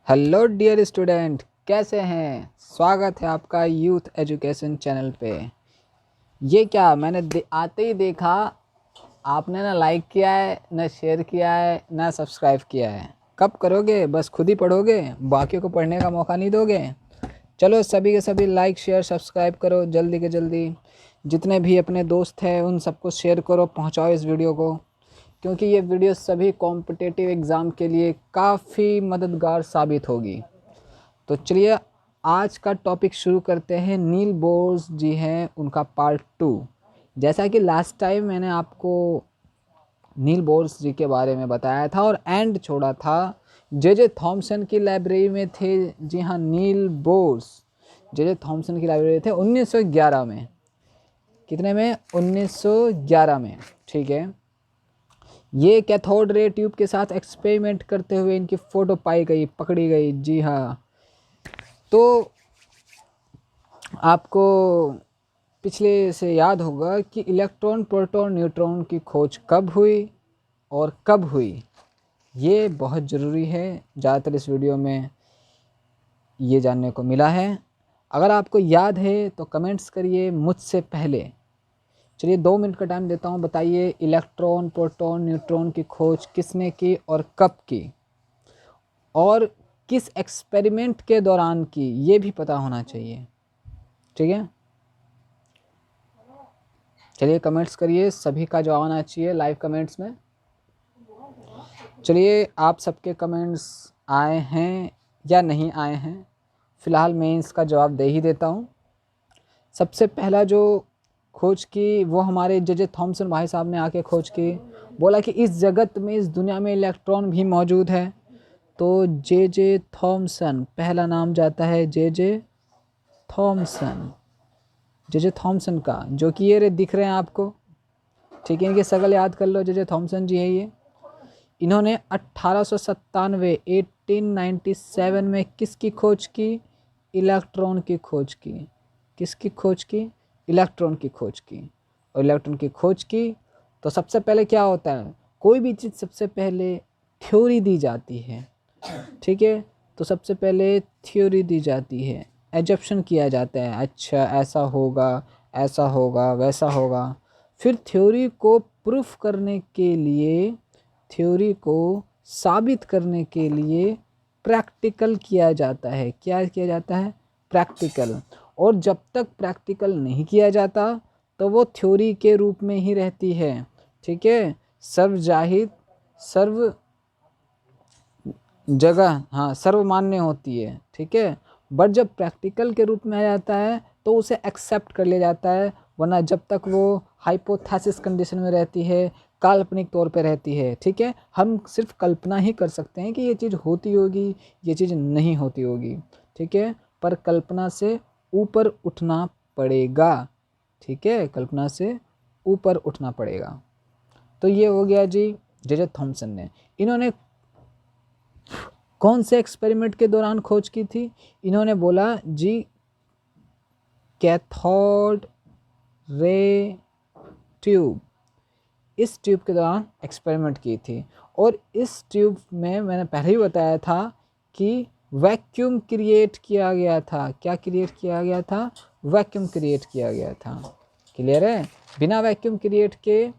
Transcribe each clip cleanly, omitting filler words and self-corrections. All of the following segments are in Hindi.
हेलो डियर स्टूडेंट, कैसे हैं। स्वागत है आपका यूथ एजुकेशन चैनल पे। ये क्या मैंने आते ही देखा, आपने ना लाइक किया है, ना शेयर किया है, ना सब्सक्राइब किया है। कब करोगे? बस खुद ही पढ़ोगे, बाकियों को पढ़ने का मौका नहीं दोगे। चलो सभी के सभी लाइक शेयर सब्सक्राइब करो जल्दी के जल्दी। जितने भी अपने दोस्त हैं उन सबको शेयर करो, पहुंचाओ इस वीडियो को, क्योंकि ये वीडियो सभी कॉम्पिटिटिव एग्ज़ाम के लिए काफ़ी मददगार साबित होगी। तो चलिए आज का टॉपिक शुरू करते हैं। नील बोर्स जी हैं, उनका पार्ट 2। जैसा कि लास्ट टाइम मैंने आपको नील बोर्स जी के बारे में बताया था और एंड छोड़ा था जे थॉमसन की लाइब्रेरी में थे। जी हाँ, नील बोर्स जे थॉमसन की लाइब्रेरी थे 1911 में। कितने में? 1911 में। ठीक है। ये कैथोड रे ट्यूब के साथ एक्सपेरिमेंट करते हुए इनकी फ़ोटो पाई गई, पकड़ी गई। जी हाँ। तो आपको पिछले से याद होगा कि इलेक्ट्रॉन प्रोटॉन न्यूट्रॉन की खोज कब हुई और कब हुई, ये बहुत ज़रूरी है। ज़्यादातर इस वीडियो में ये जानने को मिला है। अगर आपको याद है तो कमेंट्स करिए मुझसे पहले। चलिए 2 मिनट का टाइम देता हूँ। बताइए, इलेक्ट्रॉन प्रोटॉन न्यूट्रॉन की खोज किसने की और कब की, और किस एक्सपेरिमेंट के दौरान की, ये भी पता होना चाहिए। ठीक है। चलिए कमेंट्स करिए, सभी का जवाब आना चाहिए लाइव कमेंट्स में। चलिए आप सबके कमेंट्स आए हैं या नहीं आए हैं, फ़िलहाल मैं इसका जवाब दे ही देता हूँ। सबसे पहला जो खोज की वो हमारे जे थॉमसन भाई साहब ने आके खोज की। बोला कि इस जगत में, इस दुनिया में इलेक्ट्रॉन भी मौजूद है। तो जे थॉमसन, पहला नाम जाता है जे थॉमसन, जे थॉमसन का, जो कि ये दिख रहे हैं आपको। ठीक है, इनकी शक्ल याद कर लो, जे थॉमसन जी है ये। इन्होंने 1897 1897 में किसकी खोज की? इलेक्ट्रॉन की खोज की। किसकी खोज की? इलेक्ट्रॉन की खोज की। और इलेक्ट्रॉन की खोज की तो सबसे पहले क्या होता है, कोई भी चीज़ सबसे पहले थ्योरी दी जाती है। ठीक है, तो सबसे पहले थ्योरी दी जाती है, एजप्शन किया जाता है, अच्छा ऐसा होगा, ऐसा होगा, वैसा होगा। फिर थ्योरी को प्रूफ करने के लिए, थ्योरी को साबित करने के लिए प्रैक्टिकल किया जाता है। क्या किया जाता है? प्रैक्टिकल। और जब तक प्रैक्टिकल नहीं किया जाता तो वो थ्योरी के रूप में ही रहती है। ठीक है, सर्वजाहिर, सर्व जगह, हाँ, सर्वमान्य होती है। ठीक है, बट जब प्रैक्टिकल के रूप में आ जाता है तो उसे एक्सेप्ट कर लिया जाता है, वरना जब तक वो हाइपोथेसिस कंडीशन में रहती है, काल्पनिक तौर पे रहती है। ठीक है, हम सिर्फ कल्पना ही कर सकते हैं कि ये चीज़ होती होगी, ये चीज़ नहीं होती होगी। ठीक है, पर कल्पना से ऊपर उठना पड़ेगा। ठीक है, कल्पना से ऊपर उठना पड़ेगा। तो ये हो गया जी जे थॉमसन ने। इन्होंने कौन से एक्सपेरिमेंट के दौरान खोज की थी? इन्होंने बोला जी कैथोड रे ट्यूब, इस ट्यूब के दौरान एक्सपेरिमेंट की थी। और इस ट्यूब में मैंने पहले ही बताया था कि वैक्यूम क्रिएट किया गया था। क्या क्रिएट किया गया था? वैक्यूम क्रिएट किया गया था। क्लियर है? बिना वैक्यूम क्रिएट के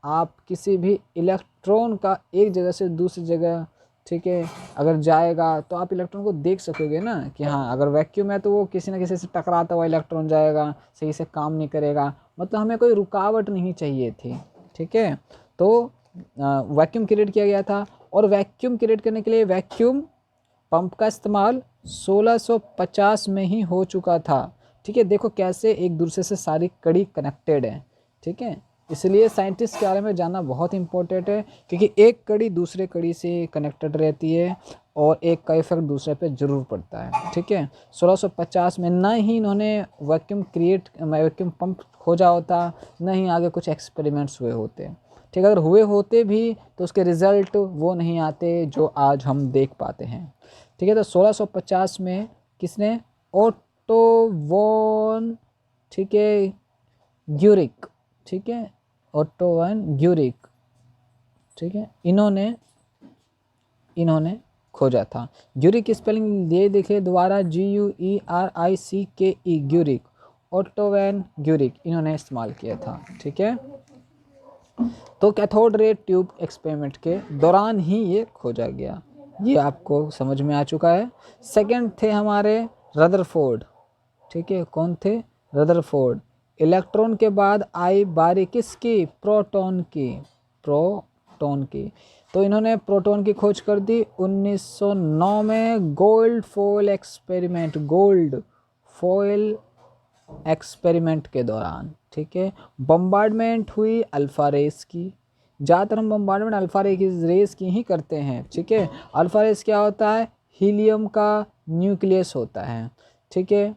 आप किसी भी इलेक्ट्रॉन का एक जगह से दूसरी जगह, ठीक है, अगर जाएगा तो आप इलेक्ट्रॉन को देख सकोगे ना कि हाँ, अगर वैक्यूम है तो वो किसी न किसी से टकराता हुआ इलेक्ट्रॉन जाएगा, सही से काम नहीं करेगा। मतलब हमें कोई रुकावट नहीं चाहिए थी। ठीक है, तो वैक्यूम क्रिएट किया गया था। और वैक्यूम क्रिएट करने के लिए वैक्यूम पंप का इस्तेमाल 1650 में ही हो चुका था। ठीक है, देखो कैसे एक दूसरे से सारी कड़ी कनेक्टेड है। ठीक है, इसलिए साइंटिस्ट के बारे में जानना बहुत इंपॉर्टेंट है, क्योंकि एक कड़ी दूसरे कड़ी से कनेक्टेड रहती है और एक का इफेक्ट दूसरे पे ज़रूर पड़ता है। ठीक है, 1650 में ना ही इन्होंने वैक्यूम पंप खोजा होता, न ही आगे कुछ एक्सपेरिमेंट्स हुए होते। ठीक है, अगर हुए होते भी तो उसके रिज़ल्ट वो नहीं आते जो आज हम देख पाते हैं। ठीक है, तो 1650 में किसने? ओटो वॉन, ठीक है, ग्यूरिक। ठीक है, ओटो वॉन ग्यूरिक। ठीक है, इन्होंने खोजा था। ग्यूरिक की स्पेलिंग ये देखिए दोबारा, GUERICKE, ग्यूरिक। ओटो वैन ग्यूरिक इन्होंने इस्तेमाल किया था। ठीक है, तो कैथोड रे ट्यूब एक्सपेरिमेंट के दौरान ही ये खोजा गया। ये आपको समझ में आ चुका है। सेकंड थे हमारे रदरफोर्ड। ठीक है, कौन थे? रदरफोर्ड। इलेक्ट्रॉन के बाद आई बारी किसकी? प्रोटॉन की। प्रोटॉन की। तो इन्होंने प्रोटॉन की खोज कर दी 1909 में gold foil experiment, gold foil experiment के दौरान। ठीक है, बम्बार्डमेंट हुई अल्फा रेस की। ज़्यादातर हम बम्बार्डमेंट अल्फा रेस की ही करते हैं। ठीक है, अल्फा रेस क्या होता है? हीलियम का न्यूक्लियस होता है। ठीक है,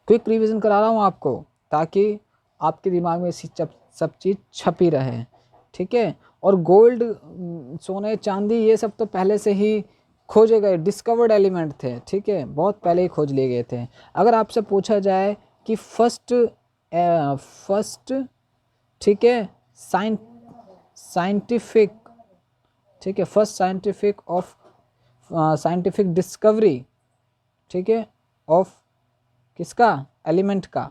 क्विक रिवीजन करा रहा हूँ आपको ताकि आपके दिमाग में सब चीज़ छपी रहे। ठीक है, और गोल्ड, सोने, चांदी ये सब तो पहले से ही खोजे गए डिस्कवर्ड एलिमेंट थे। ठीक है, बहुत पहले ही खोज लिए गए थे। अगर आपसे पूछा जाए कि फर्स्ट, ठीक है, साइंटिफिक, ठीक है, फर्स्ट साइंटिफिक डिस्कवरी, ठीक है, ऑफ किसका? एलिमेंट का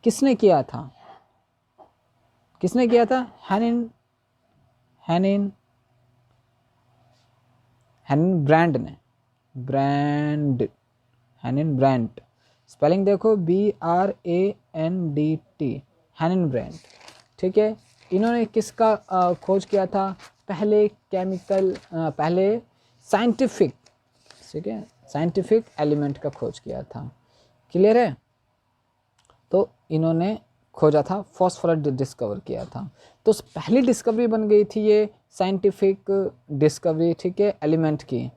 किसने किया था? किसने किया था? हेनिन ब्रांड ने। हेनिन ब्रांड, स्पेलिंग देखो BRANDT, हेनिन ब्रांड। ठीक है, इन्होंने किसका खोज किया था? पहले साइंटिफिक, ठीक है, साइंटिफिक एलिमेंट का खोज किया था। क्लियर है? तो इन्होंने खोजा था, फॉस्फोरस डिस्कवर किया था। तो पहली डिस्कवरी बन गई थी ये साइंटिफिक डिस्कवरी, ठीक है, एलिमेंट की।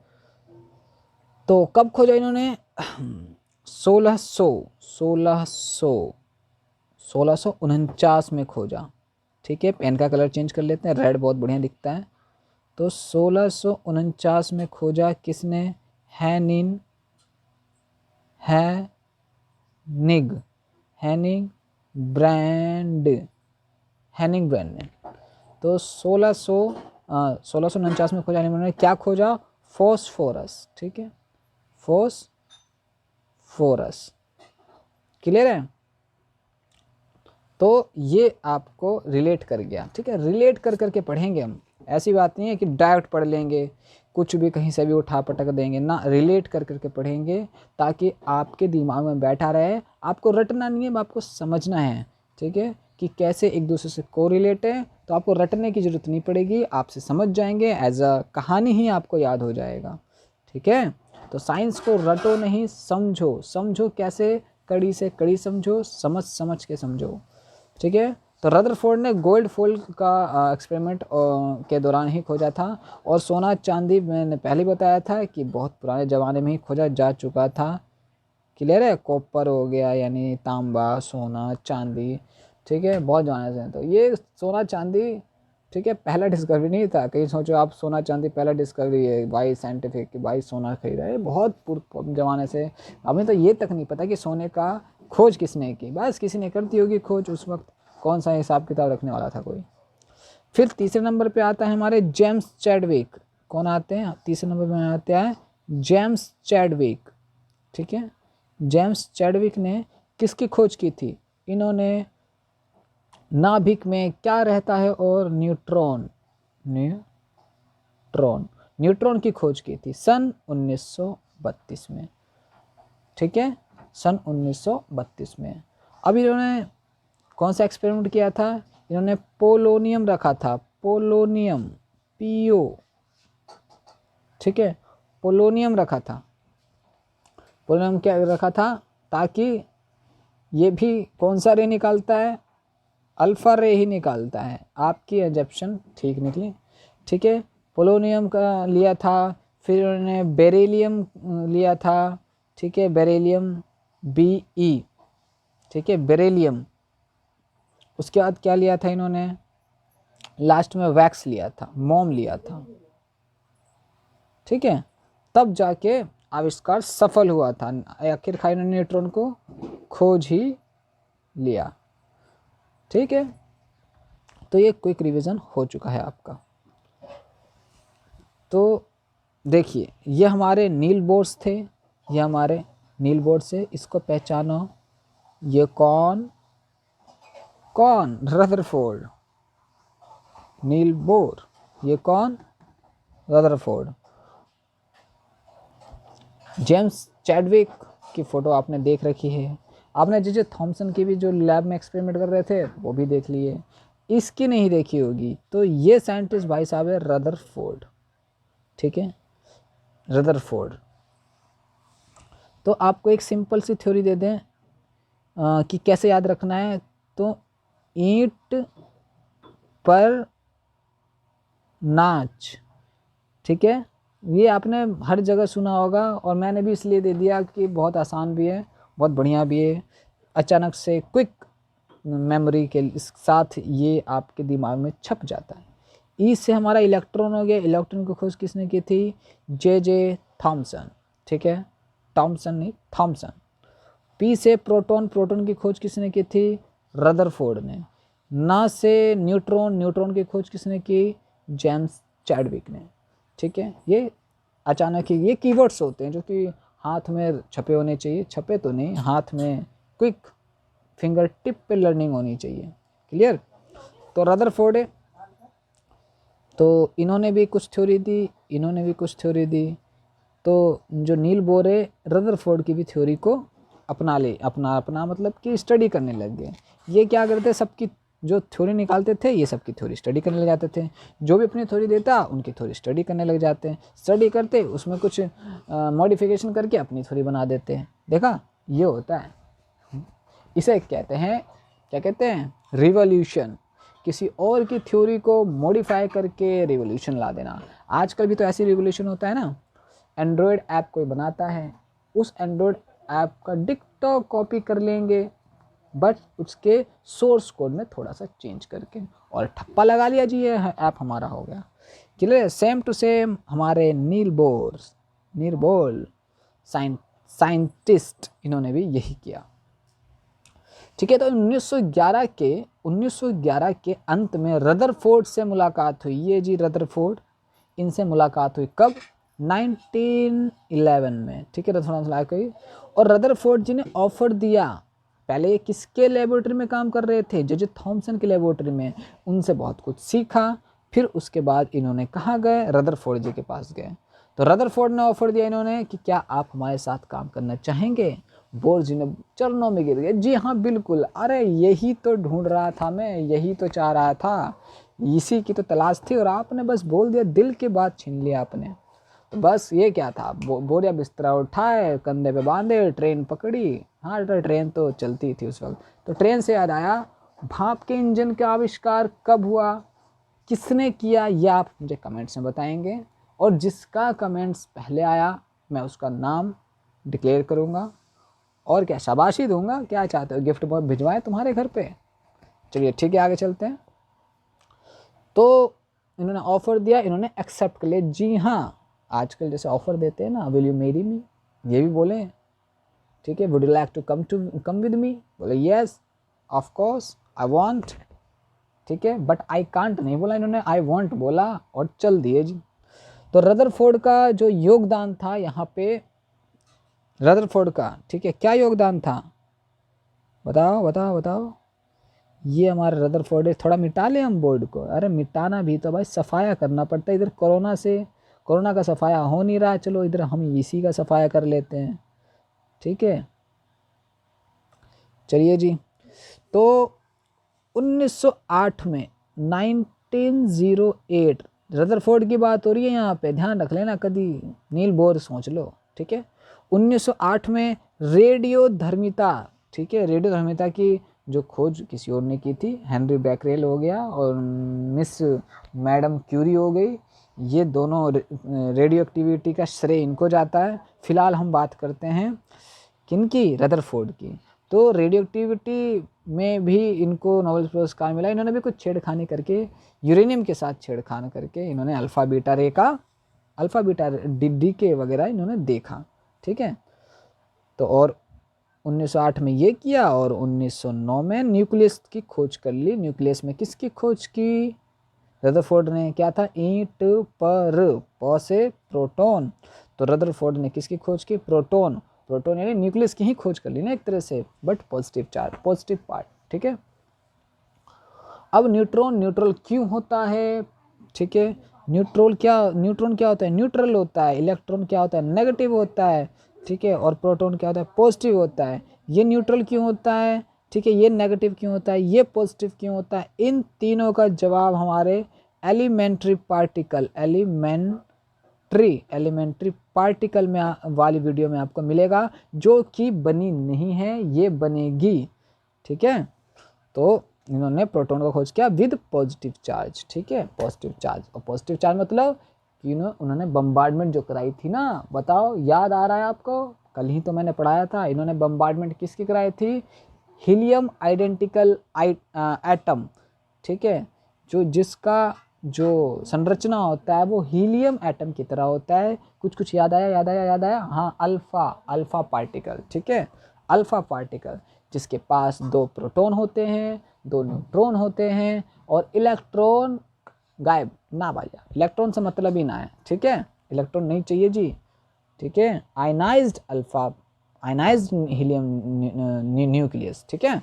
तो कब खोजा इन्होंने? 1649 में खोजा। ठीक है, पेन का कलर चेंज कर लेते हैं, रेड बहुत बढ़िया दिखता है। तो 1649 में खोजा किसने? हेनिंग ब्रांड ने। तो 1649 में खोजा इन्होंने क्या खोजा? फॉस्फोरस। ठीक है, फॉस्फोरस। क्लियर है? तो ये आपको रिलेट कर गया। ठीक है, रिलेट कर करके पढ़ेंगे हम, ऐसी बात नहीं है कि डायरेक्ट पढ़ लेंगे, कुछ भी कहीं से भी उठा पटक देंगे ना, रिलेट कर करके पढ़ेंगे ताकि आपके दिमाग में बैठा रहे। आपको रटना नहीं है, आपको समझना है। ठीक है, कि कैसे एक दूसरे से कोरिलेट है। तो आपको रटने की ज़रूरत नहीं पड़ेगी, आपसे समझ जाएंगे, एज अ कहानी ही आपको याद हो जाएगा। ठीक है, तो साइंस को रटो नहीं, समझो। समझो कैसे? कड़ी से कड़ी समझो, समझ के समझो। ठीक है, तो रदरफोर्ड ने गोल्ड फॉयल का एक्सपेरिमेंट के दौरान ही खोजा था। और सोना चांदी मैंने पहले बताया था कि बहुत पुराने ज़माने में ही खोजा जा चुका था। क्लियर है? कॉपर हो गया, यानी तांबा, सोना, चांदी। ठीक है, बहुत ज़माने से। तो ये सोना चांदी, ठीक है, पहला डिस्कवरी नहीं था। कहीं सोचो आप सोना चांदी पहला डिस्कवरी है भाई, साइंटिफिक भाई सोना खरीदा है, बहुत ज़माने से। हमें तो ये तक नहीं पता कि सोने का खोज किसने की, बस किसी ने कर दी होगी खोज उस वक्त, कौन सा हिसाब किताब रखने वाला था कोई। फिर तीसरे नंबर पे आता है हमारे जेम्स चैडविक। कौन आते हैं तीसरे नंबर में? आते हैं जेम्स चैडविक। ठीक है, जेम्स चैडविक ने किसकी खोज की थी? इन्होंने नाभिक में क्या रहता है और न्यूट्रॉन की खोज की थी सन 1932 में। ठीक है, सन 1932 में। अब इन्होंने कौन सा एक्सपेरिमेंट किया था? इन्होंने पोलोनियम रखा था, पोलोनियम, PO। ठीक है, पोलोनियम रखा था। पोलोनियम क्या रखा था? ताकि ये भी कौन सा रे निकालता है? अल्फा रे ही निकालता है। आपकी एजप्शन ठीक निकली। ठीक है, पोलोनियम का लिया था। फिर उन्होंने बेरिलियम लिया था। ठीक है, बेरिलियम, BE। ठीक है, बेरिलियम। उसके बाद क्या लिया था इन्होंने? लास्ट में वैक्स लिया था, मोम लिया था। ठीक है, तब जाके आविष्कार सफल हुआ था। आखिरकार इन्होंने न्यूट्रॉन को खोज ही लिया। ठीक है, तो ये क्विक रिवीजन हो चुका है आपका। तो देखिए ये हमारे नील बोर्स थे, ये हमारे नील बोर्स है, इसको पहचानो। ये कौन रदरफोर्ड, नील बोर, ये कौन, रदरफोर्ड। जेम्स चैडविक की फ़ोटो आपने देख रखी है। आपने जे थॉमसन की भी जो लैब में एक्सपेरिमेंट कर रहे थे वो भी देख लिए, इसकी नहीं देखी होगी। तो ये साइंटिस्ट भाई साहब है रदरफोर्ड, ठीक है, रदरफोर्ड। तो आपको एक सिंपल सी थ्योरी दे दें कि कैसे याद रखना है। तो ईंट पर नाच, ठीक है, ये आपने हर जगह सुना होगा और मैंने भी इसलिए दे दिया कि बहुत आसान भी है, बहुत बढ़िया भी है। अचानक से क्विक मेमोरी के साथ ये आपके दिमाग में छप जाता है। ई से हमारा इलेक्ट्रॉन हो गया। इलेक्ट्रॉन की खोज किसने की थी, जे थॉमसन, ठीक है, थॉमसन नहीं, थॉमसन। पी से प्रोटॉन, प्रोटॉन की खोज किसने की थी, रदरफोर्ड ने। ना से न्यूट्रॉन, न्यूट्रॉन की खोज किसने की, जेम्स चैडविक ने, ठीक है। ये अचानक ही ये कीवर्ड्स होते हैं जो कि हाथ में छपे होने चाहिए, छपे तो नहीं, हाथ में क्विक फिंगर टिप पे लर्निंग होनी चाहिए, क्लियर। तो रदरफोर्ड है, तो इन्होंने भी कुछ थ्योरी दी, इन्होंने भी कुछ थ्योरी दी। तो जो नील बोर है रदरफोर्ड की भी थ्योरी को अपना मतलब कि स्टडी करने लग गए। ये क्या करते, सबकी जो थ्योरी निकालते थे ये सबकी थ्योरी स्टडी करने लग जाते थे। जो भी अपनी थ्योरी देता उनकी थ्योरी स्टडी करने लग जाते हैं। स्टडी करते उसमें कुछ मॉडिफिकेशन करके अपनी थ्योरी बना देते हैं। देखा, ये होता है। इसे कहते हैं, क्या कहते हैं, रिवॉल्यूशन। किसी और की थ्योरी को मॉडिफाई करके रिवॉल्यूशन ला देना। आजकल भी तो ऐसी रिवॉल्यूशन होता है ना, एंड्रॉयड ऐप कोई बनाता है, उस एंड्रॉयड ऐप का डिक्टो कॉपी कर लेंगे, बट उसके सोर्स कोड में थोड़ा सा चेंज करके और ठप्पा लगा लिया जी, ये ऐप हमारा हो गया। क्लियर, सेम टू सेम हमारे नील बोर साइंटिस्ट, इन्होंने भी यही किया, ठीक है। तो 1911 के अंत में रदरफोर्ड से मुलाकात हुई। ये जी रदरफोर्ड, इनसे मुलाकात हुई कब, 1911 में, ठीक है, रदरफोर्ड हुई। और रदरफोर्ड जी ने ऑफर दिया, पहले किसके लेबोरेटरी में काम कर रहे थे, जे थॉमसन के लेबोरेटरी में, उनसे बहुत कुछ सीखा। फिर उसके बाद इन्होंने कहाँ गए, रदरफोर्ड जी के पास गए। तो रदरफोर्ड ने ऑफर दिया इन्होंने कि क्या आप हमारे साथ काम करना चाहेंगे। बोर जी ने चरणों में गिर गए, जी हाँ बिल्कुल, अरे यही तो ढूंढ रहा था मैं, यही तो चाह रहा था, इसी की तो तलाश थी, और आपने बस बोल दिया, दिल की बात छीन लिया आपने। तो बस ये क्या था, बोरिया बिस्तरा उठाए, कंधे पे बांधे, ट्रेन पकड़ी। हाँ, ट्रेन तो चलती थी उस वक्त। तो ट्रेन से याद आया, भाप के इंजन का आविष्कार कब हुआ, किसने किया, यह आप मुझे कमेंट्स में बताएंगे। और जिसका कमेंट्स पहले आया मैं उसका नाम डिक्लेयर करूँगा और क्या शाबाशी दूंगा। क्या चाहते हो, गिफ्ट बॉय भिजवाएं तुम्हारे घर पे। चलिए ठीक है, आगे चलते हैं। तो इन्होंने ऑफर दिया, इन्होंने एक्सेप्ट कर लिया। जी हाँ, आजकल जैसे ऑफर देते हैं ना, विल यू मैरी मी, ये भी बोले, ठीक है, would you like to come with me, बोले yes of course I want, ठीक है, बट आई कांट नहीं बोला इन्होंने, आई वांट बोला और चल दिए जी। तो रदरफोर्ड का जो योगदान था यहाँ पे, रदरफोर्ड का, ठीक है, क्या योगदान था, बताओ बताओ बताओ। ये हमारा रदरफोर्ड है। थोड़ा मिटा ले हम बोर्ड को, अरे मिटाना भी तो भाई सफाया करना पड़ता है। इधर कोरोना का सफाया हो नहीं रहा, चलो इधर हम इसी का सफाया कर लेते हैं, ठीक है। चलिए जी, तो 1908 में 1908 रदरफोर्ड की बात हो रही है यहाँ पे, ध्यान रख लेना, कभी नील बोर सोच लो, ठीक है। 1908 में रेडियो धर्मिता, ठीक है, रेडियो धर्मिता की जो खोज किसी और ने की थी, हेनरी बैकरेल हो गया और मिस मैडम क्यूरी हो गई। ये दोनों रेडियो एक्टिविटी का श्रेय इनको जाता है। फिलहाल हम बात करते हैं किनकी, रदरफोर्ड की। तो रेडियो एक्टिविटी में भी इनको नोबेल पुरस्कार मिला। इन्होंने भी कुछ छेड़खानी करके, यूरेनियम के साथ छेड़खानी करके इन्होंने अल्फा बीटा डीके वगैरह इन्होंने देखा, ठीक है। तो और 1908 में ये किया और 1909 में न्यूक्लियस की खोज कर ली। न्यूक्लियस में किसकी खोज की, रदरफोर्ड ने क्या था, ईंट पर, प से प्रोटॉन, तो रदरफोर्ड ने किसकी खोज की, प्रोटॉन, प्रोटॉन यानी न्यूक्लियस की ही खोज कर ली ना एक तरह से, but positive charge, positive part, ठीक है। अब न्यूट्रॉन न्यूट्रल क्यों होता है, ठीक है, न्यूट्रॉन क्या होता है, न्यूट्रल होता है, इलेक्ट्रॉन क्या होता है, नेगेटिव होता है, ठीक है, और प्रोटॉन क्या होता है, पॉजिटिव होता है। ये न्यूट्रल क्यों होता है, ठीक है, ये नेगेटिव क्यों होता है, ये पॉजिटिव क्यों होता है, इन तीनों का जवाब हमारे एलिमेंट्री पार्टिकल में वाली वीडियो में आपको मिलेगा, जो कि बनी नहीं है, ये बनेगी, ठीक है। तो इन्होंने प्रोटॉन का खोज किया विद पॉजिटिव चार्ज, ठीक है, पॉजिटिव चार्ज, और पॉजिटिव चार्ज मतलब कि उन्होंने बम्बार्डमेंट जो कराई थी ना, बताओ याद आ रहा है आपको, कल ही तो मैंने पढ़ाया था, इन्होंने बम्बार्डमेंट किसकी कराई थी, हीलियम आइडेंटिकल एटम, ठीक है, जिसका जो संरचना होता है वो हीलियम एटम की तरह होता है। कुछ याद आया, हाँ, अल्फा पार्टिकल, ठीक है, अल्फा पार्टिकल जिसके पास 2 प्रोटॉन होते हैं, 2 न्यूट्रॉन होते हैं, और इलेक्ट्रॉन गायब ना भाई, इलेक्ट्रॉन से मतलब ही ना है, ठीक है, इलेक्ट्रॉन नहीं चाहिए जी, ठीक है, आयनाइज्ड हीलियम न्यूक्लियस, ठीक है।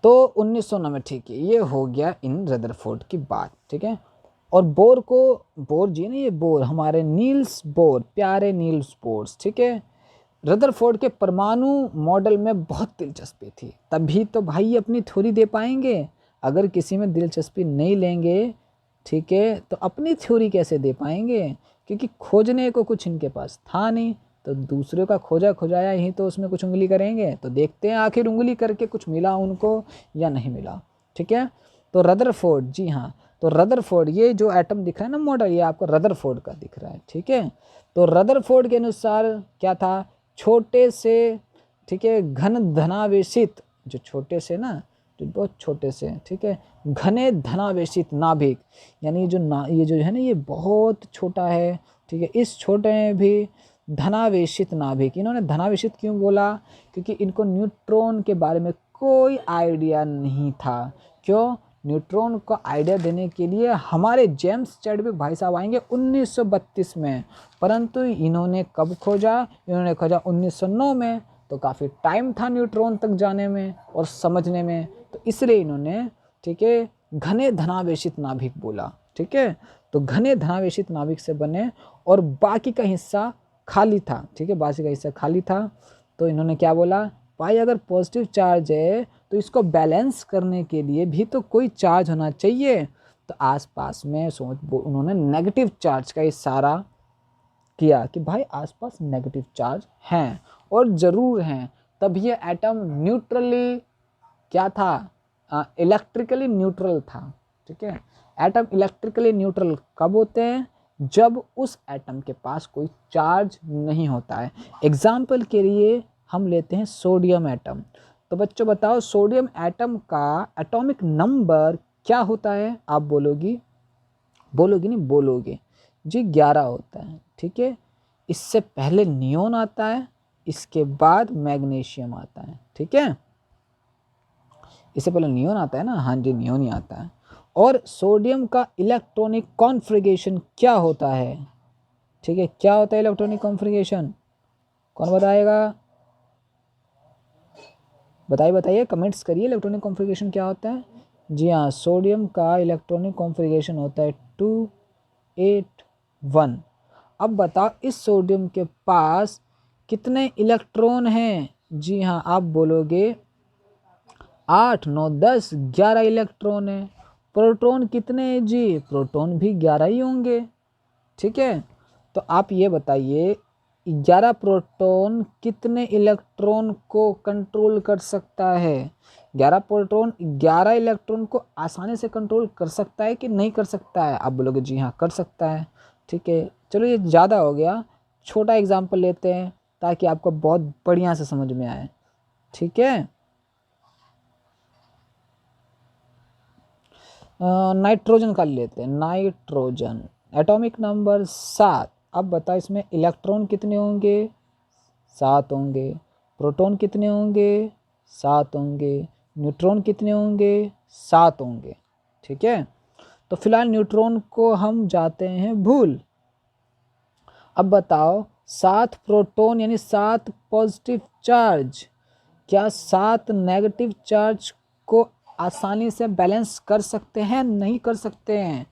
तो 1909 में, ठीक है, ये हो गया इन रदरफोर्ड की बात, ठीक है। और बोर जी ना, ये बोर हमारे नील्स बोर, प्यारे नील्स बोर, ठीक है, रदरफोर्ड के परमाणु मॉडल में बहुत दिलचस्पी थी, तभी तो भाई अपनी थ्योरी दे पाएंगे, अगर किसी में दिलचस्पी नहीं लेंगे, ठीक है, तो अपनी थ्योरी कैसे दे पाएंगे, क्योंकि खोजने को कुछ इनके पास था नहीं, तो दूसरे का खोजाया ही तो उसमें कुछ उंगली करेंगे, तो देखते हैं आखिर उंगली करके कुछ मिला उनको या नहीं मिला, ठीक है। तो रदरफोर्ड, जी हाँ, तो रदरफोर्ड, ये जो एटम दिख रहा है ना मॉडल, ये आपको रदरफोर्ड का दिख रहा है, ठीक है। तो रदरफोर्ड के अनुसार क्या था, छोटे से, ठीक है, घन धनावेशित, जो छोटे से ना, जो बहुत छोटे से, ठीक है, घने धनावेशित नाभिक, यानी ये जो है ना, ये बहुत छोटा है, ठीक है, इस छोटे में भी धनावेशित नाभिक, इन्होंने धनावेशित क्यों बोला, क्योंकि इनको न्यूट्रॉन के बारे में कोई आइडिया नहीं था। क्यों, न्यूट्रॉन का आइडिया देने के लिए हमारे जेम्स चैडविक भाई साहब आएंगे 1932 में, परंतु इन्होंने कब खोजा, इन्होंने खोजा 1909 में, तो काफ़ी टाइम था न्यूट्रॉन तक जाने में और समझने में, तो इसलिए इन्होंने, ठीक है, घने धनावेशित नाभिक बोला, ठीक है। तो घने धनावेशित नाभिक से बने और बाकी का हिस्सा खाली था, ठीक है, बाकी का हिस्सा खाली था, तो इन्होंने क्या बोला, भाई अगर पॉजिटिव चार्ज है तो इसको बैलेंस करने के लिए भी तो कोई चार्ज होना चाहिए, तो आसपास में उन्होंने नेगेटिव चार्ज का इशारा किया कि भाई आसपास नेगेटिव चार्ज हैं और ज़रूर हैं, तब ये एटम न्यूट्रली क्या था, इलेक्ट्रिकली न्यूट्रल था, ठीक है। एटम इलेक्ट्रिकली न्यूट्रल कब होते हैं, जब उस एटम के पास कोई चार्ज नहीं होता है। एग्जाम्पल के लिए हम लेते हैं सोडियम एटम, तो बच्चों बताओ सोडियम एटम का एटॉमिक नंबर क्या होता है, आप बोलोगे जी 11 होता है, ठीक है। इससे पहले नियोन आता है, इसके बाद मैग्नीशियम आता है, ठीक है, इससे पहले नियोन आता है ना, हाँ जी, नियोन ही आता है। और सोडियम का इलेक्ट्रॉनिक कॉन्फ़िगरेशन क्या होता है, ठीक है, क्या होता है इलेक्ट्रॉनिक कॉन्फ़िगरेशन, कौन बताएगा, बताइए कमेंट्स करिए, इलेक्ट्रॉनिक कॉन्फ़िगरेशन क्या होता है। जी हाँ, सोडियम का इलेक्ट्रॉनिक कॉन्फ़िगरेशन होता है 281। अब बताओ इस सोडियम के पास कितने इलेक्ट्रॉन हैं, जी हाँ, आप बोलोगे 8, 9, 10, 11 इलेक्ट्रॉन है। प्रोटॉन कितने हैं जी, प्रोटॉन भी 11 ही होंगे, ठीक है। तो आप ये बताइए 11 प्रोटॉन कितने इलेक्ट्रॉन को कंट्रोल कर सकता है, 11 प्रोटॉन 11 इलेक्ट्रॉन को आसानी से कंट्रोल कर सकता है कि नहीं कर सकता है, आप बोलोगे जी हाँ कर सकता है, ठीक है। चलो ये ज़्यादा हो गया, छोटा एग्जाम्पल लेते हैं ताकि आपको बहुत बढ़िया से समझ में आए, ठीक है। नाइट्रोजन का लेते हैं, नाइट्रोजन एटॉमिक नंबर 7। अब बता इसमें इलेक्ट्रॉन कितने होंगे, 7 होंगे, प्रोटॉन कितने होंगे, 7 होंगे, न्यूट्रॉन कितने होंगे, 7 होंगे, ठीक है। तो फिलहाल न्यूट्रॉन को हम जाते हैं भूल। अब बताओ 7 प्रोटॉन यानी 7 पॉजिटिव चार्ज क्या 7 नेगेटिव चार्ज को आसानी से बैलेंस कर सकते हैं? नहीं कर सकते हैं।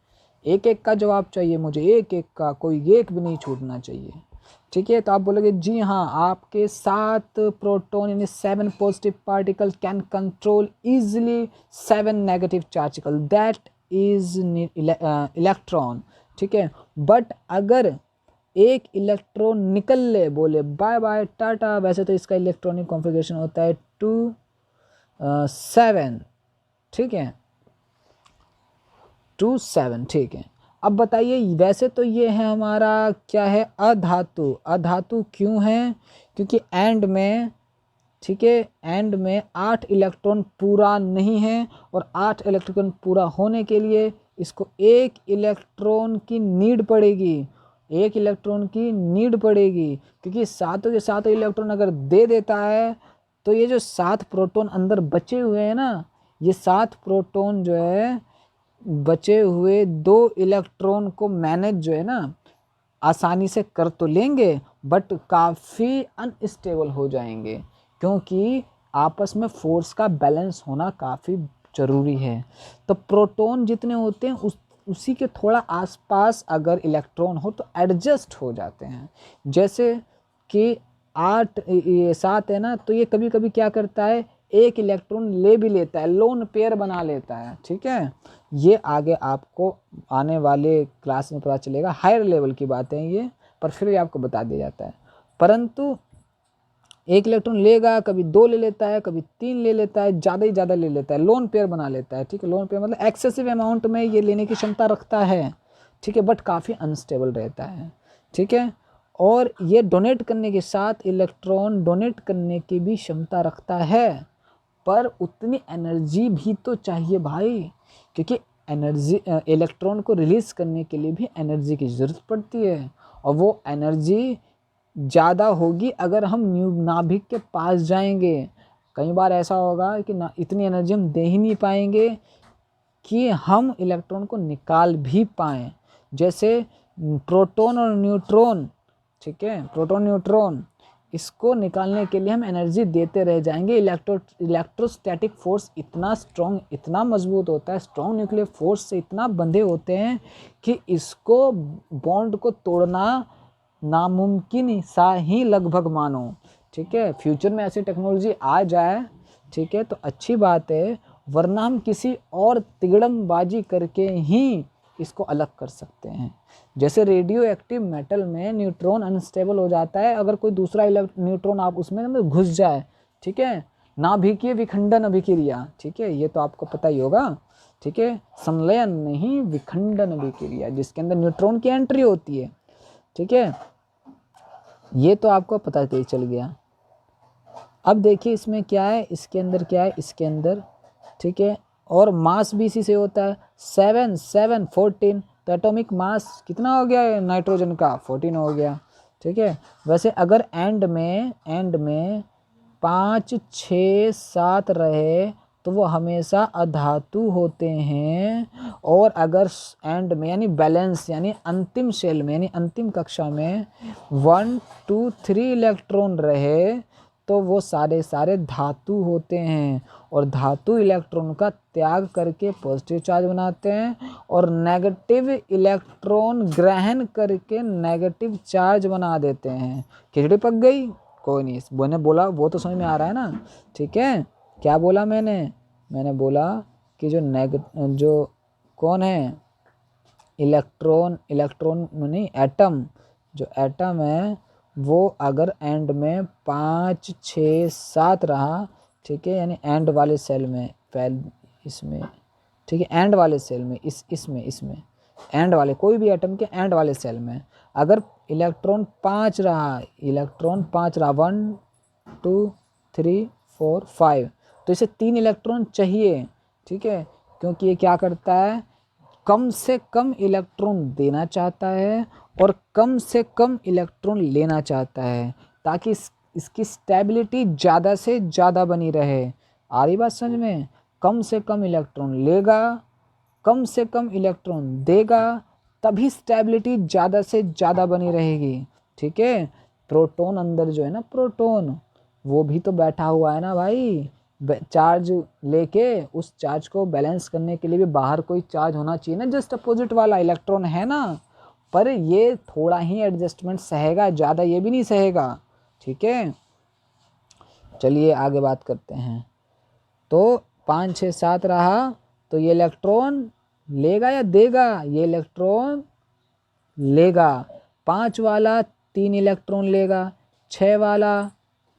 एक एक का जवाब चाहिए मुझे, एक एक का, कोई एक भी नहीं छूटना चाहिए। ठीक है, तो आप बोलोगे जी हाँ, आपके 7 प्रोटॉन यानी 7 positive particle can control easily 7 negative चार्जिकल, दैट इज इलेक्ट्रॉन। ठीक है, बट अगर एक इलेक्ट्रॉन निकल ले, बोले बाय बाय टाटा, वैसे तो इसका इलेक्ट्रॉनिक कॉन्फ़िगरेशन होता है 2 7, ठीक है, 2 7, ठीक है। अब बताइए, वैसे तो ये है हमारा क्या है, अधातु। अधातु क्यों है? क्योंकि एंड में, ठीक है, एंड में 8 इलेक्ट्रॉन पूरा नहीं है, और 8 इलेक्ट्रॉन पूरा होने के लिए इसको एक इलेक्ट्रॉन की नीड पड़ेगी, एक इलेक्ट्रॉन की नीड पड़ेगी, क्योंकि सातों के सातों इलेक्ट्रॉन अगर दे देता है तो ये जो 7 प्रोटॉन अंदर बचे हुए हैं ना, ये 7 प्रोटॉन जो है बचे हुए 2 इलेक्ट्रॉन को मैनेज जो है ना आसानी से कर तो लेंगे, बट काफ़ी अनस्टेबल हो जाएंगे, क्योंकि आपस में फोर्स का बैलेंस होना काफ़ी ज़रूरी है। तो प्रोटॉन जितने होते हैं उसी के थोड़ा आसपास अगर इलेक्ट्रॉन हो तो एडजस्ट हो जाते हैं। जैसे कि 8 ये 7 है ना, तो ये कभी कभी क्या करता है, एक इलेक्ट्रॉन ले भी लेता है, लोन पेयर बना लेता है। ठीक है, ये आगे आपको आने वाले क्लास में पता चलेगा, हायर लेवल की बातें हैं ये, पर फिर भी आपको बता दिया जाता है। परंतु एक इलेक्ट्रॉन लेगा, कभी 2 ले लेता है, कभी 3 ले लेता है, ज़्यादा ही ज़्यादा ले लेता है, लोन पेयर बना लेता है। ठीक है, लोन पेयर मतलब एक्सेसिव अमाउंट में ये लेने की क्षमता रखता है। ठीक है, बट काफ़ी अनस्टेबल रहता है। ठीक है, और ये डोनेट करने के साथ इलेक्ट्रॉन डोनेट करने की भी क्षमता रखता है, पर उतनी एनर्जी भी तो चाहिए भाई, क्योंकि एनर्जी इलेक्ट्रॉन को रिलीज़ करने के लिए भी एनर्जी की ज़रूरत पड़ती है, और वो एनर्जी ज़्यादा होगी अगर हम नाभिक के पास जाएंगे। कई बार ऐसा होगा कि ना इतनी एनर्जी हम दे ही नहीं पाएंगे कि हम इलेक्ट्रॉन को निकाल भी पाएँ। जैसे प्रोटॉन और न्यूट्रॉन, ठीक है, प्रोटॉन न्यूट्रॉन, इसको निकालने के लिए हम एनर्जी देते रह जाएंगे। इलेक्ट्रोस्टैटिक फोर्स इतना स्ट्रॉन्ग, इतना मजबूत होता है, स्ट्रॉन्ग न्यूक्लियर फोर्स से इतना बंधे होते हैं कि इसको बॉन्ड को तोड़ना नामुमकिन सा ही लगभग मानो। ठीक है, फ्यूचर में ऐसी टेक्नोलॉजी आ जाए, ठीक है, तो अच्छी बात है, वरना हम किसी और तिगड़मबाजी करके ही इसको अलग कर सकते हैं। जैसे रेडियो एक्टिव मेटल में न्यूट्रॉन अनस्टेबल हो जाता है अगर कोई दूसरा न्यूट्रॉन आप उसमें घुस जाए। ठीक है, नाभिकीय विखंडन अभिक्रिया, ठीक है, ये तो आपको पता ही होगा। ठीक है, संलयन नहीं, विखंडन अभिक्रिया, जिसके अंदर न्यूट्रॉन की एंट्री होती है। ठीक है, ये तो आपको पता चल गया। अब देखिए इसमें क्या है, इसके अंदर क्या है, इसके अंदर, ठीक है, और मास भी इसी से होता है, 7 7 14, तो एटॉमिक मास कितना हो गया नाइट्रोजन का, 14 हो गया। ठीक है, वैसे अगर एंड में 5 6 7 रहे तो वो हमेशा अधातु होते हैं, और अगर एंड में यानी बैलेंस यानी अंतिम शेल में यानी अंतिम कक्षा में 1 2 3 इलेक्ट्रॉन रहे तो वो सारे धातु होते हैं, और धातु इलेक्ट्रॉन का त्याग करके पॉजिटिव चार्ज बनाते हैं, और नेगेटिव इलेक्ट्रॉन ग्रहण करके नेगेटिव चार्ज बना देते हैं। खिचड़ी पक गई, कोई नहीं, मैंने बोला वो तो समझ में आ रहा है ना। ठीक है, क्या बोला मैंने बोला कि जो कौन है, इलेक्ट्रॉन नहीं, एटम, जो एटम है वो अगर एंड में 5 6 7 रहा, ठीक है, यानी एंड वाले सेल में, इसमें, ठीक है, एंड वाले सेल में, इसमें एंड वाले, कोई भी एटम के एंड वाले सेल में अगर इलेक्ट्रॉन 5 रहा, 1 2 3 4 5, तो इसे 3 इलेक्ट्रॉन चाहिए। ठीक है, क्योंकि ये क्या करता है, कम से कम इलेक्ट्रॉन देना चाहता है और कम से कम इलेक्ट्रॉन लेना चाहता है, ताकि इसकी स्टेबिलिटी ज़्यादा से ज़्यादा बनी रहे। आ रही बात समझ में? कम से कम इलेक्ट्रॉन लेगा कम से कम इलेक्ट्रॉन देगा तभी स्टेबिलिटी ज़्यादा से ज़्यादा बनी रहेगी। ठीक है, प्रोटॉन अंदर जो है ना, प्रोटॉन वो भी तो बैठा हुआ है ना भाई, चार्ज लेके उस चार्ज को बैलेंस करने के लिए भी बाहर कोई चार्ज होना चाहिए ना, जस्ट अपोजिट वाला इलेक्ट्रॉन है ना, पर ये थोड़ा ही एडजस्टमेंट सहेगा, ज़्यादा ये भी नहीं सहेगा। ठीक है, चलिए आगे बात करते हैं। तो 5 6 7 रहा, तो ये इलेक्ट्रॉन लेगा या देगा? ये इलेक्ट्रॉन लेगा। 5 वाला 3 इलेक्ट्रॉन लेगा, 6 वाला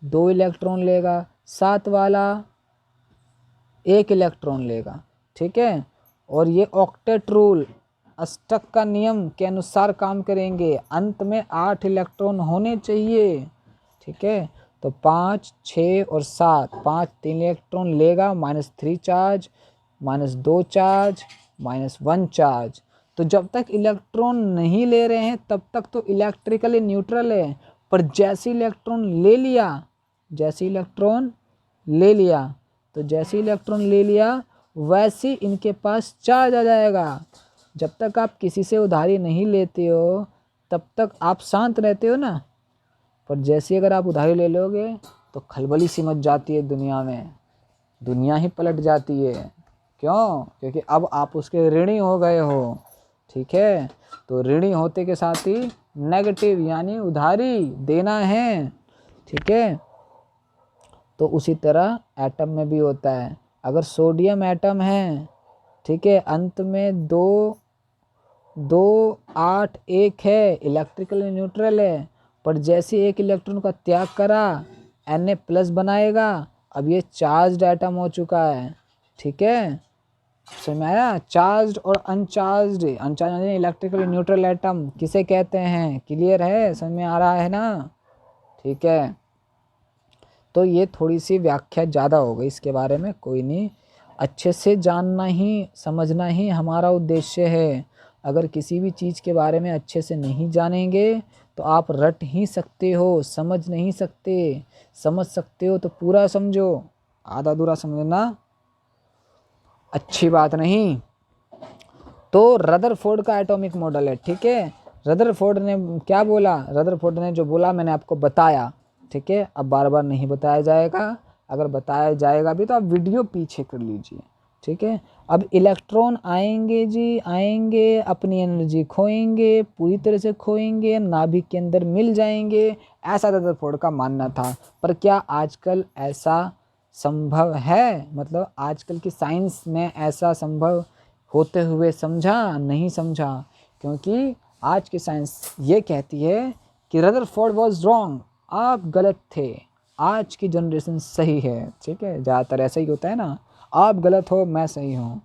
2 इलेक्ट्रॉन लेगा, 7 वाला 1 इलेक्ट्रॉन लेगा। ठीक है, और ये ऑक्टेट रूल, अष्टक का नियम के अनुसार काम करेंगे। अंत में 8 इलेक्ट्रॉन होने चाहिए। ठीक है, तो 5 6 और 7, 5 3 इलेक्ट्रॉन लेगा, -3 चार्ज, -2 चार्ज, -1 चार्ज। तो जब तक इलेक्ट्रॉन नहीं ले रहे हैं तब तक तो इलेक्ट्रिकली न्यूट्रल है, पर जैसे इलेक्ट्रॉन ले लिया, जैसे इलेक्ट्रॉन ले लिया, तो जैसे इलेक्ट्रॉन ले लिया वैसे इनके पास चार्ज आ जाएगा। जब तक आप किसी से उधारी नहीं लेते हो तब तक आप शांत रहते हो ना, पर जैसे अगर आप उधारी ले लोगे तो खलबली सी मच जाती है दुनिया में, दुनिया ही पलट जाती है। क्यों? क्योंकि अब आप उसके ऋणी हो गए हो। ठीक है, तो ऋणी होते के साथ ही नेगेटिव यानी उधारी देना है। ठीक है, तो उसी तरह एटम में भी होता है। अगर सोडियम एटम है, ठीक है, अंत में 2 2 8 1 है, इलेक्ट्रिकली न्यूट्रल है, पर जैसे एक इलेक्ट्रॉन का त्याग करा Na+ बनाएगा। अब ये चार्ज्ड एटम हो चुका है। ठीक है, समझ में आया? चार्ज्ड और अनचार्ज्ड, अनचार्ज इलेक्ट्रिकली न्यूट्रल एटम किसे कहते हैं? क्लियर है? समझ में आ रहा है ना? ठीक है, तो ये थोड़ी सी व्याख्या ज़्यादा हो गई इसके बारे में, कोई नहीं, अच्छे से जानना ही समझना ही हमारा उद्देश्य है। अगर किसी भी चीज़ के बारे में अच्छे से नहीं जानेंगे तो आप रट ही सकते हो, समझ नहीं सकते। समझ सकते हो तो पूरा समझो, आधा अधूरा समझना अच्छी बात नहीं। तो रदरफोर्ड का एटॉमिक मॉडल है। ठीक है, रदरफोर्ड ने क्या बोला? रदरफोर्ड ने जो बोला मैंने आपको बताया। ठीक है, अब बार बार नहीं बताया जाएगा, अगर बताया जाएगा भी तो आप वीडियो पीछे कर लीजिए। ठीक है, अब इलेक्ट्रॉन आएंगे जी, आएंगे, अपनी एनर्जी खोएंगे, पूरी तरह से खोएंगे, नाभिक के अंदर मिल जाएंगे, ऐसा रदरफोर्ड का मानना था। पर क्या आजकल ऐसा संभव है? मतलब आजकल की साइंस में ऐसा संभव होते हुए समझा? नहीं समझा, क्योंकि आज की साइंस ये कहती है कि रदरफोर्ड वाज रॉन्ग, आप गलत थे, आज की जनरेशन सही है। ठीक है, ज़्यादातर ऐसा ही होता है ना, आप गलत हो मैं सही हूँ।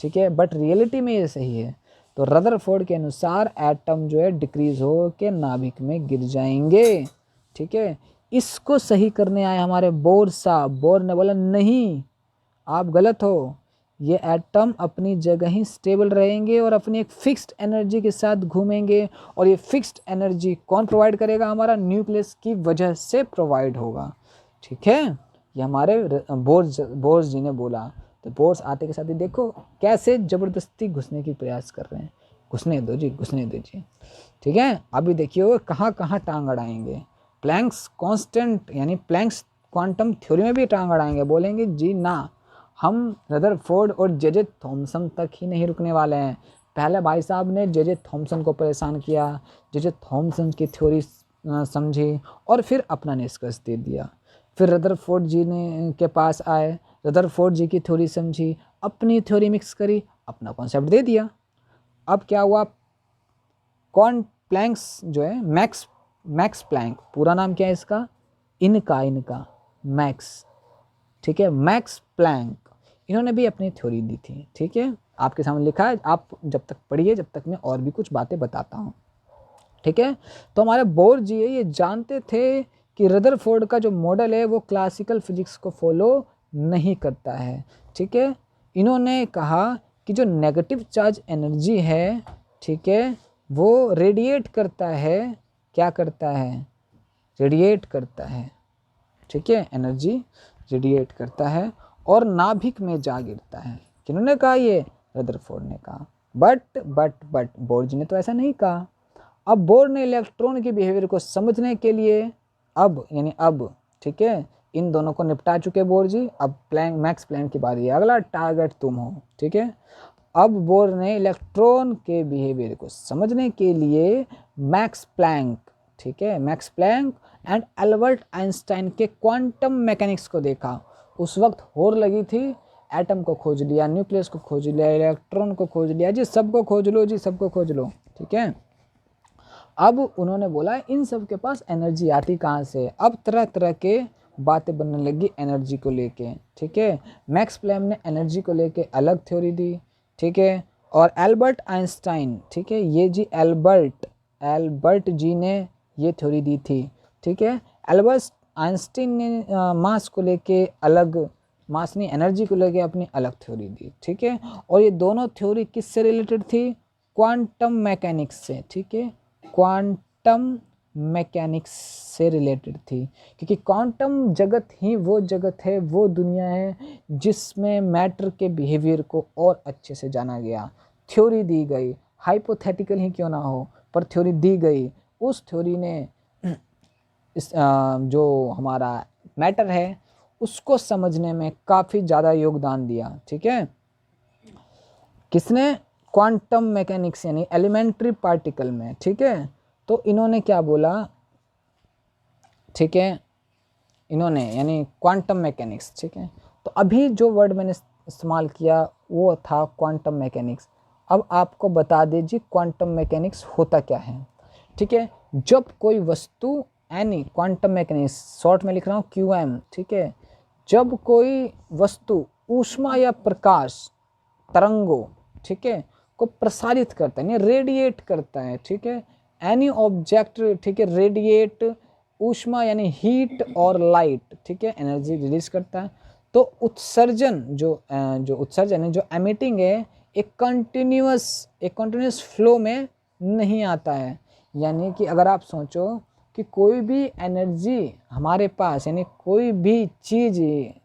ठीक है, बट रियलिटी में ये सही है। तो रदरफोर्ड के अनुसार एटम जो है डिक्रीज हो के नाभिक में गिर जाएंगे। ठीक है, इसको सही करने आए हमारे बोर साहब। बोर ने बोला नहीं, आप गलत हो, ये एटम अपनी जगह ही स्टेबल रहेंगे और अपनी एक फिक्स्ड एनर्जी के साथ घूमेंगे, और ये फिक्स्ड एनर्जी कौन प्रोवाइड करेगा? हमारा न्यूक्लियस की वजह से प्रोवाइड होगा। ठीक है, ये हमारे बोर्स जी ने बोला। तो बोर्स आते के साथ ही देखो कैसे ज़बरदस्ती घुसने की प्रयास कर रहे हैं, घुसने दो जी, घुसने दीजिए। ठीक है, अभी देखिए कहाँ कहाँ टांग अड़ाएंगे। प्लैंक्स कांस्टेंट यानी प्लैंक्स क्वांटम थ्योरी में भी टांग अड़ाएंगे, बोलेंगे जी ना, हम रदरफोर्ड और जे थॉमसन तक ही नहीं रुकने वाले हैं। पहले भाई साहब ने जे थॉमसन को परेशान किया, जे थॉमसन की थ्योरी समझी और फिर अपना निष्कर्ष दे दिया। फिर रदरफोर्ड जी ने के पास आए, रदरफोर्ड जी की थ्योरी समझी, अपनी थ्योरी मिक्स करी, अपना कॉन्सेप्ट दे दिया। अब क्या हुआ? प्लैंक्स जो है, मैक्स प्लैंक, पूरा नाम क्या है इसका? इनका मैक्स। ठीक है, मैक्स प्लैंक, इन्होंने भी अपनी थ्योरी दी थी। ठीक है, आपके सामने लिखा है, आप जब तक पढ़िए, जब तक मैं और भी कुछ बातें बताता हूँ। ठीक है, तो हमारे बोर जी ये जानते थे कि रदरफोर्ड का जो मॉडल है वो क्लासिकल फिजिक्स को फॉलो नहीं करता है। ठीक है, इन्होंने कहा कि जो नेगेटिव चार्ज एनर्जी है, ठीक है, वो रेडिएट करता है। क्या करता है? रेडिएट करता है। ठीक है, एनर्जी रेडिएट करता है और नाभिक में जा गिरता है। किन्होंने कहा? ये रदरफोर्ड ने कहा। बट बोर जी ने तो ऐसा नहीं कहा। अब बोर ने इलेक्ट्रॉन के बिहेवियर को समझने के लिए अब ठीक है, इन दोनों को निपटा चुके बोर जी, अब मैक्स प्लैंक की बारी है, अगला टारगेट तुम हो। ठीक है, अब बोर ने इलेक्ट्रॉन के बिहेवियर को समझने के लिए मैक्स प्लैंक, ठीक है, Max Planck and Albert Einstein के क्वांटम मैकेनिक्स को देखा। उस वक्त होड़ लगी थी, एटम को खोज लिया, न्यूक्लियस को खोज लिया, इलेक्ट्रॉन को खोज लिया, जी सबको खोज लो, जी सबको खोज लो। ठीक है, अब उन्होंने बोला इन सब के पास एनर्जी आती कहाँ से। अब तरह तरह के बातें बनने लगी एनर्जी को लेके। ठीक है, मैक्स प्लैंक ने एनर्जी को लेके अलग थ्योरी दी। ठीक है, और एल्बर्ट आइंस्टाइन, ठीक है, ये जी एल्बर्ट जी ने ये थ्योरी दी थी। ठीक है, एल्बर्ट आइंस्टाइन ने मास को लेके अलग, मास नहीं एनर्जी को लेके अपनी अलग थ्योरी दी। ठीक है, और ये दोनों थ्योरी किससे रिलेटेड थी? क्वांटम मैकेनिक्स से। ठीक है, क्वांटम मैकेनिक्स से रिलेटेड थी, क्योंकि क्वांटम जगत ही वो जगत है, वो दुनिया है जिसमें मैटर के बिहेवियर को और अच्छे से जाना गया। थ्योरी दी गई, हाइपोथेटिकल ही क्यों ना हो, पर थ्योरी दी गई। उस थ्योरी ने इस जो हमारा मैटर है उसको समझने में काफ़ी ज़्यादा योगदान दिया। ठीक है, किसने? क्वांटम मैकेनिक्स यानी एलिमेंट्री पार्टिकल में। ठीक है, तो इन्होंने क्या बोला? ठीक है, इन्होंने यानी क्वांटम मैकेनिक्स। ठीक है, तो अभी जो वर्ड मैंने इस्तेमाल किया वो था क्वांटम मैकेनिक्स। अब आपको बता दीजिए क्वांटम मैकेनिक्स होता क्या है। ठीक है, जब कोई वस्तु यानी क्वांटम मैकेनिक्स शॉर्ट में लिख रहा हूँ QM। ठीक है, जब कोई वस्तु ऊष्मा या प्रकाश तरंगों, ठीक है, को प्रसारित करता है यानी रेडिएट करता है। ठीक है, एनी ऑब्जेक्ट, ठीक है, रेडिएट ऊष्मा यानी हीट और लाइट, ठीक है, एनर्जी रिलीज करता है। तो उत्सर्जन जो उत्सर्जन है, जो एमिटिंग है, एक कंटिन्यूस फ्लो में नहीं आता है। यानी कि अगर आप सोचो कि कोई भी एनर्जी हमारे पास यानी कोई भी चीज़,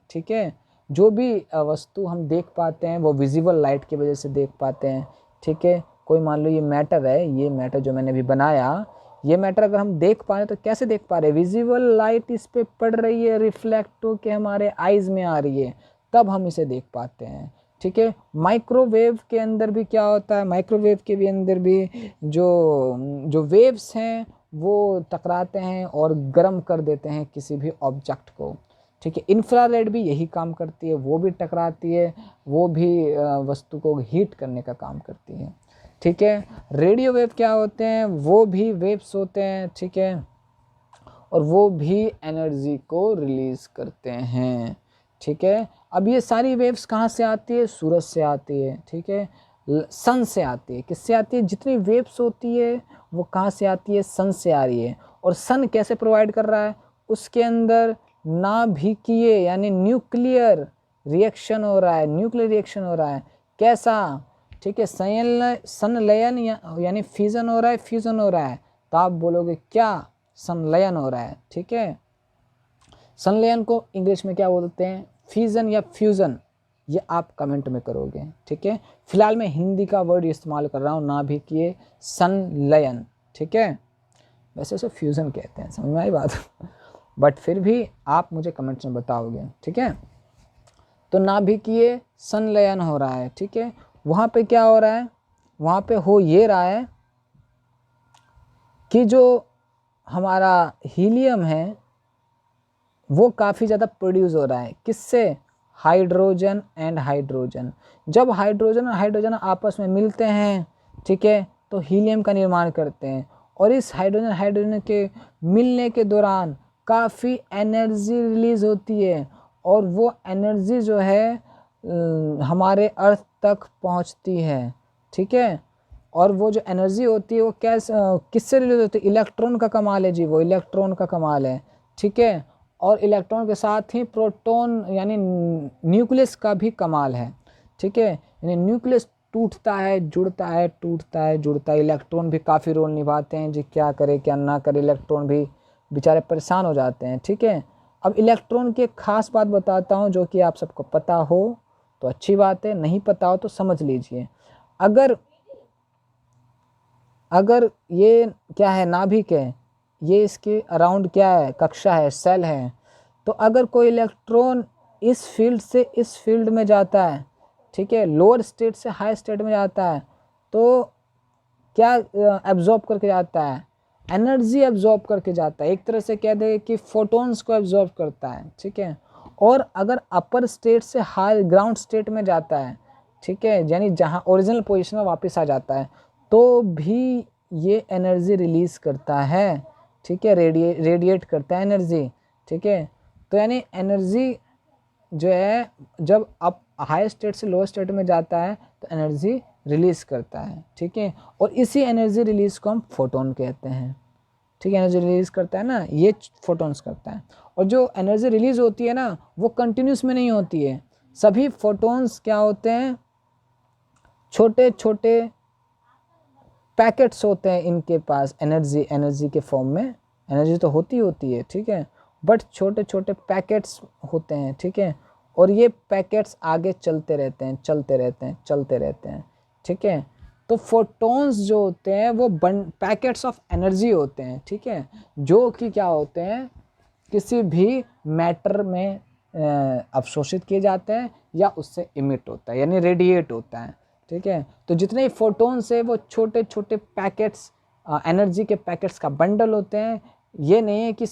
ठीक है, जो भी वस्तु हम देख पाते हैं वो विजिबल लाइट की वजह से देख पाते हैं। ठीक है, कोई मान लो ये मैटर है, ये मैटर जो मैंने अभी बनाया, ये मैटर अगर हम देख पा रहे हैं तो कैसे देख पा रहे हैं? विजिबल लाइट इस पे पड़ रही है, रिफ्लेक्ट होके हमारे आइज़ में आ रही है, तब हम इसे देख पाते हैं। ठीक है, माइक्रोवेव के अंदर भी क्या होता है? माइक्रोवेव के भी अंदर भी जो वेव्स हैं वो टकराते हैं और गर्म कर देते हैं किसी भी ऑब्जेक्ट को। ठीक है, इंफ्रारेड भी यही काम करती है, वो भी टकराती है, वो भी वस्तु को हीट करने का काम करती है। ठीक है, रेडियो वेव क्या होते हैं? वो भी वेव्स होते हैं। ठीक है, और वो भी एनर्जी को रिलीज करते हैं। ठीक है, अब ये सारी वेव्स कहाँ से आती है? सूरज से आती है। ठीक है, सन से आती है। किससे आती है? जितनी वेव्स होती है वो कहाँ से आती है? सन से आ रही है। और सन कैसे प्रोवाइड कर रहा है? उसके अंदर नाभिकीय यानी न्यूक्लियर रिएक्शन हो रहा है, न्यूक्लियर रिएक्शन हो रहा है। कैसा? ठीक है, संलयन यानी फ्यूजन हो रहा है, फ्यूजन हो रहा है। तो आप बोलोगे क्या? संलयन हो रहा है। ठीक है, संलयन को इंग्लिश में क्या बोलते हैं? फ्यूजन या फ्यूजन, ये आप कमेंट में करोगे। ठीक है, फिलहाल मैं हिंदी का वर्ड इस्तेमाल कर रहा हूँ, नाभिकीय संलयन। ठीक है, वैसे उसे फ्यूजन कहते हैं, समझ में आई बात? बट फिर भी आप मुझे कमेंट्स में बताओगे। ठीक है, तो नाभिकीय संलयन हो रहा है। ठीक है, वहाँ पे क्या हो रहा है? वहाँ पे हो ये रहा है कि जो हमारा हीलियम है वो काफ़ी ज़्यादा प्रोड्यूस हो रहा है। किससे? Hydrogen and hydrogen. जब हाइड्रोजन और हाइड्रोजन आपस में मिलते हैं, ठीक है, तो हीलियम का निर्माण करते हैं। और इस हाइड्रोजन के मिलने के दौरान काफ़ी एनर्जी रिलीज होती है, और वो एनर्जी जो है हमारे अर्थ तक पहुंचती है। ठीक है, और वो जो एनर्जी होती है वो कैसे, किससे रिलीज होती है? इलेक्ट्रॉन का कमाल है जी, वो इलेक्ट्रॉन का कमाल है। ठीक है, और इलेक्ट्रॉन के साथ ही प्रोटॉन यानी न्यूक्लियस का भी कमाल है। ठीक है, यानी न्यूक्लियस टूटता है, जुड़ता है, टूटता है, जुड़ता है। इलेक्ट्रॉन भी काफ़ी रोल निभाते हैं जी, क्या करे क्या ना करे, इलेक्ट्रॉन भी बेचारे परेशान हो जाते हैं। ठीक है, अब इलेक्ट्रॉन की एक खास बात बताता हूँ जो कि आप सबको पता हो, तो अच्छी बात है, नहीं पता हो तो समझ लीजिए। अगर अगर ये क्या है, नाभिक है, ये इसके अराउंड क्या है, कक्षा है, सेल है, तो अगर कोई इलेक्ट्रॉन इस फील्ड से इस फील्ड में जाता है, ठीक है, लोअर स्टेट से हाई स्टेट में जाता है, तो क्या एब्जॉर्ब करके जाता है, एनर्जी एब्जॉर्ब करके जाता है। एक तरह से कह दे कि फोटॉन्स को एब्जॉर्ब करता है, ठीक है। और अगर अपर स्टेट से हाई ग्राउंड स्टेट में जाता है, ठीक है, यानी जहाँ ओरिजिनल पोजीशन में वापस आ जाता है, तो भी ये एनर्जी रिलीज करता है, ठीक है, रेडिएट करता है एनर्जी, ठीक है। तो यानी एनर्जी जो है जब अप हाई स्टेट से लोअर स्टेट में जाता है तो एनर्जी रिलीज करता है, ठीक है। और इसी एनर्जी रिलीज को हम फोटोन कहते हैं, ठीक है। एनर्जी रिलीज करता है ना, ये फोटोन्स करता है। और जो एनर्जी रिलीज होती है ना, वो कंटिन्यूस में नहीं होती है। सभी फोटोन्स क्या होते हैं, छोटे छोटे पैकेट्स होते हैं इनके पास, एनर्जी के फॉर्म में। एनर्जी तो होती है, ठीक है, बट छोटे छोटे पैकेट्स होते हैं, ठीक है। और ये पैकेट्स आगे चलते रहते हैं, ठीक है। तो फोटॉन्स जो होते हैं वो पैकेट्स ऑफ एनर्जी होते हैं, ठीक है, जो कि क्या होते हैं, किसी भी मैटर में अवशोषित किए जाते हैं या उससे इमिट होता है, यानी रेडिएट होता है, ठीक है। तो जितने फोटॉन्स है वो छोटे छोटे पैकेट्स, एनर्जी के पैकेट्स का बंडल होते हैं। ये नहीं है कि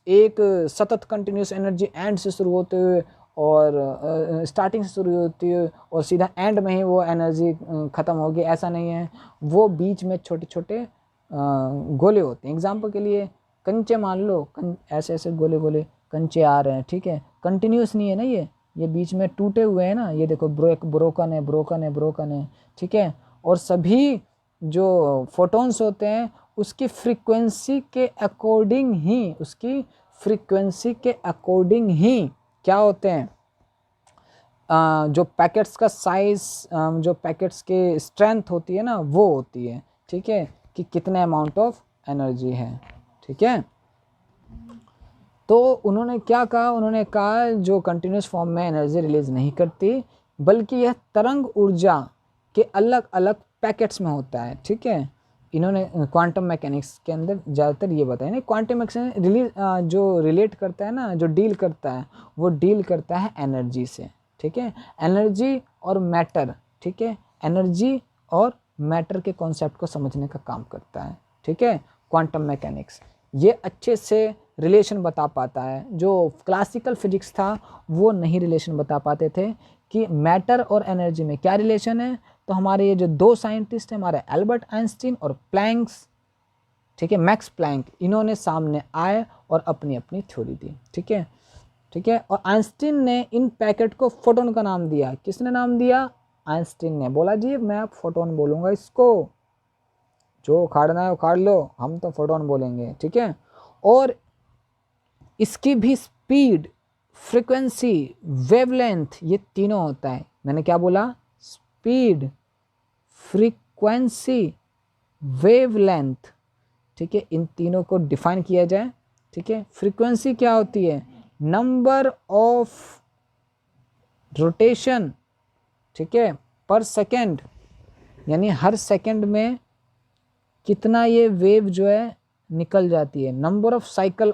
एक सतत कंटिन्यूस एनर्जी एंड से शुरू होते हुए और स्टार्टिंग से शुरू होती है और सीधा एंड में ही वो एनर्जी ख़त्म होगी, ऐसा नहीं है। वो बीच में छोटे छोटे गोले होते हैं। एग्जाम्पल के लिए कंचे मान लो, ऐसे ऐसे गोले गोले कंचे आ रहे हैं, ठीक है, कंटिन्यूस नहीं है ना, ये बीच में टूटे हुए हैं ना, ये देखो ब्रोकन है, ठीक है। और सभी जो फोटॉन्स होते हैं उसकी फ्रीक्वेंसी के अकॉर्डिंग ही क्या होते हैं, जो पैकेट्स का साइज, जो पैकेट्स के स्ट्रेंथ होती है ना, वो होती है, ठीक है, कि कितने अमाउंट ऑफ एनर्जी है, ठीक है। तो उन्होंने क्या कहा, उन्होंने कहा जो कंटिन्यूस फॉर्म में एनर्जी रिलीज नहीं करती, बल्कि यह तरंग ऊर्जा के अलग अलग पैकेट्स में होता है, ठीक है। इन्होंने क्वांटम मैकेनिक्स के अंदर ज़्यादातर ये बताया। नहीं, क्वांटम मैकेनिक्स रिलीज जो रिलेट करता है ना, जो डील करता है, वो डील करता है एनर्जी से, ठीक है, एनर्जी और मैटर, ठीक है, एनर्जी और मैटर के कॉन्सेप्ट को समझने का काम करता है, ठीक है, क्वांटम मैकेनिक्स। ये अच्छे से रिलेशन बता पाता है, जो क्लासिकल फिजिक्स था वो नहीं रिलेशन बता पाते थे कि मैटर और एनर्जी में क्या रिलेशन है। तो हमारे ये जो दो साइंटिस्ट हैं, हमारे एल्बर्ट आइंस्टीन और प्लैंक्स, ठीक है, मैक्स प्लैंक, इन्होंने सामने आए और अपनी अपनी थ्योरी दी, ठीक है, ठीक है। और आइंस्टीन ने इन पैकेट को फोटोन का नाम दिया। किसने नाम दिया? आइंस्टीन ने। बोला जी मैं अब फोटोन बोलूँगा इसको, जो उखाड़ना है उखाड़ लो, हम तो फोटोन बोलेंगे, ठीक है। और इसकी भी स्पीड, फ्रीक्वेंसी, वेवलेंथ, ये तीनों होता है। मैंने क्या बोला? स्पीड, फ्रीक्वेंसी, वेवलेंथ, ठीक है, इन तीनों को डिफाइन किया जाए, ठीक है। फ्रीक्वेंसी क्या होती है? नंबर ऑफ रोटेशन, ठीक है, पर सेकेंड, यानी हर सेकेंड में कितना ये वेव जो है निकल जाती है। Number of cycle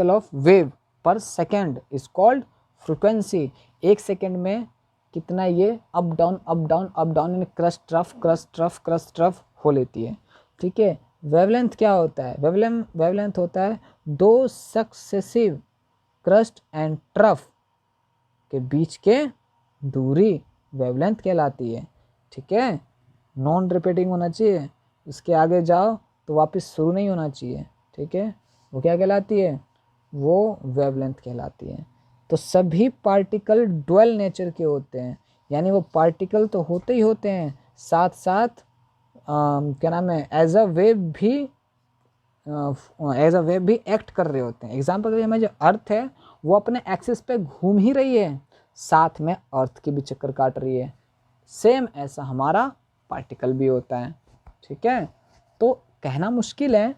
of wave पर सेकेंड इज कॉल्ड फ्रीक्वेंसी। एक सेकेंड में कितना ये अप डाउन यानी क्रस्ट ट्रफ हो लेती है, ठीक है। वेवलेंथ क्या होता है? वेवलेंथ होता है दो सक्सेसिव क्रस्ट एंड ट्रफ के बीच के दूरी वेवलेंथ कहलाती है, ठीक है। नॉन रिपीटिंग होना चाहिए, इसके आगे जाओ तो वापस शुरू नहीं होना चाहिए, ठीक है। वो क्या कहलाती है? वो वेवलेंथ कहलाती है। तो सभी पार्टिकल ड्वेल नेचर के होते हैं, यानी वो पार्टिकल तो होते ही होते हैं, साथ साथ क्या नाम है, एज अ वेव भी एक्ट कर रहे होते हैं। एग्जाम्पल के लिए हमारी जो अर्थ है वो अपने एक्सिस पे घूम ही रही है, साथ में अर्थ की भी चक्कर काट रही है। सेम ऐसा हमारा पार्टिकल भी होता है, ठीक है। तो कहना मुश्किल है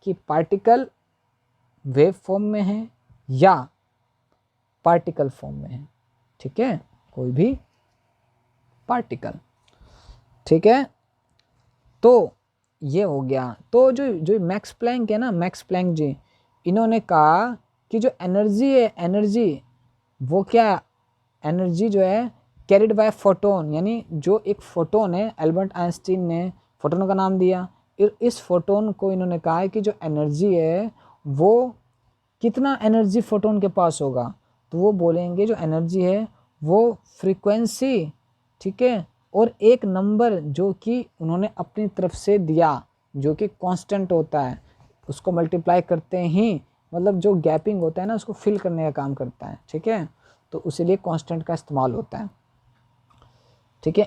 कि पार्टिकल वेव फॉर्म में है या पार्टिकल फॉर्म में है, ठीक है, कोई भी पार्टिकल, ठीक है। तो ये हो गया। तो जो मैक्स प्लैंक है ना, मैक्स प्लैंक जी, इन्होंने कहा कि जो एनर्जी है, एनर्जी वो क्या, एनर्जी जो है कैरिड बाय फोटोन, यानी जो एक फोटोन है, एल्बर्ट आइंस्टीन ने फोटोन का नाम दिया। इस फोटोन को इन्होंने कहा है कि जो एनर्जी है वो कितना एनर्जी फोटोन के पास होगा, तो वो बोलेंगे जो एनर्जी है वो फ्रीक्वेंसी, ठीक है, और एक नंबर जो कि उन्होंने अपनी तरफ से दिया जो कि कांस्टेंट होता है, उसको मल्टीप्लाई करते ही मतलब जो गैपिंग होता है ना उसको फिल करने का काम करता है, ठीक है, तो इसीलिए कांस्टेंट का इस्तेमाल होता है, ठीक है।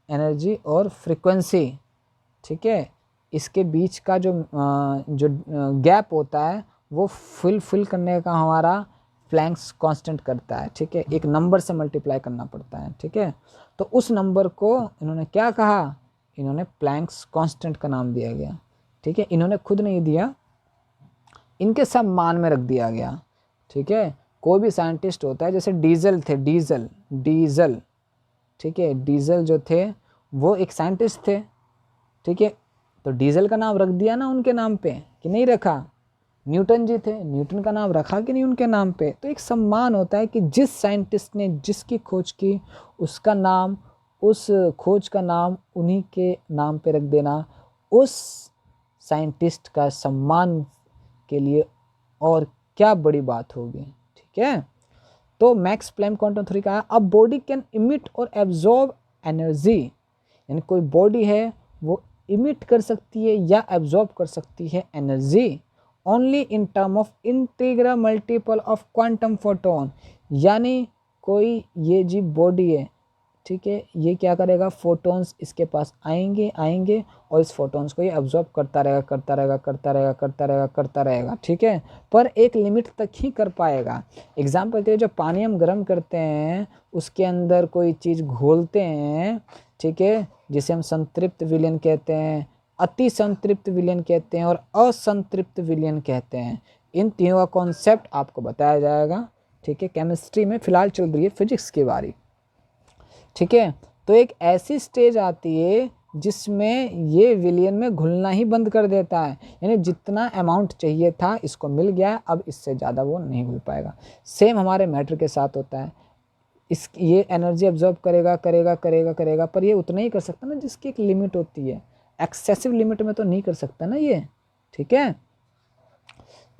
एनर्जी और फ्रीक्वेंसी, ठीक है, इसके बीच का जो गैप होता है वो फिल करने का हमारा प्लैंक्स कांस्टेंट करता है, ठीक है, एक नंबर से मल्टीप्लाई करना पड़ता है, ठीक है। तो उस नंबर को इन्होंने क्या कहा, इन्होंने प्लैंक्स कांस्टेंट का नाम दिया गया, ठीक है। इन्होंने खुद नहीं दिया, इनके सम्मान में रख दिया गया, ठीक है। कोई भी साइंटिस्ट होता है, जैसे डीजल थे, डीजल, ठीक है, डीजल जो थे वो एक साइंटिस्ट थे, ठीक है, तो डीजल का नाम रख दिया ना उनके नाम पे कि नहीं रखा। न्यूटन जी थे, न्यूटन का नाम रखा कि नहीं उनके नाम पे। तो एक सम्मान होता है कि जिस साइंटिस्ट ने जिसकी खोज की उसका नाम, उस खोज का नाम उन्हीं के नाम पे रख देना, उस साइंटिस्ट का सम्मान के लिए और क्या बड़ी बात होगी, ठीक है। तो मैक्स प्लैंक क्वांटम थ्योरी का अब बॉडी कैन इमिट और एब्जॉर्ब एनर्जी, यानी कोई बॉडी है वो इमिट कर सकती है या एब्जॉर्ब कर सकती है energy only in term of integral multiple of quantum photon, यानी कोई ये जी बॉडी है, ठीक है, ये क्या करेगा, फोटोन्स इसके पास आएंगे और इस फोटोन्स को ये अब्जॉर्ब करता रहेगा, ठीक है, पर एक लिमिट तक ही कर पाएगा। एग्जाम्पल के लिए जो पानी हम गर्म करते हैं उसके अंदर कोई चीज़ घोलते हैं, ठीक है, जिसे हम संतृप्त विलयन कहते हैं, अति संतृप्त विलयन कहते हैं और असंतृप्त विलयन कहते हैं। इन तीनों का कॉन्सेप्ट आपको बताया जाएगा, ठीक है, केमिस्ट्री में। फिलहाल चल रही है फिजिक्स की बारी, ठीक है। तो एक ऐसी स्टेज आती है जिसमें ये विलयन में घुलना ही बंद कर देता है, यानी जितना अमाउंट चाहिए था इसको मिल गया, अब इससे ज़्यादा वो नहीं घुल पाएगा। सेम हमारे मैटर के साथ होता है, ये एनर्जी एब्जॉर्ब करेगा, पर ये उतना ही कर सकता ना जिसकी एक लिमिट होती है, एक्सेसिव लिमिट में तो नहीं कर सकता ना ये, ठीक है।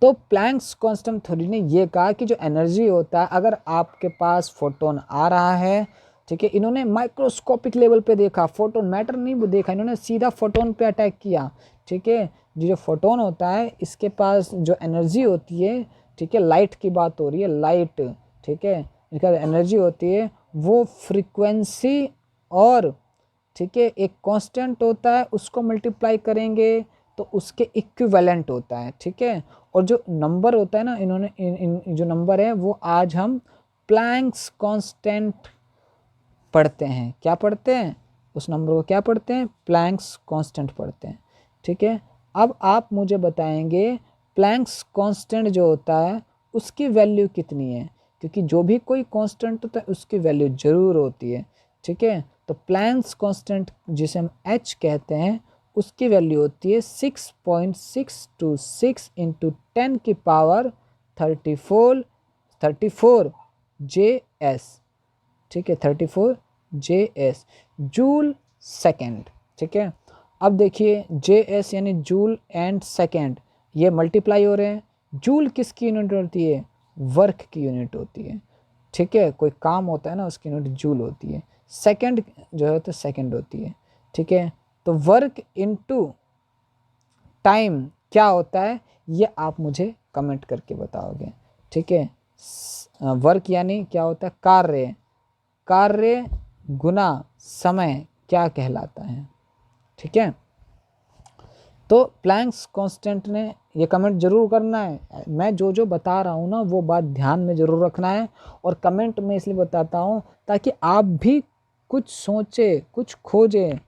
तो प्लैंक्स क्वांटम थ्योरी ने ये कहा कि जो एनर्जी होता है, अगर आपके पास फोटोन आ रहा है, ठीक है, इन्होंने माइक्रोस्कोपिक लेवल पे देखा, फोटोन मैटर नहीं देखा, इन्होंने सीधा फोटोन पे अटैक किया, ठीक है। जो फोटोन होता है इसके पास जो एनर्जी होती है, ठीक है, लाइट की बात हो रही है, लाइट, ठीक है, इनका एनर्जी होती है वो फ्रीक्वेंसी और, ठीक है, एक कांस्टेंट होता है उसको मल्टीप्लाई करेंगे तो उसके इक्विवेलेंट होता है, ठीक है। और जो नंबर होता है ना, इन्होंने इन जो नंबर है वो आज हम प्लैंक्स कांस्टेंट पढ़ते हैं। क्या पढ़ते हैं उस नंबर को, क्या पढ़ते हैं, प्लैंक्स कांस्टेंट पढ़ते हैं, ठीक है। अब आप मुझे बताएंगे प्लैंक्स कांस्टेंट जो होता है उसकी वैल्यू कितनी है, क्योंकि जो भी कोई कांस्टेंट होता है उसकी वैल्यू ज़रूर होती है, ठीक है। तो प्लैंक्स कांस्टेंट जिसे हम h कहते हैं उसकी वैल्यू होती है 6.626 इंटू 10 की पावर 34 JS, ठीक है, 34 JS जूल सेकेंड, ठीक है। अब देखिए JS यानी जूल एंड सेकेंड, ये मल्टीप्लाई हो रहे हैं। जूल किसकी यूनिट होती है, वर्क की यूनिट होती है, ठीक है, कोई काम होता है ना उसकी यूनिट जूल होती है। सेकेंड जो है तो सेकेंड होती है, ठीक है। तो वर्क इनटू टाइम क्या होता है ये आप मुझे कमेंट करके बताओगे, ठीक है। वर्क यानी क्या होता है, कार्य गुना समय क्या कहलाता है, ठीक है। तो प्लैंक्स कांस्टेंट ने ये कमेंट जरूर करना है, मैं जो बता रहा हूँ ना वो बात ध्यान में ज़रूर रखना है, और कमेंट में इसलिए बताता हूँ ताकि आप भी कुछ सोचें, कुछ खोजें,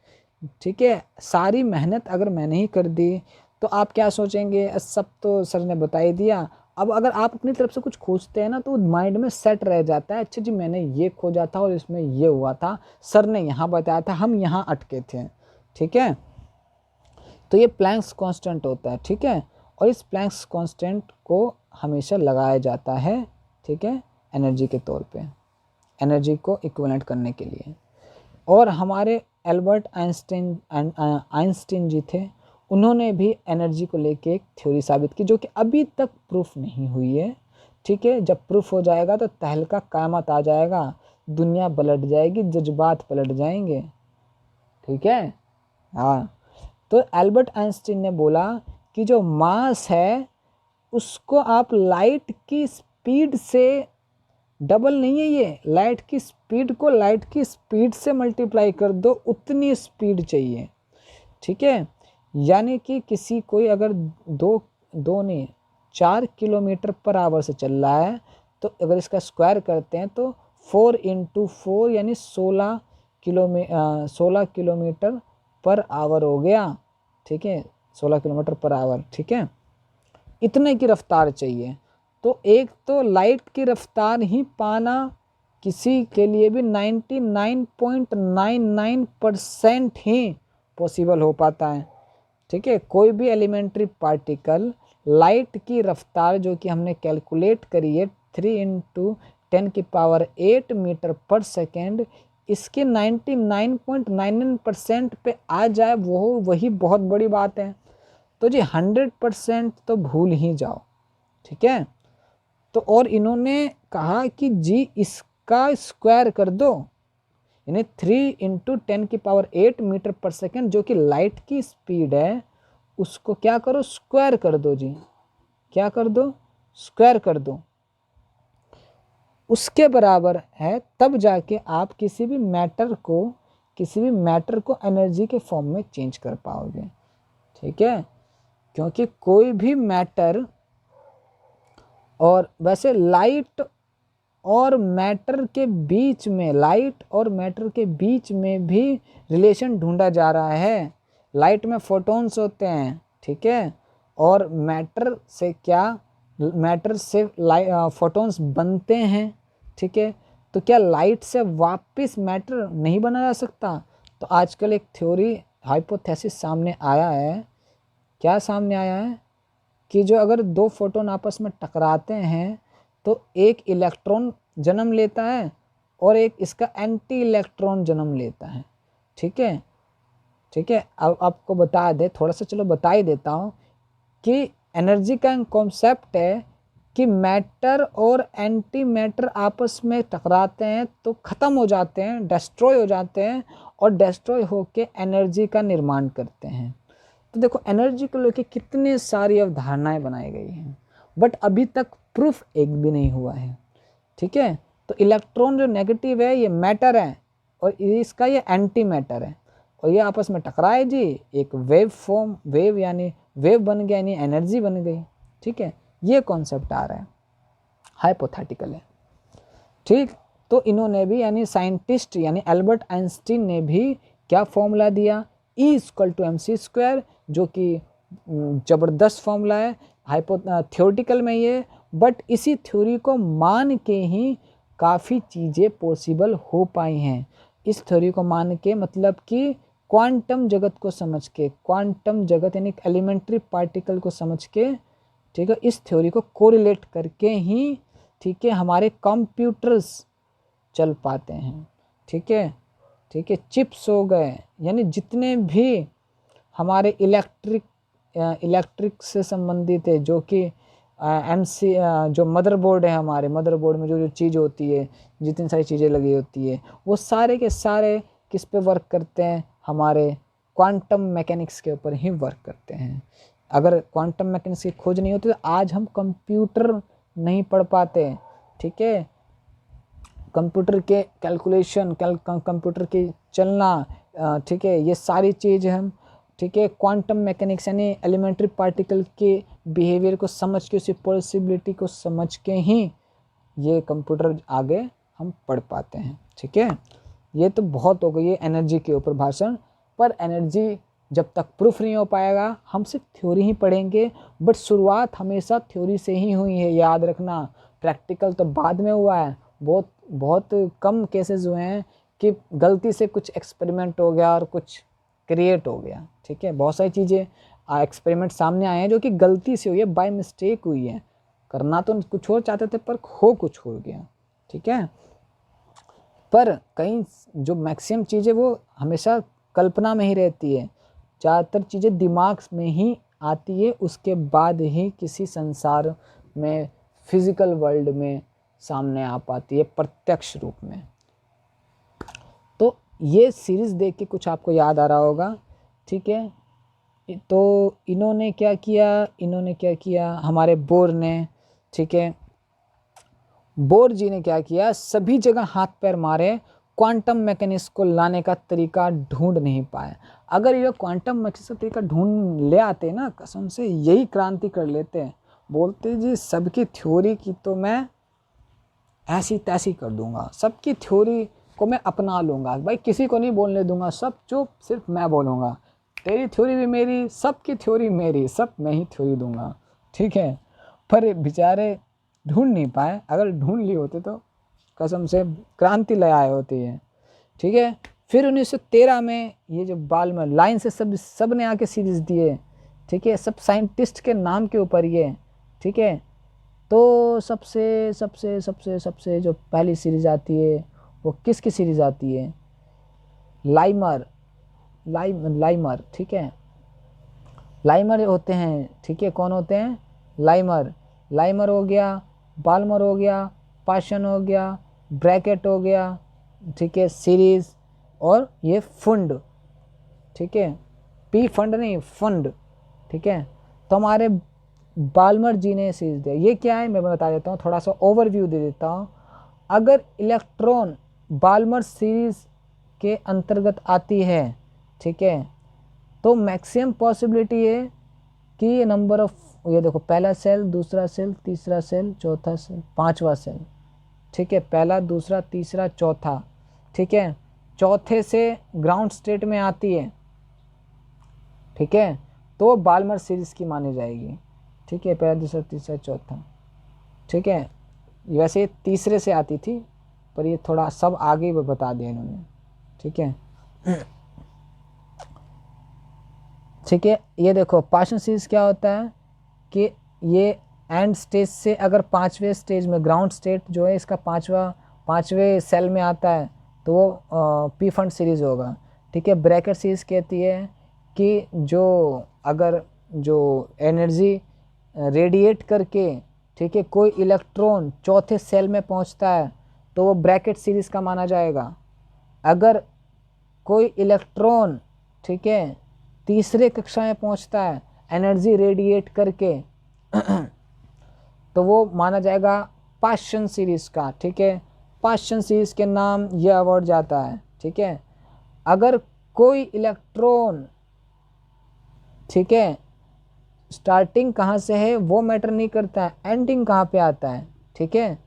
ठीक है। सारी मेहनत अगर मैंने ही कर दी तो आप क्या सोचेंगे, सब तो सर ने बता ही दिया, अब अगर आप अपनी तरफ से कुछ खोजते हैं ना तो माइंड में सेट रह जाता है, अच्छा जी मैंने ये खोजा था और इसमें ये हुआ था, सर ने यहाँ बताया था, हम यहाँ अटके थे, ठीक है। तो ये प्लैंक्स कांस्टेंट होता है, ठीक है। और इस प्लैंक्स कांस्टेंट को हमेशा लगाया जाता है, ठीक है, एनर्जी के तौर पे, एनर्जी को इक्विवेलेंट करने के लिए। और हमारे एल्बर्ट आइंस्टीन जी थे, उन्होंने भी एनर्जी को लेके एक थ्योरी साबित की जो कि अभी तक प्रूफ नहीं हुई है, ठीक है। जब प्रूफ हो जाएगा तो तहलका क़यामत आ जाएगा, दुनिया पलट जाएगी, जज्बात पलट जाएंगे, ठीक है। हाँ, तो एल्बर्ट आइंस्टीन ने बोला कि जो मास है उसको आप लाइट की स्पीड से, डबल नहीं है ये, लाइट की स्पीड को लाइट की स्पीड से मल्टीप्लाई कर दो, उतनी स्पीड चाहिए, ठीक है। यानी कि किसी कोई अगर दो नहीं 4 किलोमीटर पर आवर से चल रहा है, तो अगर इसका स्क्वायर करते हैं तो 4 × 4 यानी 16 किलोमीटर पर आवर हो गया, ठीक है, 16 किलोमीटर पर आवर, ठीक है। इतने की रफ्तार चाहिए। तो एक तो लाइट की रफ्तार ही पाना किसी के लिए भी 99.99% ही पॉसिबल हो पाता है, ठीक है। कोई भी एलिमेंट्री पार्टिकल लाइट की रफ्तार जो कि हमने कैलकुलेट करी है 3 × 10⁸ मीटर पर सेकेंड, इसके 99.99% पे आ जाए, वो वही बहुत बड़ी बात है। तो जी 100% तो भूल ही जाओ, ठीक है। तो और इन्होंने कहा कि जी इसका स्क्वायर कर दो, यानी 3 × 10⁸ मीटर पर सेकेंड जो कि लाइट की स्पीड है, उसको क्या करो, स्क्वायर कर दो जी, क्या कर दो, स्क्वायर कर दो, उसके बराबर है, तब जाके आप किसी भी मैटर को एनर्जी के फॉर्म में चेंज कर पाओगे, ठीक है। क्योंकि कोई भी मैटर, और वैसे लाइट और मैटर के बीच में भी रिलेशन ढूंढा जा रहा है। लाइट में फोटॉन्स होते हैं, ठीक है, और मैटर से फोटॉन्स बनते हैं, ठीक है। तो क्या लाइट से वापस मैटर नहीं बना जा सकता? तो आजकल एक थ्योरी हाइपोथेसिस सामने आया है, क्या सामने आया है कि जो अगर 2 फोटोन आपस में टकराते हैं तो एक इलेक्ट्रॉन जन्म लेता है और एक इसका एंटी इलेक्ट्रॉन जन्म लेता है, ठीक है, ठीक है। अब आपको बता दे, थोड़ा सा चलो बता ही देता हूँ कि एनर्जी का कॉन्सेप्ट है कि मैटर और एंटी मैटर आपस में टकराते हैं तो ख़त्म हो जाते हैं, डिस्ट्रॉय हो जाते हैं, और डिस्ट्रॉय होके एनर्जी का निर्माण करते हैं। तो देखो एनर्जी को लेकर कितने सारी अवधारणाएं बनाई गई हैं, बट अभी तक प्रूफ एक भी नहीं हुआ है, ठीक है। तो इलेक्ट्रॉन जो नेगेटिव है ये मैटर है और इसका ये एंटी मैटर है, और ये आपस में टकराए जी, एक वेव यानी वेव बन गया, यानी एनर्जी बन गई, ठीक है। ये कॉन्सेप्ट आ रहा है, हाइपोथेटिकल है, ठीक। तो इन्होंने भी, यानी साइंटिस्ट यानी एल्बर्ट आइंस्टीन ने भी क्या फॉर्मूला दिया, E = mc², जो कि ज़बरदस्त फॉर्मूला है, थियोरेटिकल में ये, बट इसी थ्योरी को मान के ही काफ़ी चीज़ें पॉसिबल हो पाई हैं। इस थ्योरी को मान के मतलब कि क्वांटम जगत को समझ के, क्वांटम जगत यानी एलिमेंट्री पार्टिकल को समझ के, ठीक है, इस थ्योरी को कोरिलेट करके ही, ठीक है, हमारे कंप्यूटर्स चल पाते हैं, ठीक है, ठीक है। चिप्स हो गए, यानी जितने भी हमारे इलेक्ट्रिक से संबंधित है, जो कि जो मदरबोर्ड है, हमारे मदरबोर्ड में जो जो चीज़ होती है, जितनी सारी चीज़ें लगी होती है, वो सारे के सारे किस पे वर्क करते हैं, हमारे क्वांटम मैकेनिक्स के ऊपर ही वर्क करते हैं। अगर क्वांटम मैकेनिक्स की खोज नहीं होती तो आज हम कंप्यूटर नहीं पढ़ पाते, ठीक है। कंप्यूटर के कैलकुलेशन, कंप्यूटर की चलना, ठीक है, ये सारी चीज़ हम, ठीक है, क्वांटम मैकेनिक्स यानी एलिमेंट्री पार्टिकल के बिहेवियर को समझ के, उसकी पॉसिबिलिटी को समझ के ही ये कंप्यूटर आगे हम पढ़ पाते हैं, ठीक है। ये तो बहुत हो गई है एनर्जी के ऊपर भाषण, पर एनर्जी जब तक प्रूफ नहीं हो पाएगा हम सिर्फ थ्योरी ही पढ़ेंगे, बट शुरुआत हमेशा थ्योरी से ही हुई है, याद रखना। प्रैक्टिकल तो बाद में हुआ है, बहुत बहुत कम केसेस हुए हैं कि गलती से कुछ एक्सपेरिमेंट हो गया और कुछ क्रिएट हो गया, ठीक है। बहुत सारी चीज़ें एक्सपेरिमेंट सामने आए हैं जो कि गलती से हुई है, बाय मिस्टेक हुई है, करना तो कुछ और चाहते थे पर हो कुछ हो गया, ठीक है। पर कई जो मैक्सिमम चीज़ें वो हमेशा कल्पना में ही रहती है, ज़्यादातर चीज़ें दिमाग में ही आती है, उसके बाद ही किसी संसार में, फिजिकल वर्ल्ड में सामने आ पाती है प्रत्यक्ष रूप में। तो ये सीरीज़ देख के कुछ आपको याद आ रहा होगा, ठीक है। तो इन्होंने क्या किया हमारे बोर ने, ठीक है। बोर जी ने क्या किया, सभी जगह हाथ पैर मारे, क्वांटम मैकेनिक्स को लाने का तरीका ढूंढ नहीं पाए। अगर ये क्वांटम मैकेनिक्स का तरीका ढूंढ ले आते ना, कसम से यही क्रांति कर लेते। बोलते जी सबकी थ्योरी की तो मैं ऐसी तैसी कर दूंगा, सबकी थ्योरी को मैं अपना लूँगा, भाई किसी को नहीं बोलने दूंगा, सब चुप, सिर्फ मैं बोलूँगा, तेरी थ्योरी भी मेरी, सबकी थ्योरी मेरी, सब मैं ही थ्योरी दूंगा, ठीक है। पर बेचारे ढूंढ नहीं पाए, अगर ढूंढ ली होते तो कसम से क्रांति ले आए होती है, ठीक है। फिर 1913 में ये जो बाल्मर लाइन से सब ने आके सीरीज दिए, ठीक है, सब साइंटिस्ट के नाम के ऊपर ये, ठीक है। तो सबसे सबसे सबसे सबसे जो पहली सीरीज आती है वो किसकी सीरीज आती है, लाइमर, ठीक है। लाइमर होते हैं, ठीक है, कौन होते हैं, लाइमर हो गया, बाल्मर हो गया, पाशन हो गया, ब्रैकेट हो गया, ठीक है, सीरीज, और ये फंड, ठीक है, पी फंड नहीं फंड, ठीक है। तो हमारे बाल्मर जी ने सीरीज दिया, ये क्या है मैं बता देता हूँ, थोड़ा सा ओवरव्यू दे देता हूँ। अगर इलेक्ट्रॉन बाल्मर सीरीज के अंतर्गत आती है, ठीक है, तो मैक्सिमम पॉसिबिलिटी है कि ये नंबर ऑफ, ये देखो पहला सेल, दूसरा सेल, तीसरा सेल, चौथा सेल, पांचवा सेल, ठीक है, पहला दूसरा तीसरा चौथा, ठीक है, चौथे से ग्राउंड स्टेट में आती है, ठीक है, तो बाल्मर सीरीज की मानी जाएगी, ठीक है, पहला दूसरा तीसरा चौथा, ठीक है। वैसे तीसरे से आती थी पर ये थोड़ा सब आगे बता दिया इन्होंने, ठीक है, ठीक है। ये देखो पाशन सीरीज क्या होता है कि ये एंड स्टेज से अगर पांचवें स्टेज में, ग्राउंड स्टेट जो है इसका पांचवें सेल में आता है तो वो पी फंड सीरीज होगा, ठीक है। ब्रैकेट सीरीज कहती है कि जो अगर जो एनर्जी रेडिएट करके, ठीक है, कोई इलेक्ट्रॉन चौथे सेल में पहुंचता है तो वो ब्रैकेट सीरीज का माना जाएगा। अगर कोई इलेक्ट्रॉन, ठीक है, तीसरे कक्षा में पहुंचता है एनर्जी रेडिएट करके तो वो माना जाएगा पाशन सीरीज का, ठीक है। पाशन सीरीज के नाम ये अवार्ड जाता है, ठीक है। अगर कोई इलेक्ट्रॉन, ठीक है, स्टार्टिंग कहाँ से है वो मैटर नहीं करता है, एंडिंग कहाँ पे आता है, ठीक है,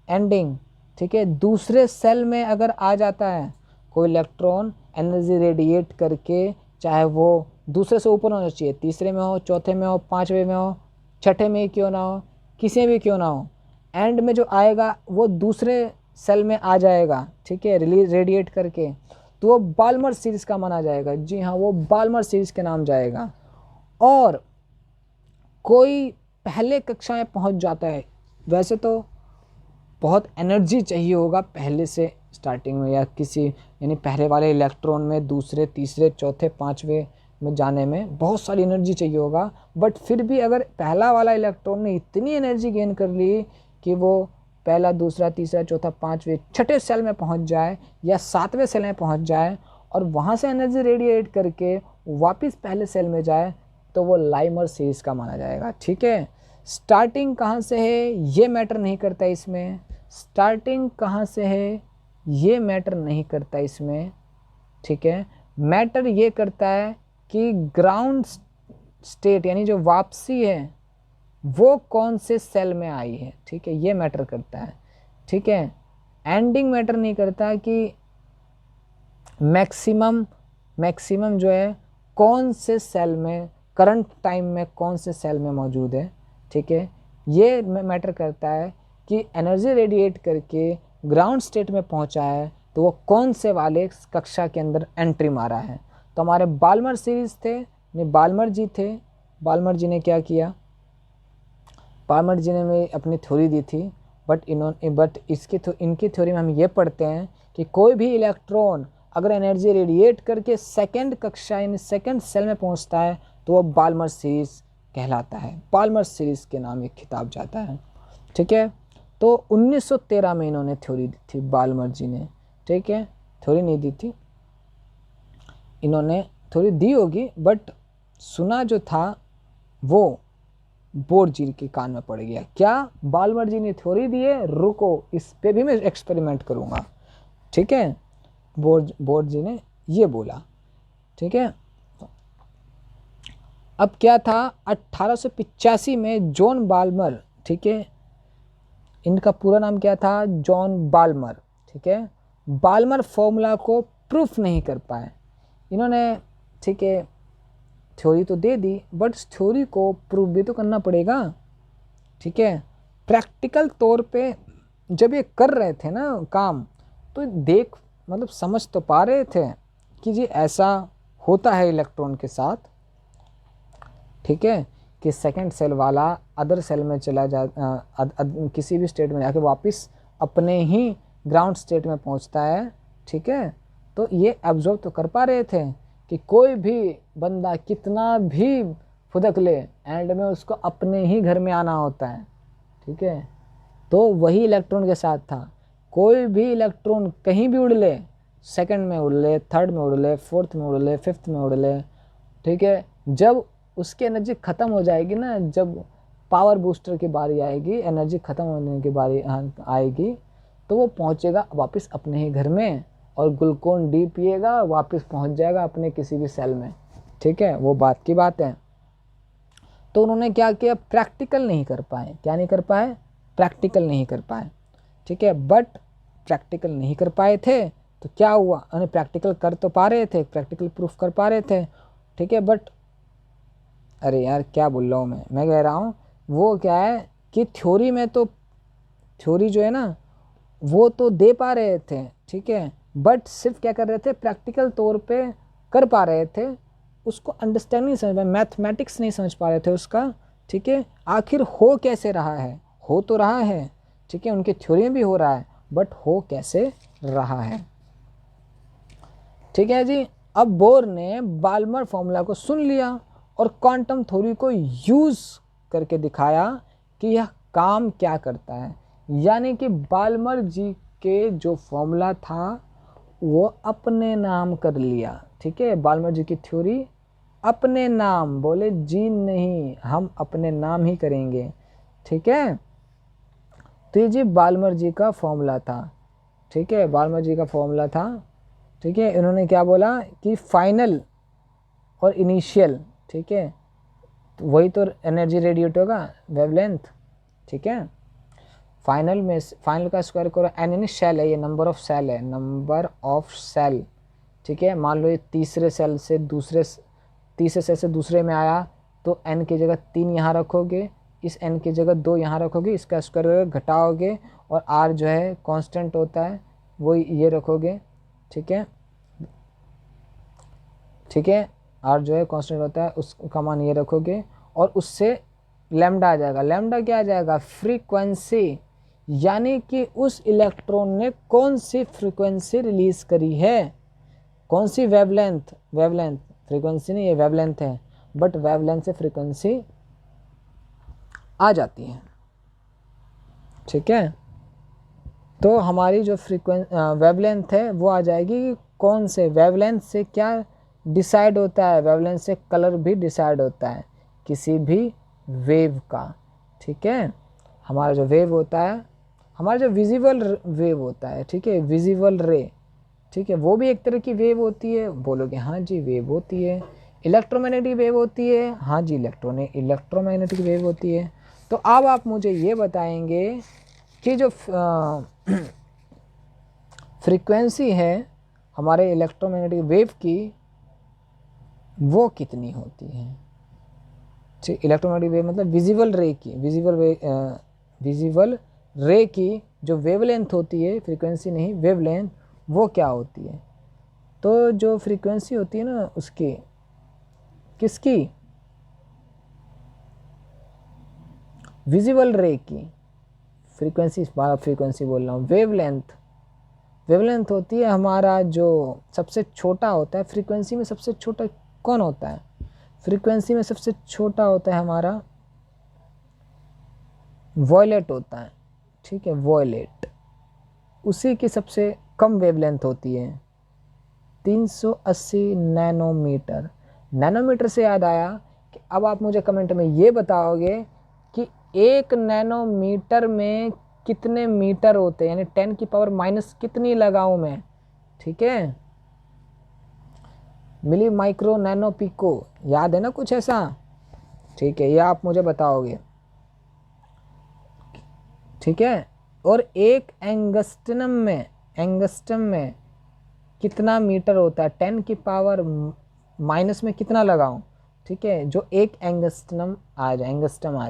एंडिंग, ठीक है, दूसरे सेल में अगर आ जाता है कोई इलेक्ट्रॉन एनर्जी रेडिएट करके, चाहे वो दूसरे से ऊपर होना चाहिए, तीसरे में हो, चौथे में हो, पांचवें में हो, छठे में क्यों ना हो, किसी भी क्यों ना हो, एंड में जो आएगा वो दूसरे सेल में आ जाएगा, ठीक है, रेडिएट करके, तो वो बाल्मर सीरीज का माना जाएगा। जी हाँ, वो बाल्मर सीरीज के नाम जाएगा। और कोई पहले कक्षा में पहुंच जाता है, वैसे तो बहुत एनर्जी चाहिए होगा पहले से स्टार्टिंग में, या किसी यानी पहले वाले इलेक्ट्रॉन में दूसरे तीसरे चौथे पांचवें में जाने में बहुत सारी एनर्जी चाहिए होगा, बट फिर भी अगर पहला वाला इलेक्ट्रॉन ने इतनी एनर्जी गेन कर ली कि वो पहला दूसरा तीसरा चौथा पांचवें छठे सेल में पहुंच जाए या सातवें सेल में पहुंच जाए और वहाँ से एनर्जी रेडिएट करके वापस पहले सेल में जाए तो वो लाइमर सीरीज का माना जाएगा, ठीक है। स्टार्टिंग कहाँ से है ये मैटर नहीं करता इसमें, स्टार्टिंग कहाँ से है ये मैटर नहीं करता इसमें, ठीक है। मैटर ये करता है कि ग्राउंड स्टेट यानी जो वापसी है वो कौन से सेल में आई है, ठीक है, ये मैटर करता है, ठीक है। एंडिंग मैटर नहीं करता कि मैक्सिमम जो है कौन से सेल में, करंट टाइम में कौन से सेल में मौजूद है। ठीक है, ये मैटर करता है कि एनर्जी रेडिएट करके ग्राउंड स्टेट में पहुंचा है तो वो कौन से वाले कक्षा के अंदर एंट्री मारा है। तो हमारे बाल्मर सीरीज थे, बाल्मर जी थे। बाल्मर जी ने क्या किया, बाल्मर जी ने अपनी थ्योरी दी थी, बट इनकी थ्योरी में हम ये पढ़ते हैं कि कोई भी इलेक्ट्रॉन अगर एनर्जी रेडिएट करके सेकंड कक्षा यानी सेकंड सेल में पहुंचता है तो वो बाल्मर सीरीज कहलाता है। बाल्मर सीरीज के नाम एक खिताब जाता है। ठीक है, तो 1913 में इन्होंने थ्योरी दी थी बाल्मर जी ने। ठीक है, थ्योरी नहीं दी थी, इन्होंने थ्योरी दी होगी, बट सुना जो था वो बोर जी के कान में पड़ गया। क्या, बाल्मर जी ने थ्योरी दी है, रुको इस पे भी मैं एक्सपेरिमेंट करूँगा। ठीक है, बोर जी ने ये बोला। ठीक है, अब क्या था, 1885 में जॉन बाल्मर, ठीक है, इनका पूरा नाम क्या था, जॉन बाल्मर। ठीक है, बाल्मर फॉर्मूला को प्रूफ नहीं कर पाए इन्होंने। ठीक है, थ्योरी तो दे दी, बट थ्योरी को प्रूफ भी तो करना पड़ेगा। ठीक है, प्रैक्टिकल तौर पे जब ये कर रहे थे ना काम, तो मतलब समझ तो पा रहे थे कि जी ऐसा होता है इलेक्ट्रॉन के साथ। ठीक है, कि सेकंड सेल वाला अदर सेल में चला किसी भी स्टेट में जाके वापस अपने ही ग्राउंड स्टेट में पहुंचता है। ठीक है, तो ये ऑब्जर्व तो कर पा रहे थे कि कोई भी बंदा कितना भी फुदक ले, एंड में उसको अपने ही घर में आना होता है। ठीक है, तो वही इलेक्ट्रॉन के साथ था। कोई भी इलेक्ट्रॉन कहीं भी उड़ ले, सेकंड में उड़ ले, थर्ड में उड़ ले, फोर्थ में उड़ ले, फिफ्थ में उड़ ले। ठीक है, जब उसकी एनर्जी ख़त्म हो जाएगी ना, जब पावर बूस्टर की बारी आएगी, एनर्जी ख़त्म होने की बारी आएगी, तो वो पहुंचेगा वापस अपने ही घर में और ग्लूकोन डी पिएगा, वापस पहुंच जाएगा अपने किसी भी सेल में। ठीक है, वो बात की बात है। तो उन्होंने क्या किया, प्रैक्टिकल नहीं कर पाए। क्या नहीं कर पाए, प्रैक्टिकल नहीं कर पाए। ठीक है, बट प्रैक्टिकल नहीं कर पाए थे तो क्या हुआ, उन्हें प्रैक्टिकल कर तो पा रहे थे, प्रैक्टिकल प्रूफ कर पा रहे थे। ठीक है, बट अरे यार क्या बोल रहा हूँ मैं कह रहा हूँ वो क्या है कि थ्योरी में तो, थ्योरी जो है ना वो तो दे पा रहे थे। ठीक है, बट सिर्फ क्या कर रहे थे, प्रैक्टिकल तौर पे कर पा रहे थे, उसको अंडरस्टैंड नहीं समझ पाए, मैथमेटिक्स नहीं समझ पा रहे थे उसका। ठीक है, आखिर हो कैसे रहा है, हो तो रहा है। ठीक है, उनकी थ्योरी में भी हो रहा है, बट हो कैसे रहा है। ठीक है जी, अब बोर ने बाल्मर फॉर्मूला को सुन लिया और क्वांटम थ्योरी को यूज़ करके दिखाया कि यह काम क्या करता है। यानी कि बाल्मर जी के जो फॉर्मूला था वो अपने नाम कर लिया। ठीक है, बाल्मर जी की थ्योरी अपने नाम, बोले जी नहीं, हम अपने नाम ही करेंगे। ठीक है, तो ये जी बाल्मर जी का फॉर्मूला था। ठीक है, बाल्मर जी का फॉर्मूला था। ठीक है, इन्होंने क्या बोला कि फाइनल और इनिशियल, ठीक है, तो वही तो एनर्जी रेडिएट होगा, वेवलेंथ। ठीक है, फाइनल में, फाइनल का स्क्वायर करो, एन यानी सेल है, ये नंबर ऑफ सेल है, नंबर ऑफ सेल। ठीक है, मान लो ये तीसरे सेल से दूसरे में आया तो एन की जगह 3 यहाँ रखोगे, इस एन की जगह 2 यहाँ रखोगे, इसका स्क्वायर घटाओगे और आर जो है कांस्टेंट होता है वो ये रखोगे। ठीक है, ठीक है, आर जो है कांस्टेंट होता है उसका मान ये रखोगे और उससे लैम्डा आ जाएगा। लैम्डा क्या आ जाएगा, फ्रीक्वेंसी, यानी कि उस इलेक्ट्रॉन ने कौन सी फ्रीक्वेंसी रिलीज करी है, कौन सी वेवलेंथ, वेवलेंथ फ्रीक्वेंसी नहीं, ये वेवलेंथ है, बट वेवलेंथ से फ्रीक्वेंसी आ जाती है। ठीक है, तो हमारी जो वेवलेंथ है वो आ जाएगी, कौन से वेवलेंथ से क्या डिसाइड होता है, वेवलेंथ से कलर भी डिसाइड होता है किसी भी वेव का। ठीक है, हमारा जो वेव होता है, हमारा जो विजिबल वेव होता है, ठीक है, विजिबल रे, ठीक है, वो भी एक तरह की वेव होती है। बोलोगे हाँ जी वेव होती है। इलेक्ट्रोमैग्नेटिक वेव होती है, हाँ जी इलेक्ट्रोमैग्नेटिक वेव होती है। तो अब आप मुझे ये बताएंगे कि जो फ्रीक्वेंसी है हमारे इलेक्ट्रोमैग्नेटिक वेव की, वो कितनी होती है। ठीक, इलेक्ट्रोमैग्नेटिक वेव मतलब विजिबल रे की, विजिबल रे की जो वेवलेंथ होती है, फ्रीक्वेंसी नहीं वेवलेंथ, वो क्या होती है। तो जो फ्रीक्वेंसी होती है ना उसकी, किसकी, विजिबल रे की फ्रीक्वेंसी, फ्रीक्वेंसी बोल रहा हूँ, वेवलेंथ, वेवलेंथ होती है हमारा जो सबसे छोटा होता है फ्रीक्वेंसी में। सबसे छोटा कौन होता है फ्रीक्वेंसी में, सबसे छोटा होता है हमारा वॉयलेट होता है। ठीक है, वॉयलेट, उसी की सबसे कम वेवलेंथ होती है 380 नैनोमीटर। नैनोमीटर से याद आया कि अब आप मुझे कमेंट में ये बताओगे कि 1 नैनोमीटर में कितने मीटर होते हैं, यानी 10 की पावर माइनस कितनी लगाऊं मैं। ठीक है, मिली, माइक्रो, नैनो, पिको, याद है ना कुछ ऐसा। ठीक है, ये आप मुझे बताओगे। ठीक है, और एक एंगस्ट्रम में कितना मीटर होता है, 10 की पावर माइनस में कितना लगाऊं। ठीक है, जो एक एंगस्ट्रम आ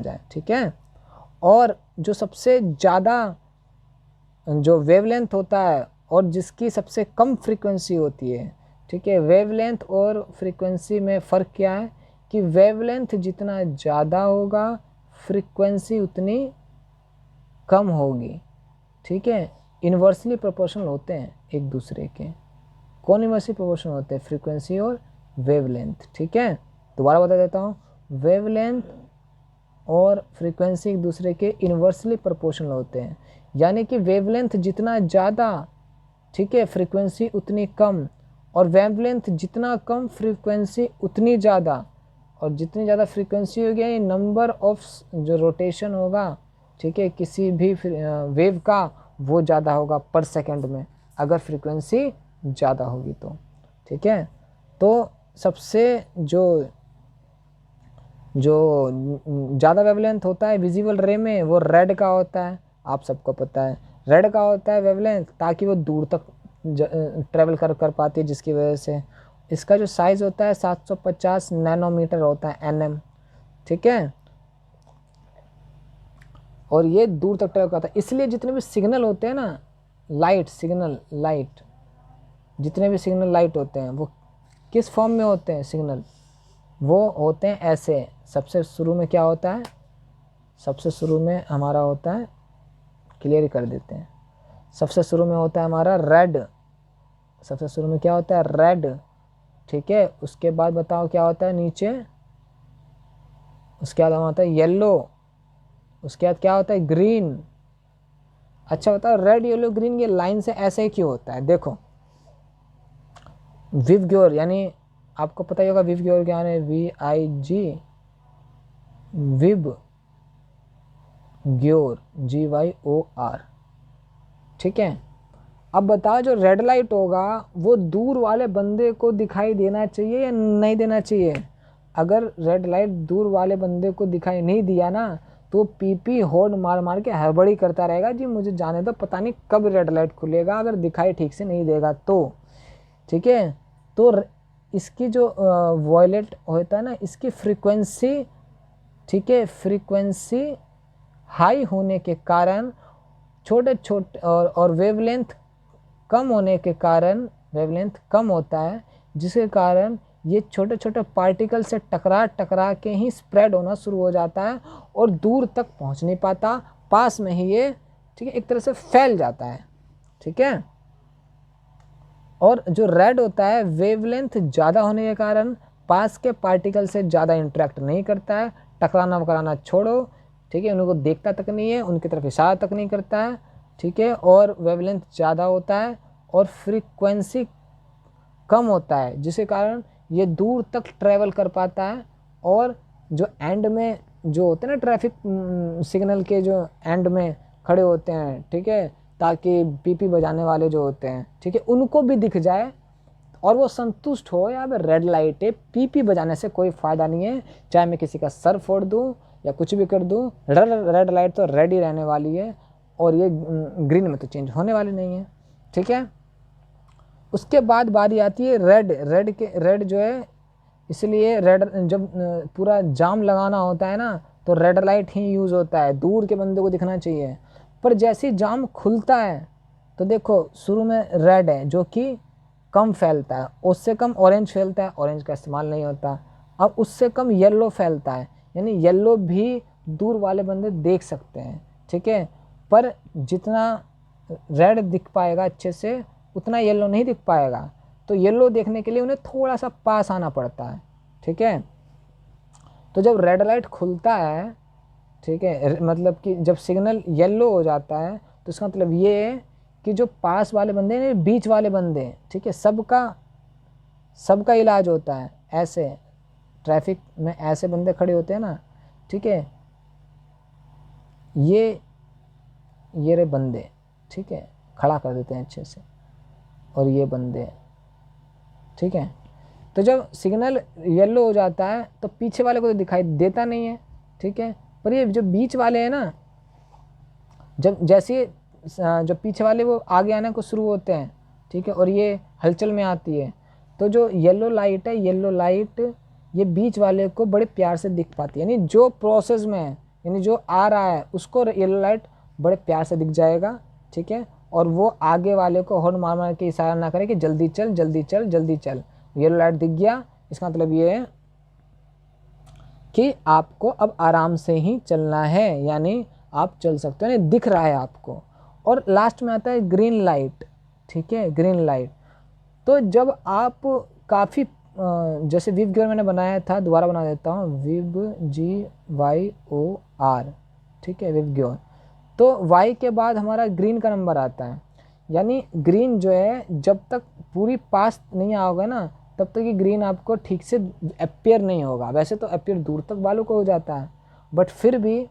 जाए। ठीक है, और जो सबसे ज़्यादा जो वेवलेंथ होता है और जिसकी सबसे कम फ्रीक्वेंसी होती है। ठीक है, वेवलेंथ और फ्रीक्वेंसी में फ़र्क क्या है कि वेवलेंथ जितना ज़्यादा होगा फ्रीक्वेंसी उतनी कम होगी। ठीक है, इन्वर्सली प्रोपोर्शनल होते हैं एक दूसरे के। कौन इन्वर्सली प्रोपोर्शनल होते हैं, फ्रीक्वेंसी और वेवलेंथ। ठीक है, दोबारा बता देता हूँ, वेवलेंथ और फ्रीक्वेंसी एक दूसरे के इन्वर्सली प्रोपोर्शनल होते हैं, यानी कि वेवलेंथ जितना ज़्यादा, ठीक है, फ्रीक्वेंसी उतनी कम, और वेवलेंथ जितना कम फ्रीक्वेंसी उतनी ज़्यादा, और जितनी ज़्यादा फ्रीक्वेंसी होगी यानी नंबर ऑफ जो रोटेशन होगा, ठीक है, किसी भी वेव का, वो ज़्यादा होगा पर सेकंड में अगर फ्रीक्वेंसी ज़्यादा होगी तो। ठीक है, तो सबसे जो ज़्यादा वेवलेंथ होता है विजिबल रे में वो रेड का होता है, आप सबको पता है रेड का होता है वेवलेंथ, ताकि वो दूर तक ट्रेवल कर पाती है, जिसकी वजह से इसका जो साइज़ होता है 750 नैनोमीटर होता है, एनएम। ठीक है, और ये दूर तक ट्रेवल करता है। इसलिए जितने भी सिग्नल होते हैं ना, लाइट, जितने भी सिग्नल लाइट होते हैं वो किस फॉर्म में होते हैं सिग्नल, वो होते हैं ऐसे। सबसे शुरू में क्या होता है, सबसे शुरू में हमारा होता है, क्लियर कर देते हैं, सबसे शुरू में होता है हमारा रेड, सबसे शुरू में क्या होता है, रेड। ठीक है, उसके बाद बताओ क्या होता है नीचे, उसके बाद होता है येलो, उसके बाद क्या होता है, ग्रीन। अच्छा बताओ, रेड येलो ग्रीन ये लाइन से ऐसे ही क्यों होता है। देखो, विव ग्योर, यानी आपको पता ही होगा विव ग्योर क्या है, VIG, विव ग्योर, GYOR। ठीक है, अब बताओ जो रेड लाइट होगा वो दूर वाले बंदे को दिखाई देना चाहिए या नहीं देना चाहिए। अगर रेड लाइट दूर वाले बंदे को दिखाई नहीं दिया ना, तो पीपी हॉर्न मार मार के हड़बड़ी करता रहेगा, जी मुझे जाने दो, पता नहीं कब रेड लाइट खुलेगा, अगर दिखाई ठीक से नहीं देगा तो। ठीक है, तो इसकी जो वॉयलेट होता है ना, इसकी फ्रीक्वेंसी, ठीक है, फ्रीक्वेंसी हाई होने के कारण छोटे छोटे और वेवलेंथ कम होने के कारण, वेवलेंथ कम होता है, जिसके कारण ये छोटे छोटे पार्टिकल से टकरा के ही स्प्रेड होना शुरू हो जाता है और दूर तक पहुंच नहीं पाता, पास में ही ये, ठीक है, एक तरह से फैल जाता है। ठीक है, और जो रेड होता है वेवलेंथ ज़्यादा होने के कारण पास के पार्टिकल से ज़्यादा इंटरेक्ट नहीं करता है, टकराना वकराना छोड़ो, ठीक है, उनको देखता तक नहीं है, उनकी तरफ इशारा तक नहीं करता है। ठीक है, और वेवलेंथ ज़्यादा होता है और फ्रीक्वेंसी कम होता है, जिसके कारण ये दूर तक ट्रैवल कर पाता है। और जो एंड में जो होते हैं ना, ट्रैफिक सिग्नल के जो एंड में खड़े होते हैं, ठीक है, ताकि पीपी बजाने वाले जो होते हैं, ठीक है, उनको भी दिख जाए और वो संतुष्ट हो, यार रेड लाइट है, पीपी बजाने से कोई फ़ायदा नहीं है, चाहे मैं किसी का सर फोड़ दूँ या कुछ भी कर दूँ, रेड लाइट तो रेड ही रहने वाली है, और ये ग्रीन में तो चेंज होने वाली नहीं है। ठीक है, उसके बाद बारी आती है रेड जो है इसलिए रेड जब पूरा जाम लगाना होता है ना तो रेड लाइट ही यूज़ होता है, दूर के बंदे को दिखना चाहिए। पर जैसे ही जाम खुलता है तो देखो शुरू में रेड है जो कि कम फैलता है, उससे कम ऑरेंज फैलता है, ऑरेंज का इस्तेमाल नहीं होता। अब उससे कम येलो फैलता है, यानी येलो भी दूर वाले बंदे देख सकते हैं, ठीक है। पर जितना रेड दिख पाएगा अच्छे से उतना येलो नहीं दिख पाएगा, तो येलो देखने के लिए उन्हें थोड़ा सा पास आना पड़ता है, ठीक है। तो जब रेड लाइट खुलता है, ठीक है, मतलब कि जब सिग्नल येलो हो जाता है तो इसका मतलब ये है कि जो पास वाले बंदे हैं, बीच वाले बंदे हैं, ठीक है, सबका इलाज होता है। ऐसे ट्रैफिक में ऐसे बंदे खड़े होते हैं ना, ठीक है, ये रे बंदे, ठीक है, खड़ा कर देते हैं अच्छे से, और ये बंदे, ठीक है। तो जब सिग्नल येलो हो जाता है तो पीछे वाले को तो दिखाई देता नहीं है, ठीक है, पर ये जो बीच वाले हैं ना, जब जैसे जो पीछे वाले वो आगे आने को शुरू होते हैं, ठीक है, और ये हलचल में आती है, तो जो येलो लाइट है, येलो लाइट ये बीच वाले को बड़े प्यार से दिख पाती है, यानी जो प्रोसेस में है, यानी जो आ रहा है उसको येलो लाइट बड़े प्यार से दिख जाएगा, ठीक है, और वो आगे वाले को हॉर्न मार मार के इशारा ना करे कि जल्दी चल जल्दी चल जल्दी चल। येलो लाइट दिख गया, इसका मतलब ये है कि आपको अब आराम से ही चलना है, यानी आप चल सकते हो, यानी दिख रहा है आपको। और लास्ट में आता है ग्रीन लाइट, ठीक है, ग्रीन लाइट। तो जब आप काफ़ी जैसे विव गियर मैंने बनाया था, दोबारा बना देता हूँ, विव GYOR, ठीक है, विव गियर। तो वाई के बाद हमारा ग्रीन का नंबर आता है, यानी ग्रीन जो है जब तक पूरी पास नहीं आओगे ना तब तक ये ग्रीन आपको ठीक से अपियर नहीं होगा। वैसे तो अपियर दूर तक वालों को हो जाता है, बट फिर भी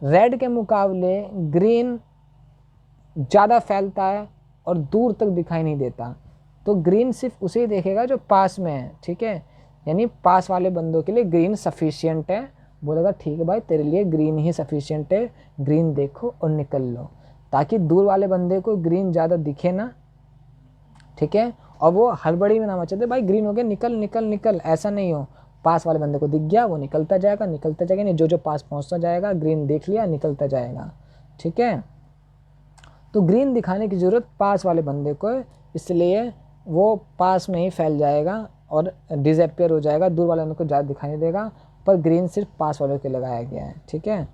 रेड के मुकाबले ग्रीन ज़्यादा फैलता है और दूर तक दिखाई नहीं देता। तो ग्रीन सिर्फ उसे ही देखेगा जो पास में है, ठीक है, यानी पास वाले बंदों के लिए ग्रीन सफिशिएंट है। बोलेगा ठीक है भाई तेरे लिए ग्रीन ही सफिशिएंट है, ग्रीन देखो और निकल लो, ताकि दूर वाले बंदे को ग्रीन ज़्यादा दिखे ना, ठीक है, और वो हड़बड़ी में ना मचा दे, भाई ग्रीन हो गया निकल निकल निकल, ऐसा नहीं हो। पास वाले बंदे को दिख गया वो निकलता जाएगा निकलता जाएगा, नहीं जो जो पास पहुंचता जाएगा ग्रीन देख लिया निकलता जाएगा, ठीक है। तो ग्रीन दिखाने की ज़रूरत पास वाले बंदे को है, इसलिए वो पास में ही फैल जाएगा और डिसअपियर हो जाएगा, दूर वाले बंदे को ज़्यादा दिखाई नहीं देगा। पर ग्रीन सिर्फ पास वाले को लगाया गया है, ठीक है,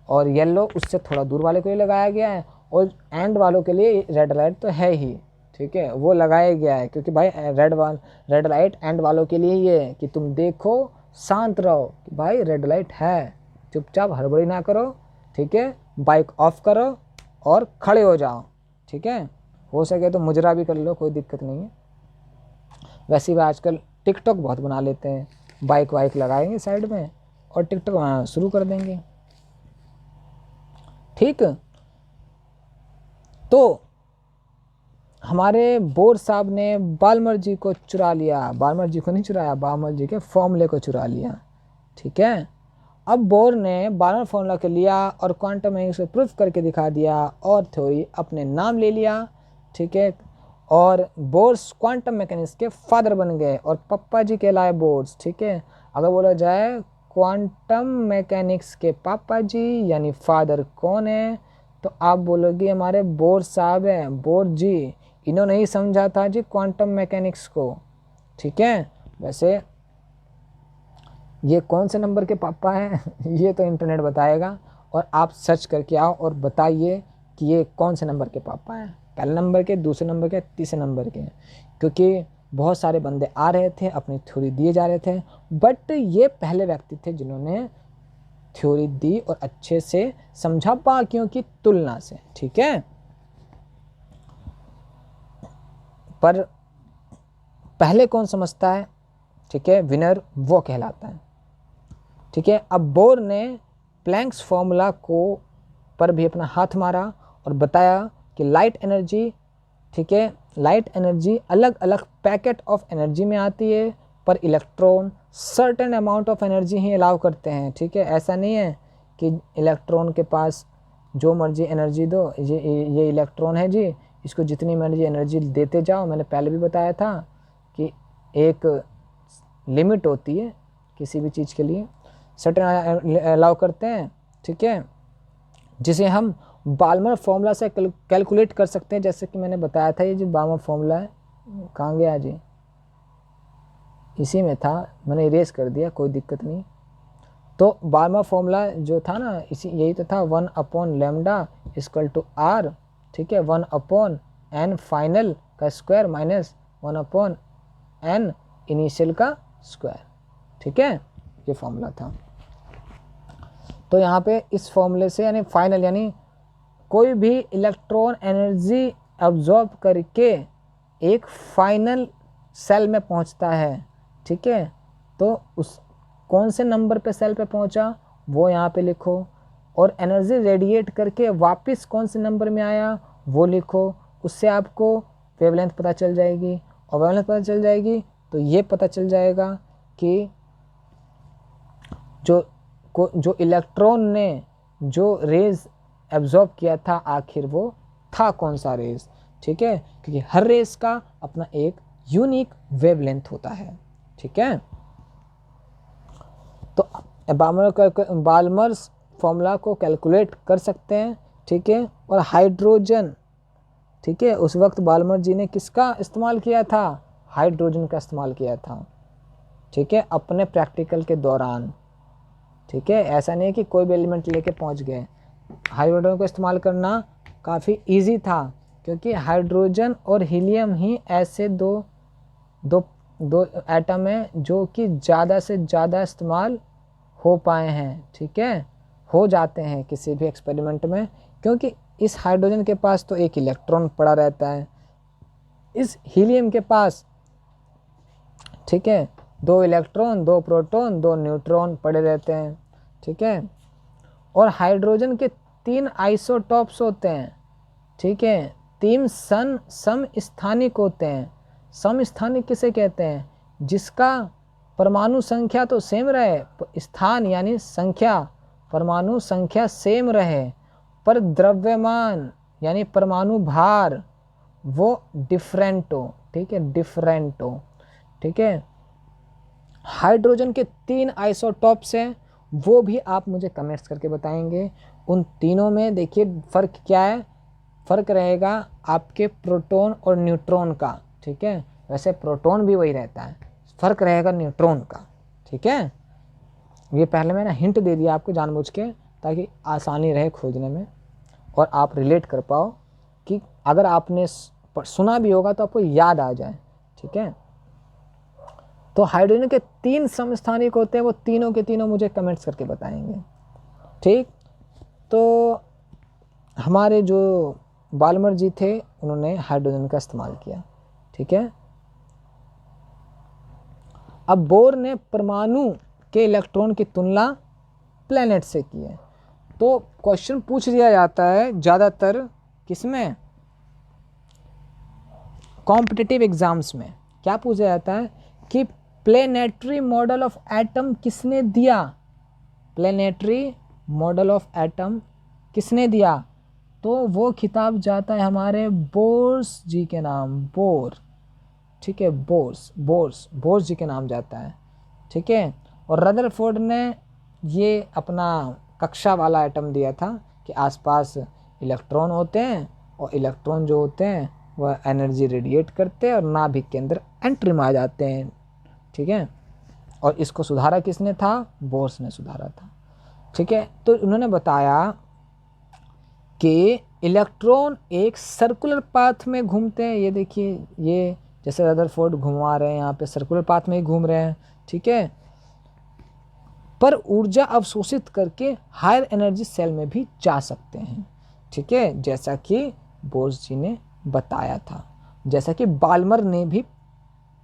और येलो उससे थोड़ा दूर वाले को ही लगाया गया है, और एंड वालों के लिए रेड लाइट तो है ही, ठीक है, वो लगाया गया है क्योंकि भाई रेड लाइट एंड वालों के लिए ये है कि तुम देखो शांत रहो कि भाई रेड लाइट है, चुपचाप हड़बड़ी ना करो, ठीक है, बाइक ऑफ करो और खड़े हो जाओ, ठीक है, हो सके तो मुजरा भी कर लो, कोई दिक्कत नहीं है। वैसे भी आजकल टिकटॉक बहुत बना लेते हैं, बाइक वाइक लगाएंगे साइड में और टिकटॉक बनाना शुरू कर देंगे, ठीक। तो हमारे बोर साहब ने बाल्मर जी को चुरा लिया, बाल्मर जी को नहीं चुराया, बाल्मर जी के फॉर्मूले को चुरा लिया, ठीक है। अब बोर ने बाल्मर फॉर्मूला के लिया और क्वांटम मैकेनिक्स को प्रूफ करके दिखा दिया और थ्योरी अपने नाम ले लिया, ठीक है, और बोर्स क्वांटम मैकेनिक्स के फादर बन गए और पप्पा जी कहलाए बोर्स, ठीक है। अगर बोला जाए क्वांटम मैकेनिक्स के पापा जी यानी फादर कौन है, तो आप बोलोगे हमारे बोर साहब हैं, बोर जी, इन्होंने ही समझा था जी क्वांटम मैकेनिक्स को, ठीक है। वैसे ये कौन से नंबर के पापा हैं ये तो इंटरनेट बताएगा, और आप सर्च करके आओ और बताइए कि ये कौन से नंबर के पापा हैं, पहले नंबर के, दूसरे नंबर के, तीसरे नंबर के, क्योंकि बहुत सारे बंदे आ रहे थे अपनी थ्योरी दिए जा रहे थे, बट ये पहले व्यक्ति थे जिन्होंने थ्योरी दी और अच्छे से समझा बाकियों की तुलना से, ठीक है। पर पहले कौन समझता है, ठीक है, विनर वो कहलाता है, ठीक है। अब बोर ने प्लैंक्स फॉर्मूला को पर भी अपना हाथ मारा और बताया कि लाइट एनर्जी, ठीक है, लाइट एनर्जी अलग अलग पैकेट ऑफ एनर्जी में आती है, पर electron certain amount of energy he allow करते हैं, ठीक है। ऐसा नहीं है कि इलेक्ट्रॉन के पास जो मर्जी एनर्जी दो, ये इलेक्ट्रॉन है जी, इसको जितनी मर्जी एनर्जी देते जाओ। मैंने पहले भी बताया था कि एक लिमिट होती है किसी भी चीज़ के लिए, सर्टेन अलाउ करते हैं, ठीक है, जिसे हम बाल्मर फॉर्मूला से कैलकुलेट कर सकते हैं। जैसे कि मैंने बताया था, ये जो बाल्मर फॉर्मूला है, कहाँ गया जी, इसी में था, मैंने इरेज कर दिया, कोई दिक्कत नहीं। तो बाल्मर फॉर्मूला जो था ना, इसी यही तो था, 1/λ इक्वल टू r, ठीक है, 1/n फाइनल का स्क्वायर माइनस 1/n इनिशियल का स्क्वायर, ठीक है, ये फॉर्मूला था। तो यहाँ पे इस फॉर्मूले से यानी फाइनल यानी कोई भी इलेक्ट्रॉन एनर्जी अब्जॉर्ब करके एक फाइनल सेल में पहुँचता है, ठीक है, तो उस कौन से नंबर पे सेल पे पहुँचा वो यहाँ पे लिखो, और एनर्जी रेडिएट करके वापस कौन से नंबर में आया वो लिखो। उससे आपको वेवलेंथ पता चल जाएगी, और वेवलेंथ पता चल जाएगी तो ये पता चल जाएगा कि जो इलेक्ट्रॉन ने जो रेज एब्जॉर्ब किया था आखिर वो था कौन सा रेज, ठीक है, क्योंकि हर रेज का अपना एक यूनिक वेवलेंथ होता है, ठीक है। तो बाल्मर्स फॉर्मूला को कैलकुलेट कर सकते हैं, ठीक है। और हाइड्रोजन, ठीक है, उस वक्त बाल्मर जी ने किसका इस्तेमाल किया था, हाइड्रोजन का इस्तेमाल किया था, ठीक है, अपने प्रैक्टिकल के दौरान, ठीक है। ऐसा नहीं है कि कोई भी एलिमेंट लेके पहुंच गए, हाइड्रोजन को इस्तेमाल करना काफ़ी इजी था, क्योंकि हाइड्रोजन और हीलियम ही ऐसे दो एटम हैं जो कि ज़्यादा से ज़्यादा इस्तेमाल हो पाए हैं, ठीक है, हो जाते हैं किसी भी एक्सपेरिमेंट में, क्योंकि इस हाइड्रोजन के पास तो एक इलेक्ट्रॉन पड़ा रहता है, इस हीलियम के पास, ठीक है, 2 इलेक्ट्रॉन, 2 प्रोटॉन, 2 न्यूट्रॉन पड़े रहते हैं, ठीक है। और हाइड्रोजन के 3 आइसोटॉप्स होते हैं, ठीक है, 3 समस्थानिक होते हैं। समस्थानिक किसे कहते हैं, जिसका परमाणु संख्या तो सेम रहे, स्थान यानी संख्या, परमाणु संख्या सेम रहे, पर द्रव्यमान यानी परमाणु भार वो डिफरेंट हो, ठीक है, डिफरेंट हो, ठीक है। हाइड्रोजन के 3 आइसोटॉप्स हैं, वो भी आप मुझे कमेंट्स करके बताएंगे। उन तीनों में देखिए फ़र्क क्या है, फ़र्क रहेगा आपके प्रोटॉन और न्यूट्रॉन का, ठीक है, वैसे प्रोटॉन भी वही रहता है, फ़र्क रहेगा न्यूट्रॉन का, ठीक है। ये पहले मैंने हिंट दे दिया आपको जानबूझ के, ताकि आसानी रहे खोजने में और आप रिलेट कर पाओ, कि अगर आपने सुना भी होगा तो आपको याद आ जाए, ठीक है। तो हाइड्रोजन के 3 समस्थानिक होते हैं, वो तीनों के तीनों मुझे कमेंट्स करके बताएंगे, ठीक। तो हमारे जो बाल्मर जी थे उन्होंने हाइड्रोजन का इस्तेमाल किया, ठीक है। अब बोर ने परमाणु के इलेक्ट्रॉन की तुलना प्लैनेट से की है। तो क्वेश्चन पूछ दिया जाता है ज़्यादातर किसमें, कॉम्पिटिटिव एग्जाम्स में क्या पूछा जाता है कि प्लैनेटरी मॉडल ऑफ एटम किसने दिया, प्लैनेटरी मॉडल ऑफ एटम किसने दिया, तो वो खिताब जाता है हमारे बोर्स जी के नाम, बोर, ठीक है, बोर्स जी के नाम जाता है, ठीक है। और रदरफोर्ड ने ये अपना कक्षा वाला एटम दिया था कि आसपास इलेक्ट्रॉन होते हैं, और इलेक्ट्रॉन जो होते हैं वह एनर्जी रेडिएट करते हैं और नाभिक के अंदर एंट्री मार जाते हैं, ठीक है। और इसको सुधारा किसने था, बोर्स ने सुधारा था, ठीक है। तो उन्होंने बताया कि इलेक्ट्रॉन एक सर्कुलर पाथ में घूमते हैं, ये देखिए, ये जैसे रदरफोर्ड घुमा रहे हैं यहाँ पे सर्कुलर पाथ में ही घूम रहे हैं, ठीक है, पर ऊर्जा अवशोषित करके हायर एनर्जी सेल में भी जा सकते हैं, ठीक है, जैसा कि बोर्स जी ने बताया था, जैसा कि बाल्मर ने भी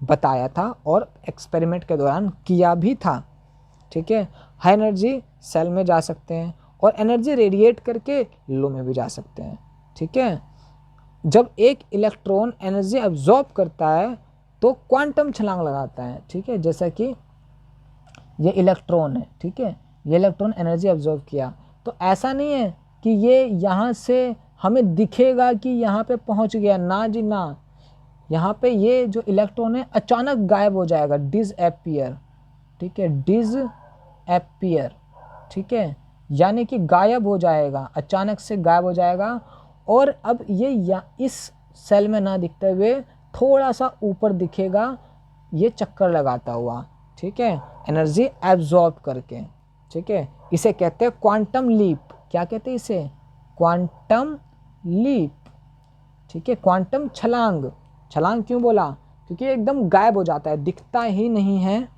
बताया था और एक्सपेरिमेंट के दौरान किया भी था, ठीक है। हाई एनर्जी सेल में जा सकते हैं और एनर्जी रेडिएट करके लो में भी जा सकते हैं, ठीक है। जब एक इलेक्ट्रॉन एनर्जी अब्जॉर्ब करता है तो क्वांटम छलांग लगाता है, ठीक है, जैसा कि ये इलेक्ट्रॉन है, ठीक है, ये इलेक्ट्रॉन एनर्जी अब्जॉर्ब किया, तो ऐसा नहीं है कि ये यहाँ से हमें दिखेगा कि यहाँ पे पहुँच गया, ना जी ना, यहाँ पे ये जो इलेक्ट्रॉन है अचानक गायब हो जाएगा, डिसअपियर, ठीक है, डिसअपियर, ठीक है, यानी कि गायब हो जाएगा, अचानक से गायब हो जाएगा। और अब ये या इस सेल में ना दिखते हुए थोड़ा सा ऊपर दिखेगा, ये चक्कर लगाता हुआ, ठीक है, एनर्जी एब्जॉर्ब करके, ठीक है। इसे कहते हैं क्वांटम लीप। क्या कहते हैं इसे? क्वांटम लीप, ठीक है, क्वांटम छलांग। छलांग क्यों बोला? क्योंकि एकदम गायब हो जाता है, दिखता ही नहीं है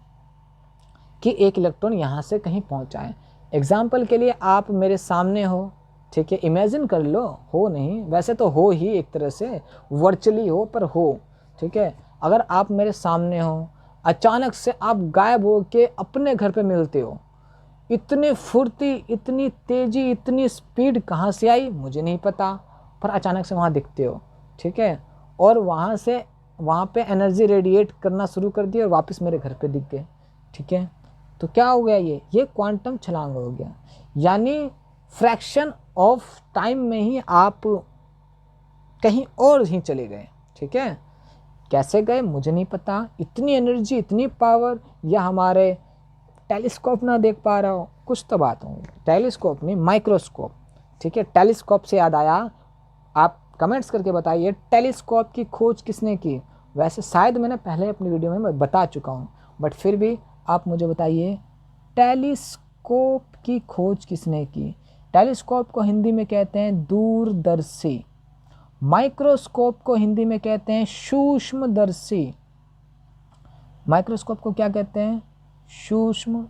कि एक इलेक्ट्रॉन यहाँ से कहीं पहुँचा है। एग्जाम्पल के लिए आप मेरे सामने हो, ठीक है, इमेजिन कर लो, हो नहीं, वैसे तो हो ही, एक तरह से वर्चुअली हो पर हो, ठीक है। अगर आप मेरे सामने हो, अचानक से आप गायब हो के अपने घर पे मिलते हो, इतनी फुर्ती, इतनी तेज़ी, इतनी स्पीड कहाँ से आई मुझे नहीं पता, पर अचानक से वहाँ दिखते हो, ठीक है, और वहाँ पे एनर्जी रेडिएट करना शुरू कर दी और वापस मेरे घर पे दिख गए, ठीक है। तो क्या हो गया? ये क्वांटम छलांग हो गया, यानी फ्रैक्शन ऑफ टाइम में ही आप कहीं और ही चले गए, ठीक है। कैसे गए मुझे नहीं पता, इतनी एनर्जी, इतनी पावर, या हमारे टेलीस्कोप ना देख पा रहा हो, कुछ तो बात होंगी, टेलीस्कोप नहीं, माइक्रोस्कोप, ठीक है। टेलीस्कोप से याद आया, आप कमेंट्स करके बताइए टेलीस्कोप की खोज किसने की? वैसे शायद मैंने पहले अपनी वीडियो में बता चुका हूँ, बट फिर भी आप मुझे बताइए टेलीस्कोप की खोज किसने की? टेलीस्कोप को हिंदी में कहते हैं दूरदर्शी, माइक्रोस्कोप को हिंदी में कहते हैं सूक्ष्मदर्शी। माइक्रोस्कोप को क्या कहते हैं? सूक्ष्म,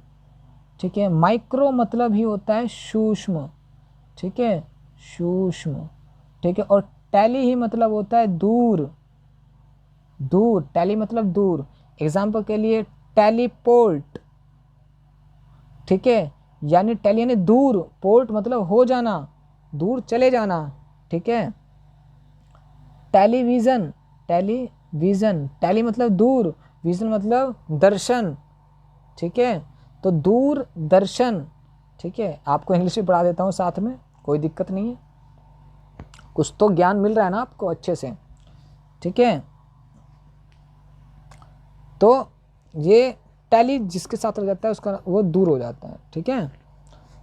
ठीक है, माइक्रो मतलब ही होता है सूक्ष्म, ठीक है, सूक्ष्म, ठीक है, और टेली ही मतलब होता है दूर, दूर, टेली मतलब दूर। एग्जाम्पल के लिए टेलीपोर्ट, ठीक है, यानी टेली यानी दूर, पोर्ट मतलब हो जाना, दूर चले जाना, ठीक है। टेलीविज़न, टेलीविज़न, टेली मतलब दूर, विज़न मतलब दर्शन, ठीक है, तो दूर दर्शन, ठीक है। आपको इंग्लिश भी पढ़ा देता हूँ साथ में, कोई दिक्कत नहीं है, कुछ तो ज्ञान मिल रहा है ना आपको अच्छे से, ठीक है। तो ये टेली जिसके साथ लग जाता है उसका वो दूर हो जाता है, ठीक है।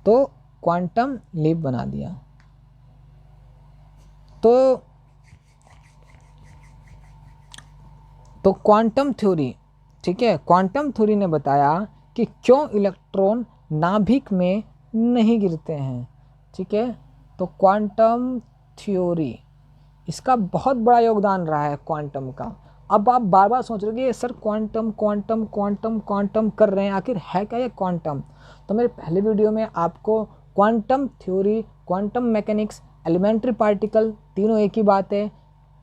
तो क्वांटम लीप बना दिया। तो क्वांटम थ्योरी, ठीक है, क्वांटम थ्योरी ने बताया कि क्यों इलेक्ट्रॉन नाभिक में नहीं गिरते हैं, ठीक है। तो क्वांटम थ्योरी, इसका बहुत बड़ा योगदान रहा है क्वांटम का। अब आप बार बार सोच रहे हो कि sir quantum quantum quantum quantum कर रहे हैं, आखिर है क्या ये क्वांटम? तो मेरे पहले वीडियो में आपको quantum theory, quantum mechanics, elementary particle, तीनों एक ही बात है,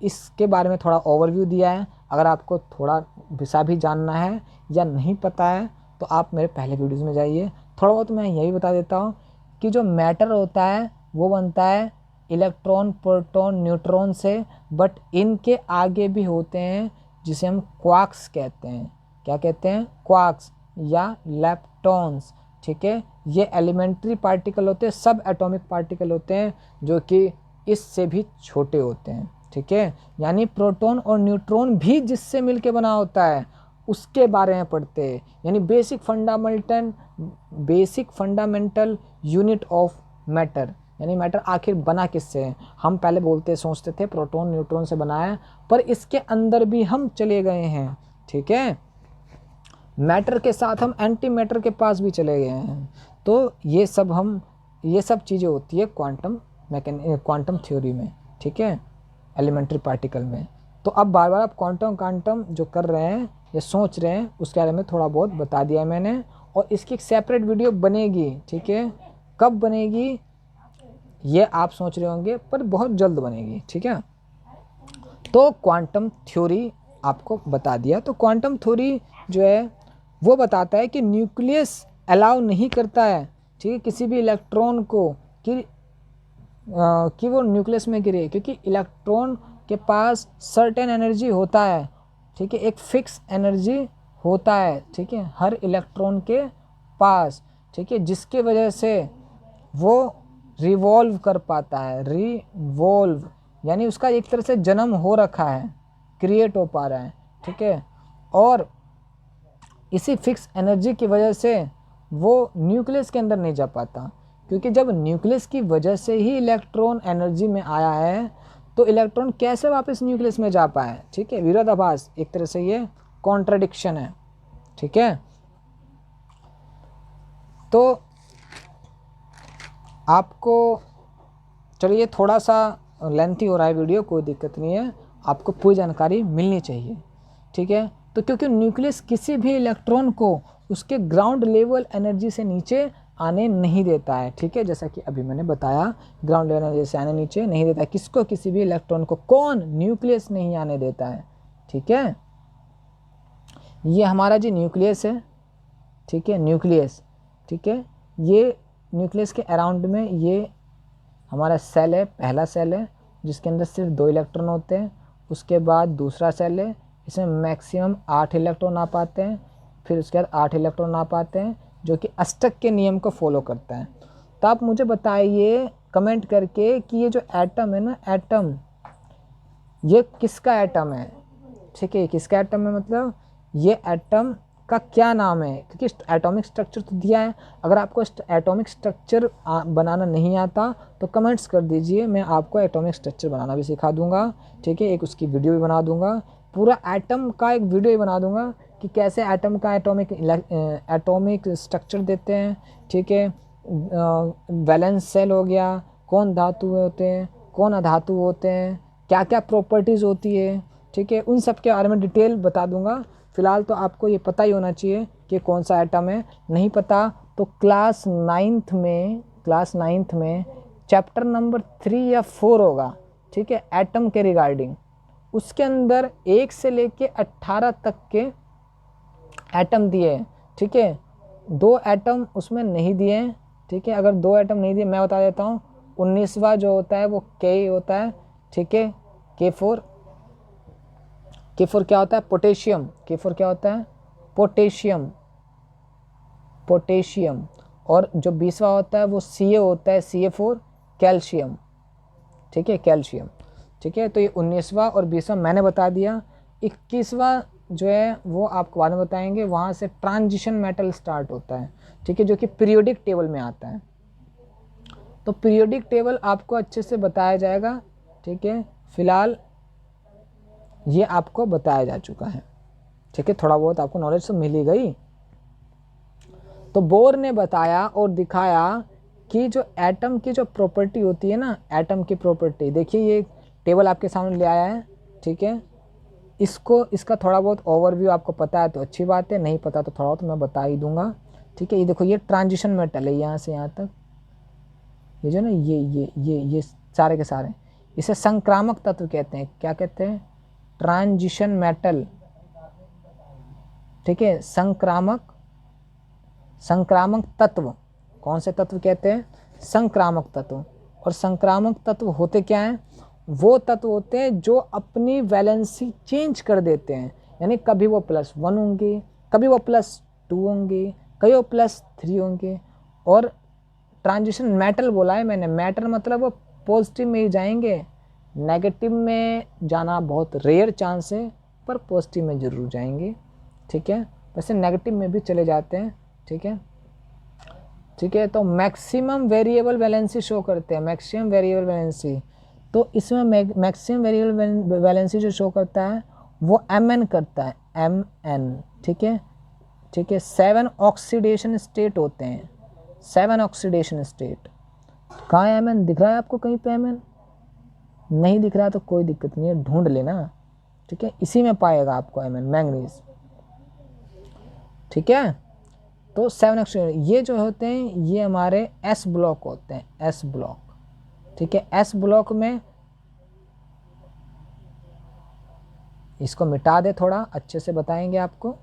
इसके बारे में थोड़ा ओवरव्यू दिया है। अगर आपको थोड़ा विषय भी जानना है या नहीं पता है तो आप मेरे पहले वीडियोज़ में जाइए। थोड़ा बहुत मैं यही बता देता हूँ कि जो मैटर होता है वो बनता है इलेक्ट्रॉन, प्रोटॉन, न्यूट्रॉन से, बट इनके आगे भी होते हैं जिसे हम क्वार्क्स कहते हैं। क्या कहते हैं? क्वार्क्स या लेप्टॉन्स, ठीक है। ये एलिमेंट्री पार्टिकल होते हैं, सब एटॉमिक पार्टिकल होते हैं जो कि इससे भी छोटे होते हैं, ठीक है। यानी प्रोटॉन और न्यूट्रॉन भी जिससे मिलके बना होता है उसके बारे में पढ़ते हैं, यानी basic fundamental unit of matter, यानी मैटर आखिर बना किससे है। हम पहले सोचते थे प्रोटॉन न्यूट्रॉन से बना है, पर इसके अंदर भी हम चले गए हैं, ठीक है। मैटर के साथ हम एंटी मैटर के पास भी चले गए हैं। तो ये सब चीज़ें होती है क्वांटम थ्योरी में, ठीक है, एलिमेंट्री पार्टिकल में। तो अब बार बार आप क्वांटम जो कर रहे हैं या सोच रहे हैं उसके बारे में थोड़ा बहुत बता दिया है मैंने, और इसकी एक सेपरेट वीडियो बनेगी, ठीक है। कब बनेगी ये आप सोच रहे होंगे, पर बहुत जल्द बनेगी, ठीक है। तो क्वांटम थ्योरी आपको बता दिया। तो क्वांटम थ्योरी जो है वो बताता है कि न्यूक्लियस अलाउ नहीं करता है, ठीक है, किसी भी इलेक्ट्रॉन को कि वो न्यूक्लियस में गिरे, क्योंकि इलेक्ट्रॉन के पास सर्टेन एनर्जी होता है, ठीक है, एक फिक्स एनर्जी होता है, ठीक है, हर इलेक्ट्रॉन के पास, ठीक है, जिसके वजह से वो रिवॉल्व कर पाता है। रिवॉल्व यानी उसका एक तरह से जन्म हो रखा है, क्रिएट हो पा रहा है, ठीक है। और इसी फिक्स एनर्जी की वजह से वो न्यूक्लियस के अंदर नहीं जा पाता, क्योंकि जब न्यूक्लियस की वजह से ही इलेक्ट्रॉन एनर्जी में आया है तो इलेक्ट्रॉन कैसे वापस न्यूक्लियस में जा पाए, ठीक है। विरोधाभास, एक तरह से ये कॉन्ट्रडिक्शन है, ठीक है। तो आपको, चलिए थोड़ा सा लेंथी हो रहा है वीडियो, कोई दिक्कत नहीं है, आपको पूरी जानकारी मिलनी चाहिए, ठीक है। तो क्योंकि न्यूक्लियस किसी भी इलेक्ट्रॉन को उसके ग्राउंड लेवल एनर्जी से नीचे आने नहीं देता है, ठीक है। जैसा कि अभी मैंने बताया, ग्राउंड लेवल एनर्जी से आने नीचे नहीं देता है। किसको? किसी भी इलेक्ट्रॉन को। कौन? न्यूक्लियस नहीं आने देता है, ठीक है। ये हमारा जी न्यूक्लियस है, ठीक है, न्यूक्लियस, ठीक है। ये न्यूक्लियस के अराउंड में ये हमारा सेल है, पहला सेल है जिसके अंदर सिर्फ 2 इलेक्ट्रॉन होते हैं। उसके बाद दूसरा सेल है, इसमें मैक्सिमम 8 इलेक्ट्रॉन आ पाते हैं। फिर उसके बाद 8 इलेक्ट्रॉन आ पाते हैं, जो कि अष्टक के नियम को फॉलो करता है। तो आप मुझे बताइए कमेंट करके कि ये जो एटम है ना, एटम, ये किसका एटम है, ठीक है। किसका एटम है, मतलब ये एटम का क्या नाम है, क्योंकि एटॉमिक स्ट्रक्चर तो दिया है। अगर आपको एटॉमिक स्ट्रक्चर बनाना नहीं आता तो कमेंट्स कर दीजिए, मैं आपको एटॉमिक स्ट्रक्चर बनाना भी सिखा दूंगा, ठीक है। एक उसकी वीडियो भी बना दूंगा, पूरा एटम का एक वीडियो भी बना दूंगा कि कैसे एटम का एटॉमिक स्ट्रक्चर देते हैं, ठीक है। वैलेंस सेल हो गया, कौन धातु होते हैं, कौन अधातु होते हैं, क्या क्या प्रॉपर्टीज़ होती है, ठीक है। उन सब के बारे में डिटेल बता दूंगा। फ़िलहाल तो आपको ये पता ही होना चाहिए कि कौन सा एटम है। नहीं पता तो क्लास 9th में चैप्टर नंबर 3 या 4 होगा, ठीक है, एटम के रिगार्डिंग। उसके अंदर 1 से लेके 18 तक के एटम दिए, ठीक है। 2 एटम उसमें नहीं दिए, ठीक है। अगर 2 एटम नहीं दिए, मैं बता देता हूँ। 19वां जो होता है वो के होता है, ठीक है, K4 क्या होता है? पोटेशियम। K4 क्या होता है? पोटेशियम। और जो 20वां होता है वो Ca होता है, Ca4 कैल्शियम, ठीक है, कैल्शियम, ठीक है। तो ये 19वां और 20वां मैंने बता दिया। 21वां जो है वो आपको बाद में बताएंगे। वहाँ से ट्रांजिशन मेटल स्टार्ट होता है, ठीक है, जो कि पीरियोडिक टेबल में आता है। तो पीरियोडिक टेबल आपको अच्छे से बताया जाएगा, ठीक है। फिलहाल ये आपको बताया जा चुका है, ठीक है। थोड़ा बहुत आपको नॉलेज तो मिल ही गई। तो बोर ने बताया और दिखाया कि जो एटम की जो प्रॉपर्टी होती है ना, एटम की प्रॉपर्टी, देखिए ये टेबल आपके सामने ले आया है, ठीक है। इसका थोड़ा बहुत ओवरव्यू आपको पता है तो अच्छी बात है, नहीं पता तो थोड़ा बहुत मैं बता ही दूंगा, ठीक है। ये देखो, ये ट्रांजिशन मेटल है, यहाँ से यहाँ तक ये जो ना, ये सारे के सारे, इसे संक्रामक तत्व कहते हैं। क्या कहते हैं? ट्रांजिशन मेटल, ठीक है। संक्रामक तत्व। कौन से तत्व कहते हैं? संक्रामक तत्व। और संक्रामक तत्व होते क्या हैं? वो तत्व होते हैं जो अपनी वैलेंसी चेंज कर देते हैं, यानी कभी वो +1 होंगे, कभी वो +2 होंगे, कभी वो +3 होंगे। और ट्रांजिशन मेटल बोला है मैंने, मैटर मतलब वो पॉजिटिव में ही जाएंगे, नेगेटिव में जाना बहुत रेयर चांस है, पर पॉजिटिव में ज़रूर जाएंगे, ठीक है। वैसे नेगेटिव में भी चले जाते हैं, ठीक है, ठीक है। तो मैक्सिमम वेरिएबल वैलेंसी शो करते हैं, मैक्सिमम वेरिएबल वैलेंसी। तो इसमें मैक्सिमम वेरिएबल वैलेंसी जो शो करता है वो Mn करता है, Mn, ठीक है, ठीक है। 7 ऑक्सीडेशन स्टेट होते हैं, 7 ऑक्सीडेशन स्टेट। कहाँ है Mn? दिख रहा है आपको कहीं पे Mn? नहीं दिख रहा तो कोई दिक्कत नहीं है, ढूंढ लेना, ठीक है। इसी में पाएगा आपको Mn, मैंगनीज, ठीक है। तो 7 ऑक्सीडेशन ये जो होते हैं ये हमारे S ब्लॉक होते हैं, S ब्लॉक, ठीक है। S ब्लॉक में इसको मिटा दे, थोड़ा अच्छे से बताएंगे आपको,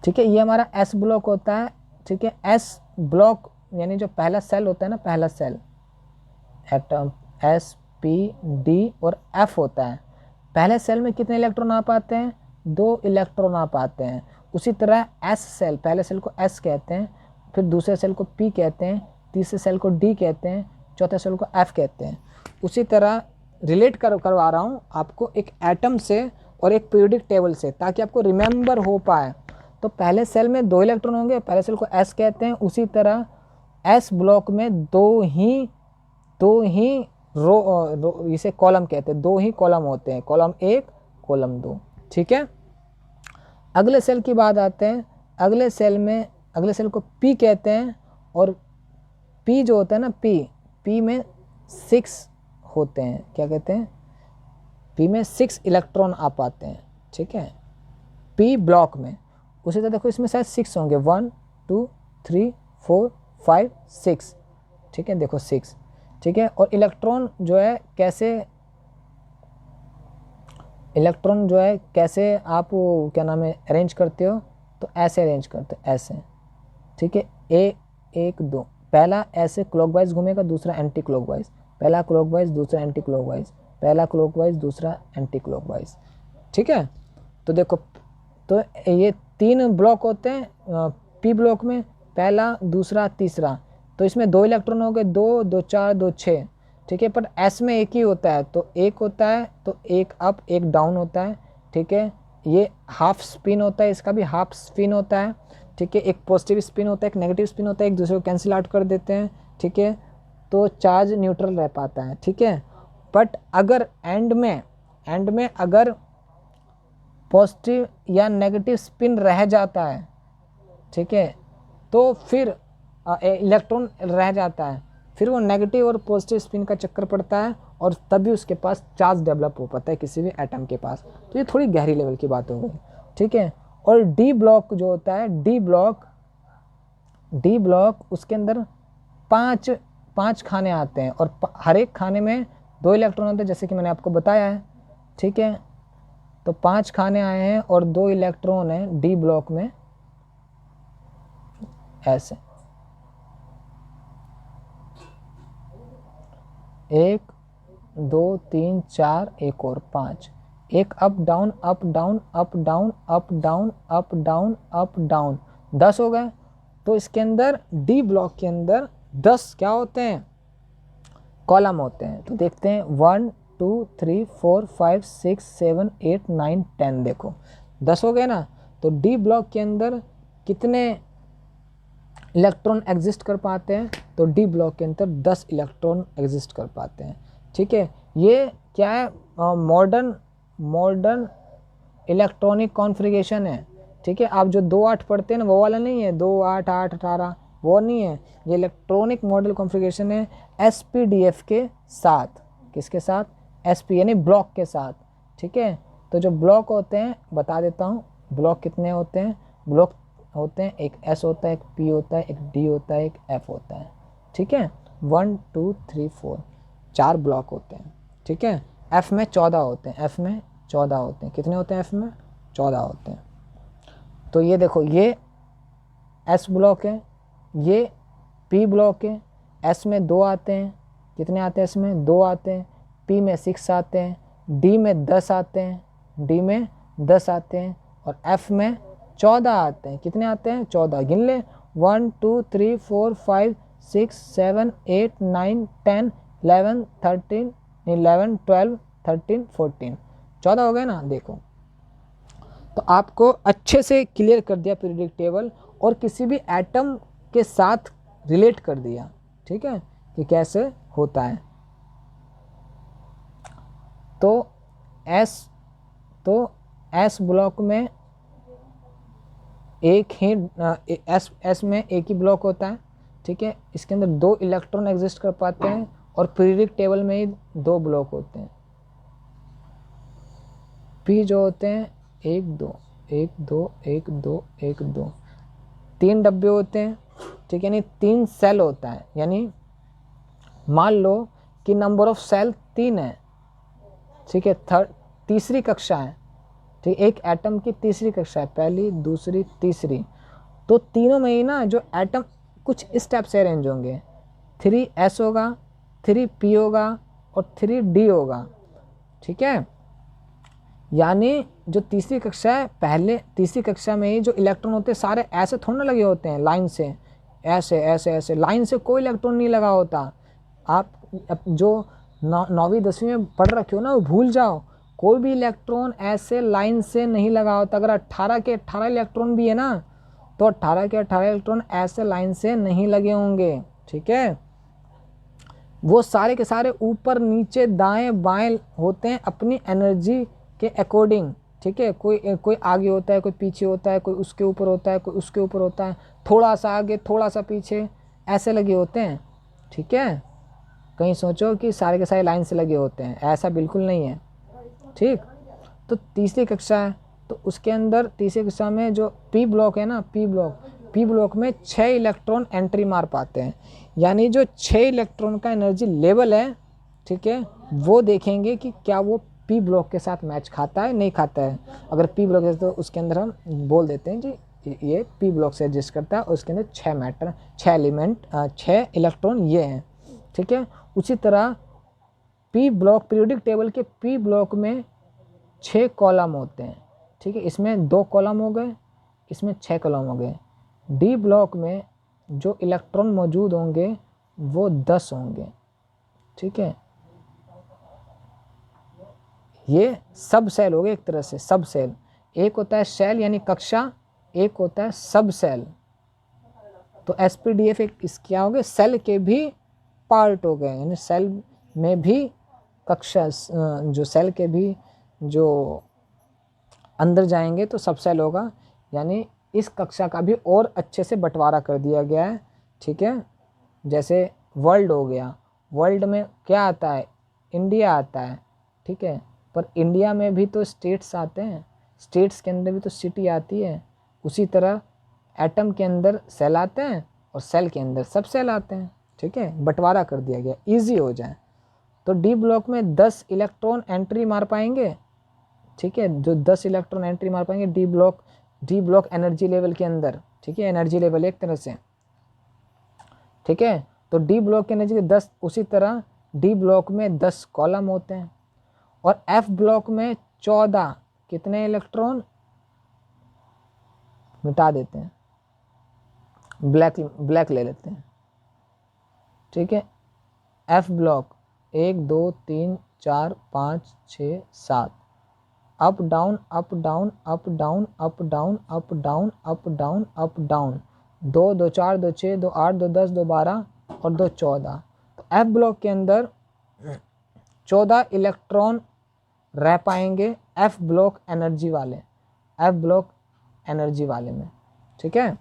ठीक है। ये हमारा S ब्लॉक होता है, ठीक है। S ब्लॉक यानी जो पहला सेल होता है ना, पहला cell atom S P D और F होता है। पहले सेल में कितने इलेक्ट्रॉन आ पाते हैं? 2 इलेक्ट्रॉन आ पाते हैं। उसी तरह S सेल, पहले सेल को S कहते हैं, फिर दूसरे सेल को P कहते हैं, तीसरे सेल को D कहते हैं, चौथे सेल को F कहते हैं। उसी तरह रिलेट करवा रहा हूँ आपको एक एटम से और एक पीरियोडिक टेबल से, ताकि आपको रिमेंबर हो पाए। तो पहले सेल में 2 इलेक्ट्रॉन होंगे, पहले सेल को S कहते हैं। उसी तरह S ब्लॉक में दो ही रो इसे कॉलम कहते हैं, 2 ही कॉलम होते हैं, कॉलम 1 कॉलम 2। ठीक है, अगले सेल की बात आते हैं। अगले सेल को P कहते हैं, और P जो होता है ना, P में 6 होते हैं। क्या कहते हैं? P में 6 इलेक्ट्रॉन आ पाते हैं। ठीक है, P ब्लॉक में। उसी तरह देखो इसमें शायद 6 होंगे, 1 2 3 4 5 6। ठीक है, देखो 6। ठीक है, और इलेक्ट्रॉन जो है कैसे आप क्या नाम है अरेंज करते हो? तो ऐसे अरेंज करते हो, ऐसे। ठीक है, A1 2, पहला ऐसे क्लॉकवाइज घूमेगा, दूसरा एंटी क्लॉकवाइज, पहला क्लॉकवाइज दूसरा एंटी क्लॉकवाइज, पहला क्लॉकवाइज दूसरा एंटी क्लॉकवाइज। ठीक है, तो देखो, तो ये 3 ब्लॉक होते हैं P ब्लॉक में, पहला दूसरा तीसरा। तो इसमें 2 इलेक्ट्रॉन हो गए, 2 2 4 2 6। ठीक है, पर S में एक ही होता है, तो एक होता है, तो एक अप एक डाउन होता है। ठीक है, ये हाफ स्पिन होता है, इसका भी हाफ स्पिन होता है। ठीक है, एक पॉजिटिव स्पिन होता है, एक नेगेटिव स्पिन होता है, एक दूसरे को कैंसिल आउट कर देते हैं। ठीक है, तो चार्ज न्यूट्रल रह पाता है। ठीक है, बट अगर एंड में अगर पॉजिटिव या नेगेटिव स्पिन रह जाता है, ठीक है, तो फिर इलेक्ट्रॉन रह जाता है, फिर वो नेगेटिव और पॉजिटिव स्पिन का चक्कर पड़ता है, और तभी उसके पास चार्ज डेवलप हो पाता है किसी भी एटम के पास। तो ये थोड़ी गहरी लेवल की बात हो गई। ठीक है, और डी ब्लॉक जो होता है, डी ब्लॉक उसके अंदर 5 खाने आते हैं, और हर एक खाने में 2 इलेक्ट्रॉन होते हैं, जैसे कि मैंने आपको बताया है। ठीक है, तो 5 खाने आए हैं और 2 इलेक्ट्रॉन हैं डी ब्लॉक में, ऐसे 1 2 3 4, एक और 5, एक up down up down up down up down up down up down, 10 हो गए। तो इसके अंदर डी ब्लॉक के अंदर 10 क्या होते हैं? कॉलम होते हैं। तो देखते हैं 1 2 3 4 5 6 7 8 9 10, देखो 10 हो गए ना। तो डी ब्लॉक के अंदर कितने इलेक्ट्रॉन एग्जिस्ट कर पाते हैं? तो डी ब्लॉक के अंदर 10 इलेक्ट्रॉन एग्जिस्ट कर पाते हैं। ठीक है, ये क्या है? मॉडर्न इलेक्ट्रॉनिक कॉन्फ़िगरेशन है। ठीक है, आप जो 2 8 पढ़ते हैं ना, वो वाला नहीं है, 2 8 8 18, वो नहीं है। ये इलेक्ट्रॉनिक मॉडल कॉन्फ़िगरेशन है SPDF के साथ। किसके साथ? SP यानी ब्लॉक के साथ। ठीक है, तो जो ब्लॉक होते हैं बता देता हूँ, ब्लॉक कितने होते हैं? ब्लॉक होते हैं, एक S होता है, एक P होता है, एक D होता है, एक F होता है। ठीक है, 1 2 3 4, 4 ब्लॉक होते हैं। ठीक है, F में 14 होते हैं, F में 14 होते हैं। कितने होते हैं F में? 14 होते हैं। तो ये देखो, ये S ब्लॉक है, ये P ब्लॉक है। S में 2 आते हैं, कितने आते हैं? S में 2 आते हैं, P में 6 आते हैं, D में 10 आते हैं, D में 10 आते हैं, और F में 14 आते हैं। कितने आते हैं? 14, गिन ले, 1 2 3 4 5 6 7 8 9 10 11 13 11 12 13 14, 14 हो गए ना। देखो, तो आपको अच्छे से क्लियर कर दिया पीरियोडिक टेबल, और किसी भी एटम के साथ रिलेट कर दिया। ठीक है, कि कैसे होता है। तो S ब्लॉक में एक ही S में एक ही ब्लॉक होता है। ठीक है, इसके अंदर 2 इलेक्ट्रॉन एग्जिस्ट कर पाते हैं, और पीरियोडिक टेबल में ही 2 ब्लॉक होते हैं। P जो होते हैं 1 2 1 2 1 2 1 2, 3 डब्बे होते हैं। ठीक है, यानी 3 सेल होता है, यानी मान लो कि नंबर ऑफ सेल 3 है। ठीक है, तीसरी कक्षा है। ठीक, एक एटम की तीसरी कक्षा है, पहली दूसरी तीसरी। तो तीनों में ही ना जो एटम कुछ इस टाइप से अरेंज होंगे, 3S होगा, 3P होगा, और 3D होगा। ठीक है, यानी जो तीसरी कक्षा है, पहले तीसरी कक्षा में ही जो इलेक्ट्रॉन होते हैं सारे ऐसे थोड़ा ना लगे होते हैं लाइन से, ऐसे ऐसे ऐसे लाइन से कोई इलेक्ट्रॉन नहीं लगा होता। आप जो 9वीं 10वीं में पढ़ रखे हो ना, वो भूल जाओ। कोई भी इलेक्ट्रॉन ऐसे लाइन से नहीं लगा होता। अगर 18 के 18 इलेक्ट्रॉन भी है ना, तो 18 के 18 इलेक्ट्रॉन ऐसे लाइन से नहीं लगे होंगे, ठीक है। वो सारे के सारे ऊपर नीचे दाएं बाएं होते हैं अपनी एनर्जी के अकॉर्डिंग, ठीक है। कोई आगे होता है, कोई पीछे होता है, कोई उसके ऊपर होता है, कोई उसके ऊपर होता है, थोड़ा सा आगे थोड़ा सा पीछे, ऐसे लगे होते हैं, ठीक है। कहीं सोचो कि सारे के सारे लाइन से लगे होते हैं, ऐसा बिल्कुल नहीं है, ठीक। तो तीसरी कक्षा है, तो उसके अंदर तीसरी कक्षा में जो पी ब्लॉक है ना, पी ब्लॉक में 6 इलेक्ट्रॉन एंट्री मार पाते हैं। यानी जो 6 इलेक्ट्रॉन का एनर्जी लेवल है, ठीक है, वो देखेंगे कि क्या वो पी ब्लॉक के साथ मैच खाता है नहीं खाता है। अगर पी ब्लॉक है तो उसके अंदर हम बोल देते हैं जी ये पी ब्लॉक से एडजस्ट करता है, और उसके अंदर 6 मैटर 6 एलिमेंट 6 इलेक्ट्रॉन ये हैं, ठीक है। उसी तरह पी ब्लॉक पीरियोडिक टेबल के पी ब्लॉक में 6 कॉलम होते हैं, ठीक है। इसमें 2 कॉलम हो गए, इसमें 6 कॉलम हो गए। डी ब्लॉक में जो इलेक्ट्रॉन मौजूद होंगे वो 10 होंगे, ठीक है। ये सब सेल हो गए एक तरह से, सब सेल। एक होता है सेल यानी कक्षा, एक होता है सब सेल। तो एसपीडीएफ एक क्या हो गए, सेल के भी पार्ट हो गए, यानी सेल में भी कक्षा, जो सेल के भी जो अंदर जाएंगे तो सब सेल होगा। यानी इस कक्षा का भी और अच्छे से बंटवारा कर दिया गया है, ठीक है। जैसे वर्ल्ड हो गया, वर्ल्ड में क्या आता है, इंडिया आता है, ठीक है। पर इंडिया में भी तो स्टेट्स आते हैं, स्टेट्स के अंदर भी तो सिटी आती है। उसी तरह एटम के अंदर सेल आते हैं और सेल के अंदर सब सेल आते हैं, ठीक है। बंटवारा कर दिया गया इजी हो जाए। तो डी ब्लॉक में 10 इलेक्ट्रॉन एंट्री मार पाएंगे, ठीक है। जो 10 इलेक्ट्रॉन एंट्री मार पाएंगे डी ब्लॉक एनर्जी लेवल के अंदर, ठीक है। एनर्जी लेवल एक तरह से, ठीक है। तो डी ब्लॉक की एनर्जी 10। उसी तरह डी ब्लॉक में 10 कॉलम होते हैं, और एफ ब्लॉक में 14 कितने इलेक्ट्रॉन, मिटा देते हैं, ब्लैक ले लेते हैं, ठीक है। F block 1 2 3 4 5 6 7, up down up down up down up down up down up down up down, 2 2 4 2 6 2 8 2 10 2 12 और 2 14। तो एफ ब्लॉक के अंदर 14 इलेक्ट्रॉन रह पाएंगे एफ ब्लॉक एनर्जी वाले, एफ ब्लॉक एनर्जी वाले में, ठीक है।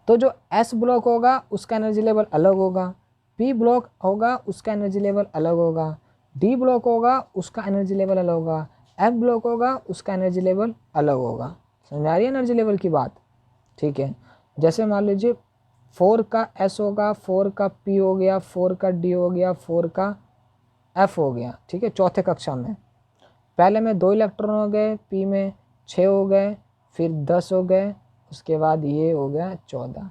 तो जो एस ब्लॉक होगा उसका एनर्जी लेवल अलग होगा, पी ब्लॉक होगा उसका एनर्जी लेवल अलग होगा, डी ब्लॉक होगा उसका एनर्जी लेवल अलग होगा, एफ ब्लॉक होगा उसका एनर्जी लेवल अलग होगा। समझ आ रही है एनर्जी लेवल की बात, ठीक है। जैसे मान लीजिए 4 का एस होगा, 4 का पी हो गया, 4 का डी हो गया, 4 का एफ हो गया, ठीक है। चौथे कक्षा में पहले में 2 इलेक्ट्रॉन हो गए, पी में 6 हो गए, फिर 10 हो गए, उसके बाद ये हो गया 14,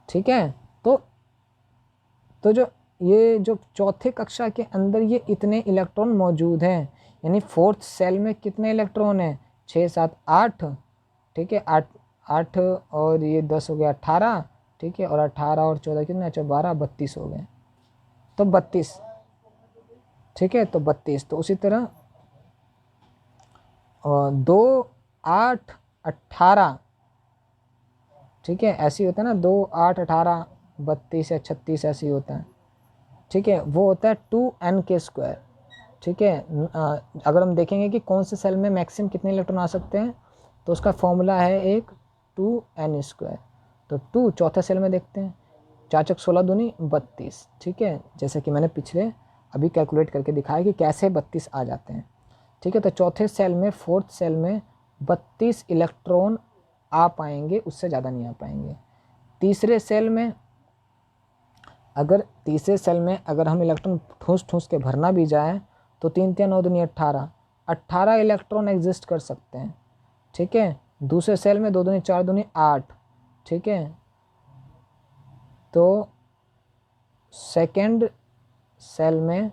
ठीक है। तो जो ये जो चौथे कक्षा के अंदर ये इतने इलेक्ट्रॉन मौजूद हैं, यानी फोर्थ सेल में कितने इलेक्ट्रॉन हैं, 6 7 8, ठीक है। 8 और ये 10 हो गया 18, ठीक है। और 18 और 14 कितने, अच्छा 12 32 हो गए, तो 32, ठीक है। तो 32, तो उसी तरह 2 8 18, ठीक है। ऐसे ही होता है ना, 2 8 18 32 या 36 ऐसे ही होता है, ठीक है। वो होता है 2n के स्क्वायर, ठीक है। अगर हम देखेंगे कि कौन से सेल में मैक्सिमम कितने इलेक्ट्रॉन आ सकते हैं, तो उसका फॉर्मूला है एक 2n स्क्वायर। तो 2 चौथे सेल में देखते हैं, 4 चौक 16 दूनी 32, ठीक है। जैसे कि मैंने पिछले अभी कैलकुलेट करके दिखाया कि कैसे 32 आ जाते हैं, ठीक है। तो चौथे सेल में, फोर्थ सेल में 32 इलेक्ट्रॉन आ पाएंगे, उससे ज़्यादा नहीं आ पाएंगे। तीसरे सेल में अगर हम इलेक्ट्रॉन ठूस के भरना भी जाए तो 3 3 9 दूनी 18 इलेक्ट्रॉन एग्जिस्ट कर सकते हैं, ठीक है। दूसरे सेल में 2 दूनी 4 दूनी 8, ठीक है। तो सेकेंड सेल में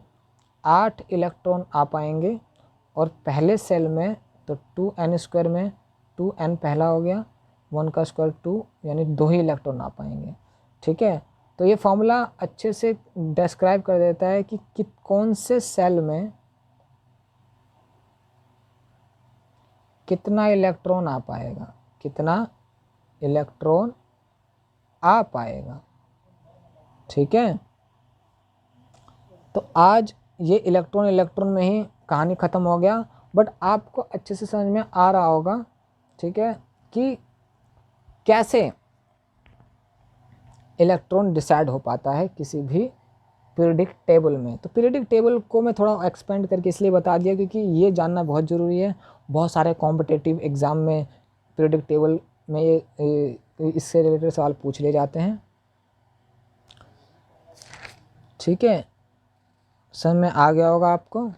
8 इलेक्ट्रॉन आ पाएंगे, और पहले सेल में तो 2n स्क्वायर में 2n पहला हो गया, 1 का स्क्वायर 2, यानी 2 ही इलेक्ट्रॉन आ पाएंगे, ठीक है। तो ये फॉर्मूला अच्छे से डिस्क्राइब कर देता है कि कौन से सेल में कितना इलेक्ट्रॉन आ पाएगा, कितना इलेक्ट्रॉन आ पाएगा। ठीक है, तो आज ये इलेक्ट्रॉन में ही कहानी ख़त्म हो गया, बट आपको अच्छे से समझ में आ रहा होगा, ठीक है, कि कैसे इलेक्ट्रॉन डिसाइड हो पाता है किसी भी पीरियडिक टेबल में। तो पीरियडिक टेबल को मैं थोड़ा एक्सपेंड करके इसलिए बता दिया क्योंकि ये जानना बहुत ज़रूरी है। बहुत सारे कॉम्पिटिटिव एग्ज़ाम में पीरियडिक टेबल में ये इससे रिलेटेड सवाल पूछ लिए जाते हैं। ठीक है, समझ में आ गया होगा आपको।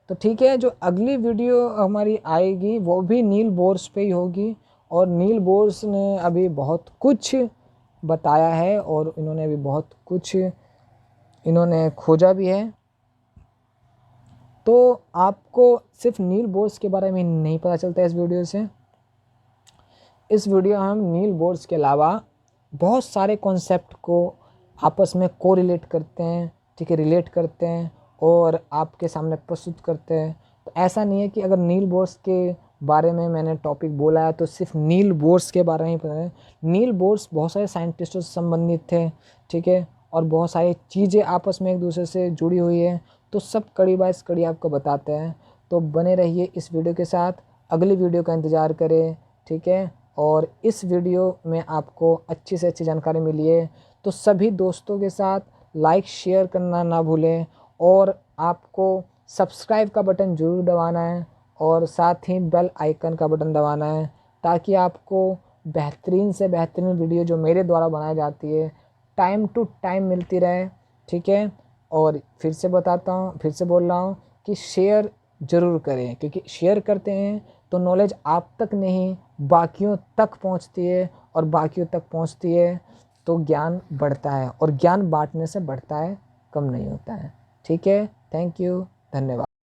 तो ठीक है, जो अगली वीडियो हमारी आएगी वो भी नील बोर्स पे ही होगी, और नील बोर्स ने अभी बहुत कुछ बताया है और इन्होंने अभी बहुत कुछ इन्होंने खोजा भी है। तो आपको सिर्फ नील बोर्स के बारे में नहीं पता चलता इस वीडियो से। इस वीडियो हम नील बोर्स के अलावा बहुत सारे कॉन्सेप्ट को आपस में कोरिलेट करते हैं, ठीक है, रिलेट करते हैं और आपके सामने प्रस्तुत करते हैं। तो ऐसा नहीं है कि अगर नील बोर्स के बारे में मैंने टॉपिक बोला है तो सिर्फ नील बोर्स के बारे में ही पता है। नील बोर्स बहुत सारे साइंटिस्टों से संबंधित थे, ठीक है, और बहुत सारी चीज़ें आपस में एक दूसरे से जुड़ी हुई है। तो सब कड़ी बाय कड़ी आपको बताते हैं। तो बने रहिए इस वीडियो के साथ, अगली वीडियो का इंतज़ार करें, ठीक है। और इस वीडियो में आपको अच्छी से अच्छी जानकारी मिली है तो सभी दोस्तों के साथ लाइक शेयर करना ना भूलें, और आपको सब्सक्राइब का बटन ज़रूर दबाना है और साथ ही बेल आइकन का बटन दबाना है, ताकि आपको बेहतरीन से बेहतरीन वीडियो जो मेरे द्वारा बनाई जाती है टाइम टू टाइम मिलती रहे। ठीक है, और फिर से बताता हूँ, फिर से बोल रहा हूँ कि शेयर ज़रूर करें, क्योंकि शेयर करते हैं तो नॉलेज आप तक नहीं बाकियों तक पहुंचती है, और बाकियों तक पहुंचती है तो ज्ञान बढ़ता है, और ज्ञान बांटने से बढ़ता है, कम नहीं होता है। ठीक है, थैंक यू, धन्यवाद।